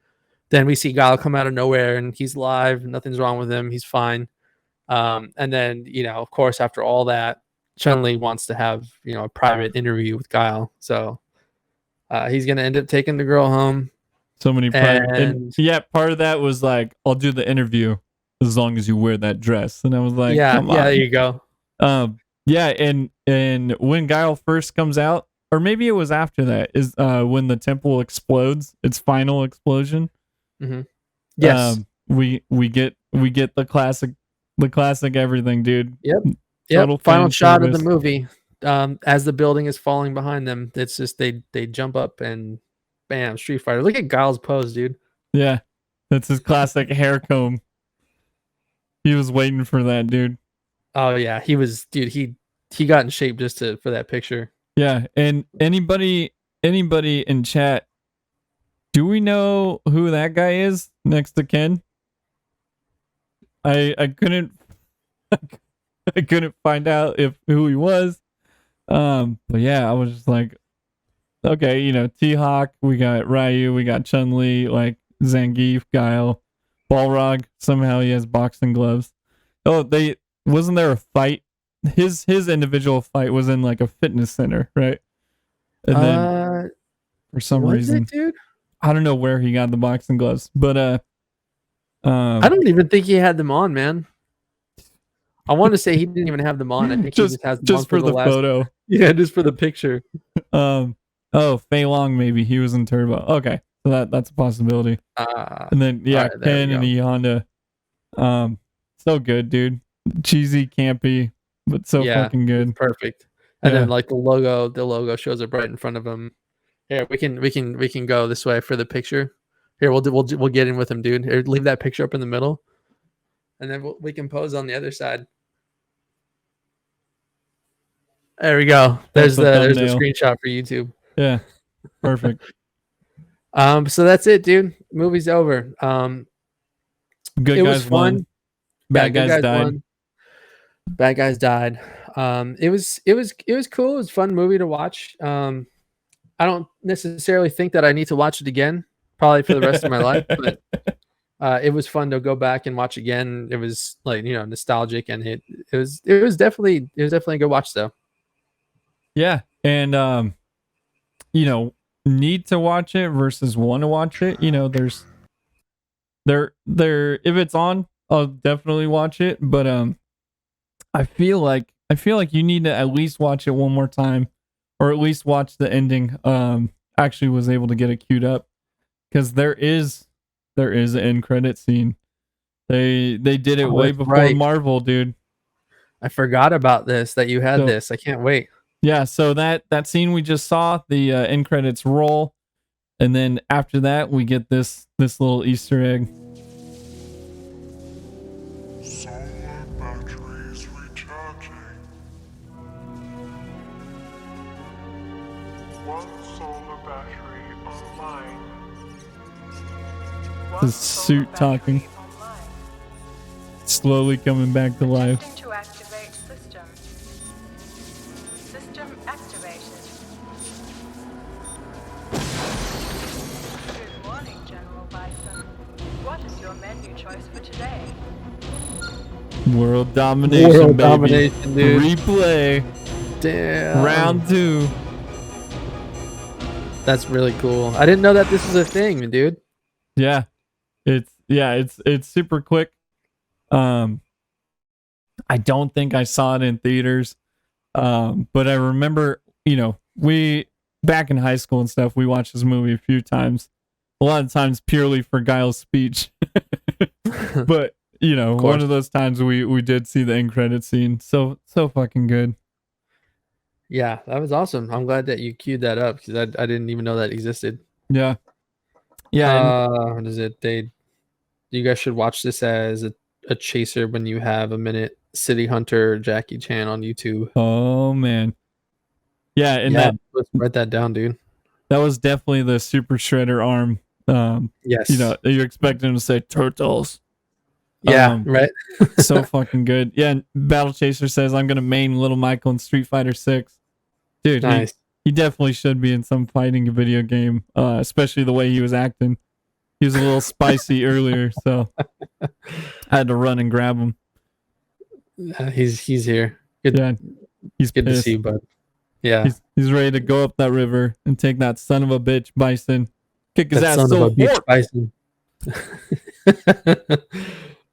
then we see Guile come out of nowhere and he's alive. Nothing's wrong with him. He's fine. And then, of course, after all that, Chun-Li wants to have, a private interview with Guile. So he's going to end up taking the girl home. So many and part of that was like, I'll do the interview as long as you wear that dress. And I was like, come on. There you go. And when Guile first comes out, or maybe it was after that, is when the temple explodes, its final explosion. Mm-hmm. Yes. We get the classic everything, dude. Yep. Final shot of the movie. As the building is falling behind them, it's just they jump up and bam, Street Fighter. Look at Guile's pose, dude. Yeah. That's his classic hair comb. He was waiting for that, dude. Oh yeah, he was, dude. He got in shape just for that picture. Yeah, and anybody in chat, do we know who that guy is next to Ken? I couldn't find out who he was. But yeah, I was just like, okay, T-Hawk, we got Ryu, we got Chun-Li, like Zangief, Guile, Balrog. Somehow he has boxing gloves. Oh, wasn't there a fight? His individual fight was in like a fitness center, right? And then for some reason, dude, I don't know where he got the boxing gloves, but I don't even think he had them on, man. I want to say he didn't even have them on. I think he just has them on for the photo. Yeah, just for the picture. Fei Long, maybe he was in Turbo. Okay, so that's a possibility. And then Ken and E Honda. So good, dude. Cheesy, campy, but so fucking good. Perfect. And then like the logo shows up right in front of him. Here, we can go this way for the picture. Here, we'll get in with him, dude. Here, leave that picture up in the middle, and then we can pose on the other side. There we go. There's the screenshot for YouTube. Yeah, perfect. So that's it, dude. Movie's over. Good it guys was fun. Won. Bad guys died. Won. Bad guys died. It was cool. It was a fun movie to watch. I don't necessarily think that I need to watch it again, probably for the rest of my life. But it was fun to go back and watch again. It was like, nostalgic, and it was definitely a good watch though. Yeah, and need to watch it versus want to watch it. There's there if it's on, I'll definitely watch it, but I feel like you need to at least watch it one more time, or at least watch the ending. Actually was able to get it queued up, because there is an end credit scene. They did it way before Marvel, dude. I forgot about this, that you had this. I can't wait. Yeah, so that scene we just saw, the end credits roll, and then after that we get this little Easter egg. Solar batteries recharging. One solar battery online. The suit talking. Slowly coming back to life. To activate system. System activated. Good morning, General Bison. What is your menu choice for today? World domination, baby. Domination, dude. Replay. Damn. Round 2. That's really cool. I didn't know that this was a thing, dude. Yeah. It's super quick. I don't think I saw it in theaters. But I remember, we back in high school and stuff, we watched this movie a few times. A lot of times purely for Guile's speech. But, one of those times we did see the end credit scene. So fucking good. Yeah, that was awesome. I'm glad that you queued that up, because I didn't even know that existed. Yeah. Yeah. What is it? You guys should watch this as a chaser when you have a minute. City Hunter Jackie Chan on YouTube. Oh man. Yeah, and let's write that down, dude. That was definitely the Super Shredder arm. Yes. You're expecting him to say turtles. Yeah, right. So fucking good. Yeah, and Battle Chaser says I'm gonna main Little Michael in Street Fighter 6. Dude, nice. He definitely should be in some fighting video game, especially the way he was acting. He was a little spicy earlier, so I had to run and grab him. He's here. Good. Yeah, he's good pissed. to see you, bud. Yeah, he's ready to go up that river and take that son of a bitch Bison, kick his ass son so of a bitch hard. Bison.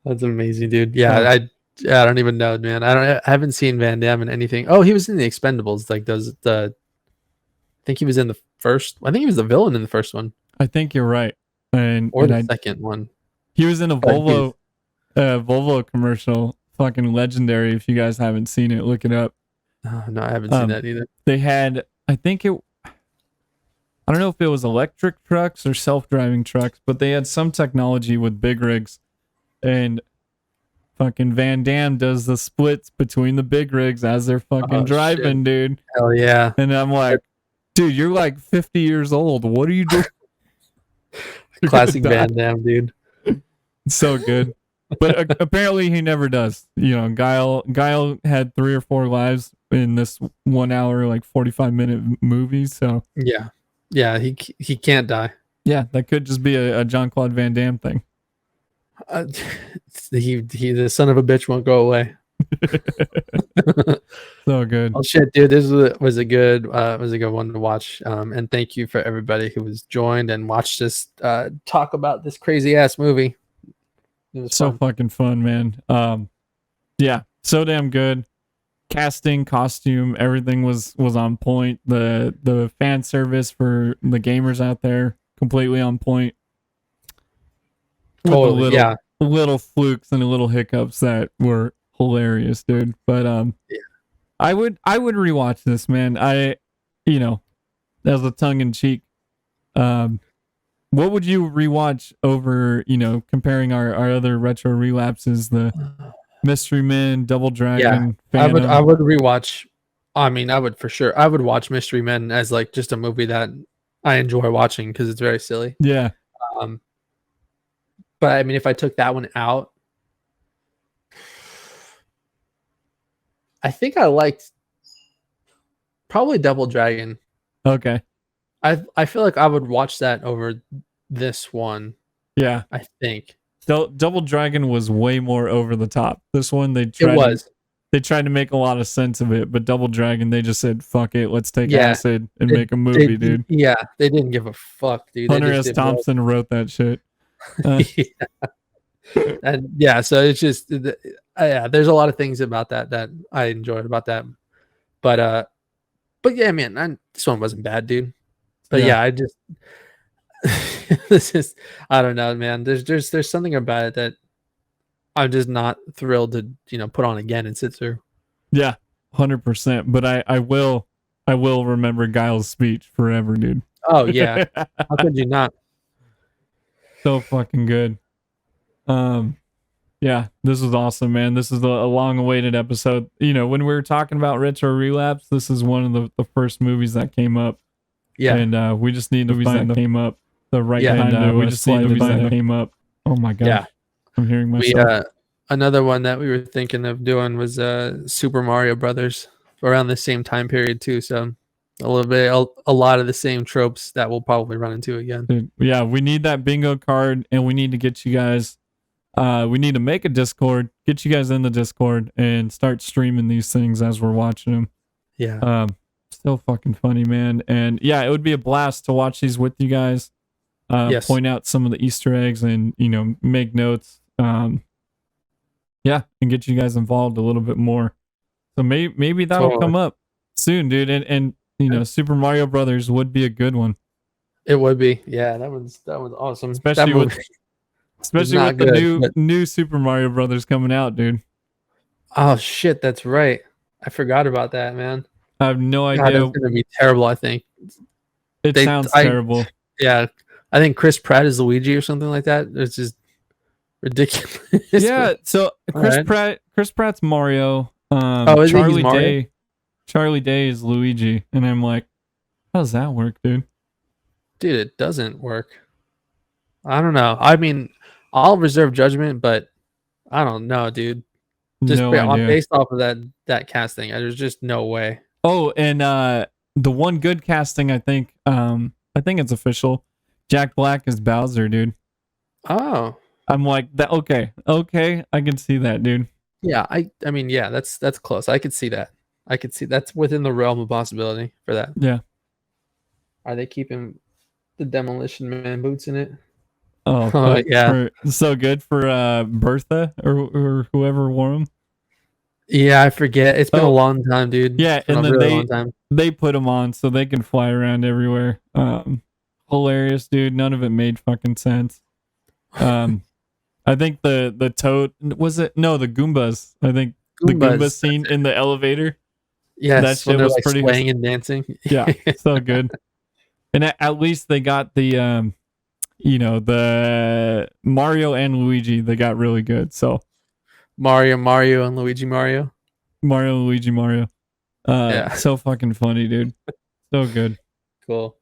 That's amazing, dude. Yeah, I don't even know, man. I haven't seen Van Damme in anything. Oh, he was in the Expendables. Like I think he was in the first. I think he was the villain in the first one. I think you're right. Or the second one. He was in a Volvo commercial. Fucking legendary. If you guys haven't seen it, look it up. No, I haven't seen that either. They had, I don't know if it was electric trucks or self-driving trucks, but they had some technology with big rigs, and fucking Van Damme does the splits between the big rigs as they're fucking driving, shit. dude. Hell yeah. And I'm like, dude, you're like 50 years old. What are you doing? Classic Van Damme, dude. So good. But apparently he never does. Guile had 3 or 4 lives in this 1 hour, like 45-minute movie. So yeah, he can't die. Yeah, that could just be a Jean-Claude Van Damme thing. The son of a bitch won't go away. So good. Oh shit, dude, this was a good one to watch. And thank you for everybody who was joined and watched us talk about this crazy ass movie. It was so fucking fun, man. Yeah, so damn good. Casting, costume, everything was on point. The fan service for the gamers out there, completely on point. Totally, yeah. Little flukes and little hiccups that were hilarious, dude. But I would rewatch this, man. As a tongue in cheek. What would you rewatch over, comparing our other retro relapses, the Mystery Men, Double Dragon, Phantom? I would rewatch. I would for sure. I would watch Mystery Men as like just a movie that I enjoy watching because it's very silly. Yeah. But if I took that one out, I think I liked probably Double Dragon. Okay. I feel like I would watch that over this one. Yeah. I think. Double Dragon was way more over the top. This one they tried to make a lot of sense of it, but Double Dragon they just said fuck it, let's take acid and make a movie, dude. Yeah, they didn't give a fuck, dude. Hunter S. Thompson wrote that shit. And yeah, so it's just there's a lot of things about that I enjoyed about that, but yeah, man, this one wasn't bad, dude. But yeah, I just this is I don't know, man. There's something about it that I'm just not thrilled to put on again and sit through. Yeah, 100%. But I will remember Guile's speech forever, dude. Oh yeah, how could you not? So fucking good. Yeah, this was awesome, man. This is a long-awaited episode. When we were talking about Retro Relapse, this is one of the first movies that came up. Yeah, and we just need to find that came up. The right behind we just need to find that came up. Oh my god. Yeah, I'm hearing myself. Another one that we were thinking of doing was Super Mario Brothers around the same time period too. So a lot of the same tropes that we'll probably run into again. Dude, yeah, we need that bingo card, and we need to get you guys. We need to make a Discord, get you guys in the Discord, and start streaming these things as we're watching them. Yeah. Still fucking funny, man. And yeah, it would be a blast to watch these with you guys. Yes. Point out some of the Easter eggs and make notes. Yeah, and get you guys involved a little bit more. So maybe that'll come up soon, dude. And Super Mario Brothers would be a good one. It would be. Yeah, that was awesome. Especially with the new Super Mario Brothers coming out, dude. Oh shit, that's right. I forgot about that, man. I have no idea. It's gonna be terrible. I think it sounds terrible. Yeah, I think Chris Pratt is Luigi or something like that. It's just ridiculous. Yeah. So Chris Pratt's Mario. Is he Mario? Charlie Day is Luigi, and I'm like, how does that work, dude? Dude, it doesn't work. I don't know. I mean, I'll reserve judgment, but I don't know, dude. Just based off of that casting, there's just no way. Oh, and the one good casting, I think it's official. Jack Black is Bowser, dude. Oh, I'm like that. Okay, I can see that, dude. Yeah, I mean, yeah, that's close. I could see that. I could see that's within the realm of possibility for that. Yeah. Are they keeping the Demolition Man boots in it? Oh yeah, so good for Bertha or whoever wore them. Yeah, I forget. It's been a long time, dude. Yeah, and then they put them on so they can fly around everywhere. Hilarious, dude. None of it made fucking sense. I think the Toad was it? No, the Goombas. I think the Goomba scene in the elevator. Yeah, that shit was pretty swaying and dancing. Yeah, so good. And at least they got the the Mario and Luigi. They got really good. So. Mario and Luigi Mario. Yeah. So fucking funny, dude. So good. Cool.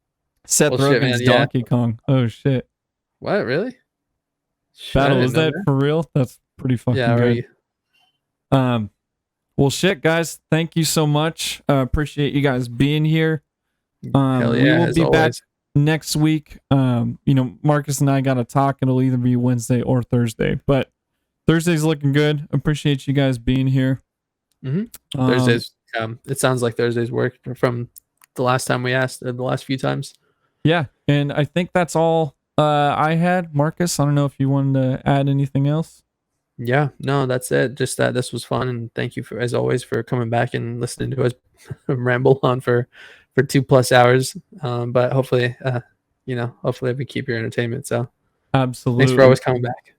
Seth Rogen's Donkey Kong. Oh shit. What, really? Battle, is that for real? That's pretty fucking good. Right. Well shit, guys. Thank you so much. Appreciate you guys being here. Hell yeah, we will be back next week. Marcus and I gotta talk. It'll either be Wednesday or Thursday, but Thursday's looking good. Appreciate you guys being here. Mm-hmm. Thursdays. It sounds like Thursdays work from the last time we asked, the last few times. Yeah, and I think that's all I had. Marcus, I don't know if you wanted to add anything else. Yeah, no, that's it. Just that this was fun, and thank you as always for coming back and listening to us ramble on for 2+ hours. But hopefully, hopefully we keep your entertainment. So absolutely, thanks for always coming back.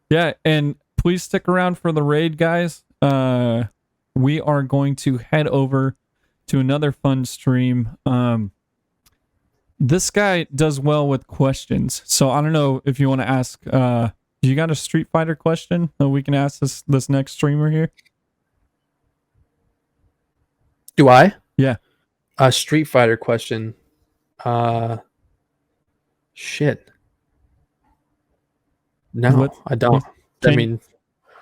Yeah, and please stick around for the raid, guys. We are going to head over to another fun stream. This guy does well with questions, so I don't know if you want to ask. You got a Street Fighter question that we can ask this next streamer here? Do I? Yeah. A Street Fighter question. Shit. No, I don't. I mean,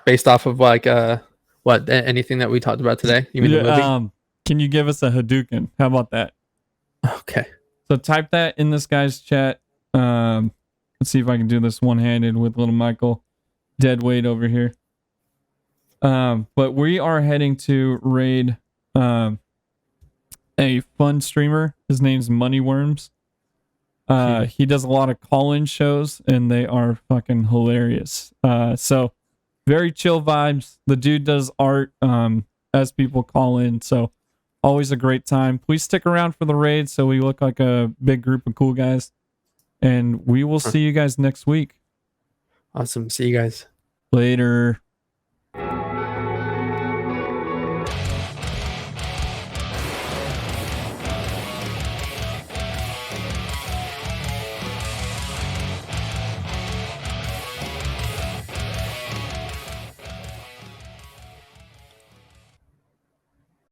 based off of anything that we talked about today? You mean the movie? Can you give us a Hadouken? How about that? Okay. So type that in this guy's chat. Let's see if I can do this one-handed with little Michael. dead weight over here. But we are heading to raid a fun streamer. His name's Moneyworms. He does a lot of call-in shows, and they are fucking hilarious. So very chill vibes. The dude does art as people call in, so always a great time. Please stick around for the raid so we look like a big group of cool guys. And we will see you guys next week. Awesome. See you guys. Later.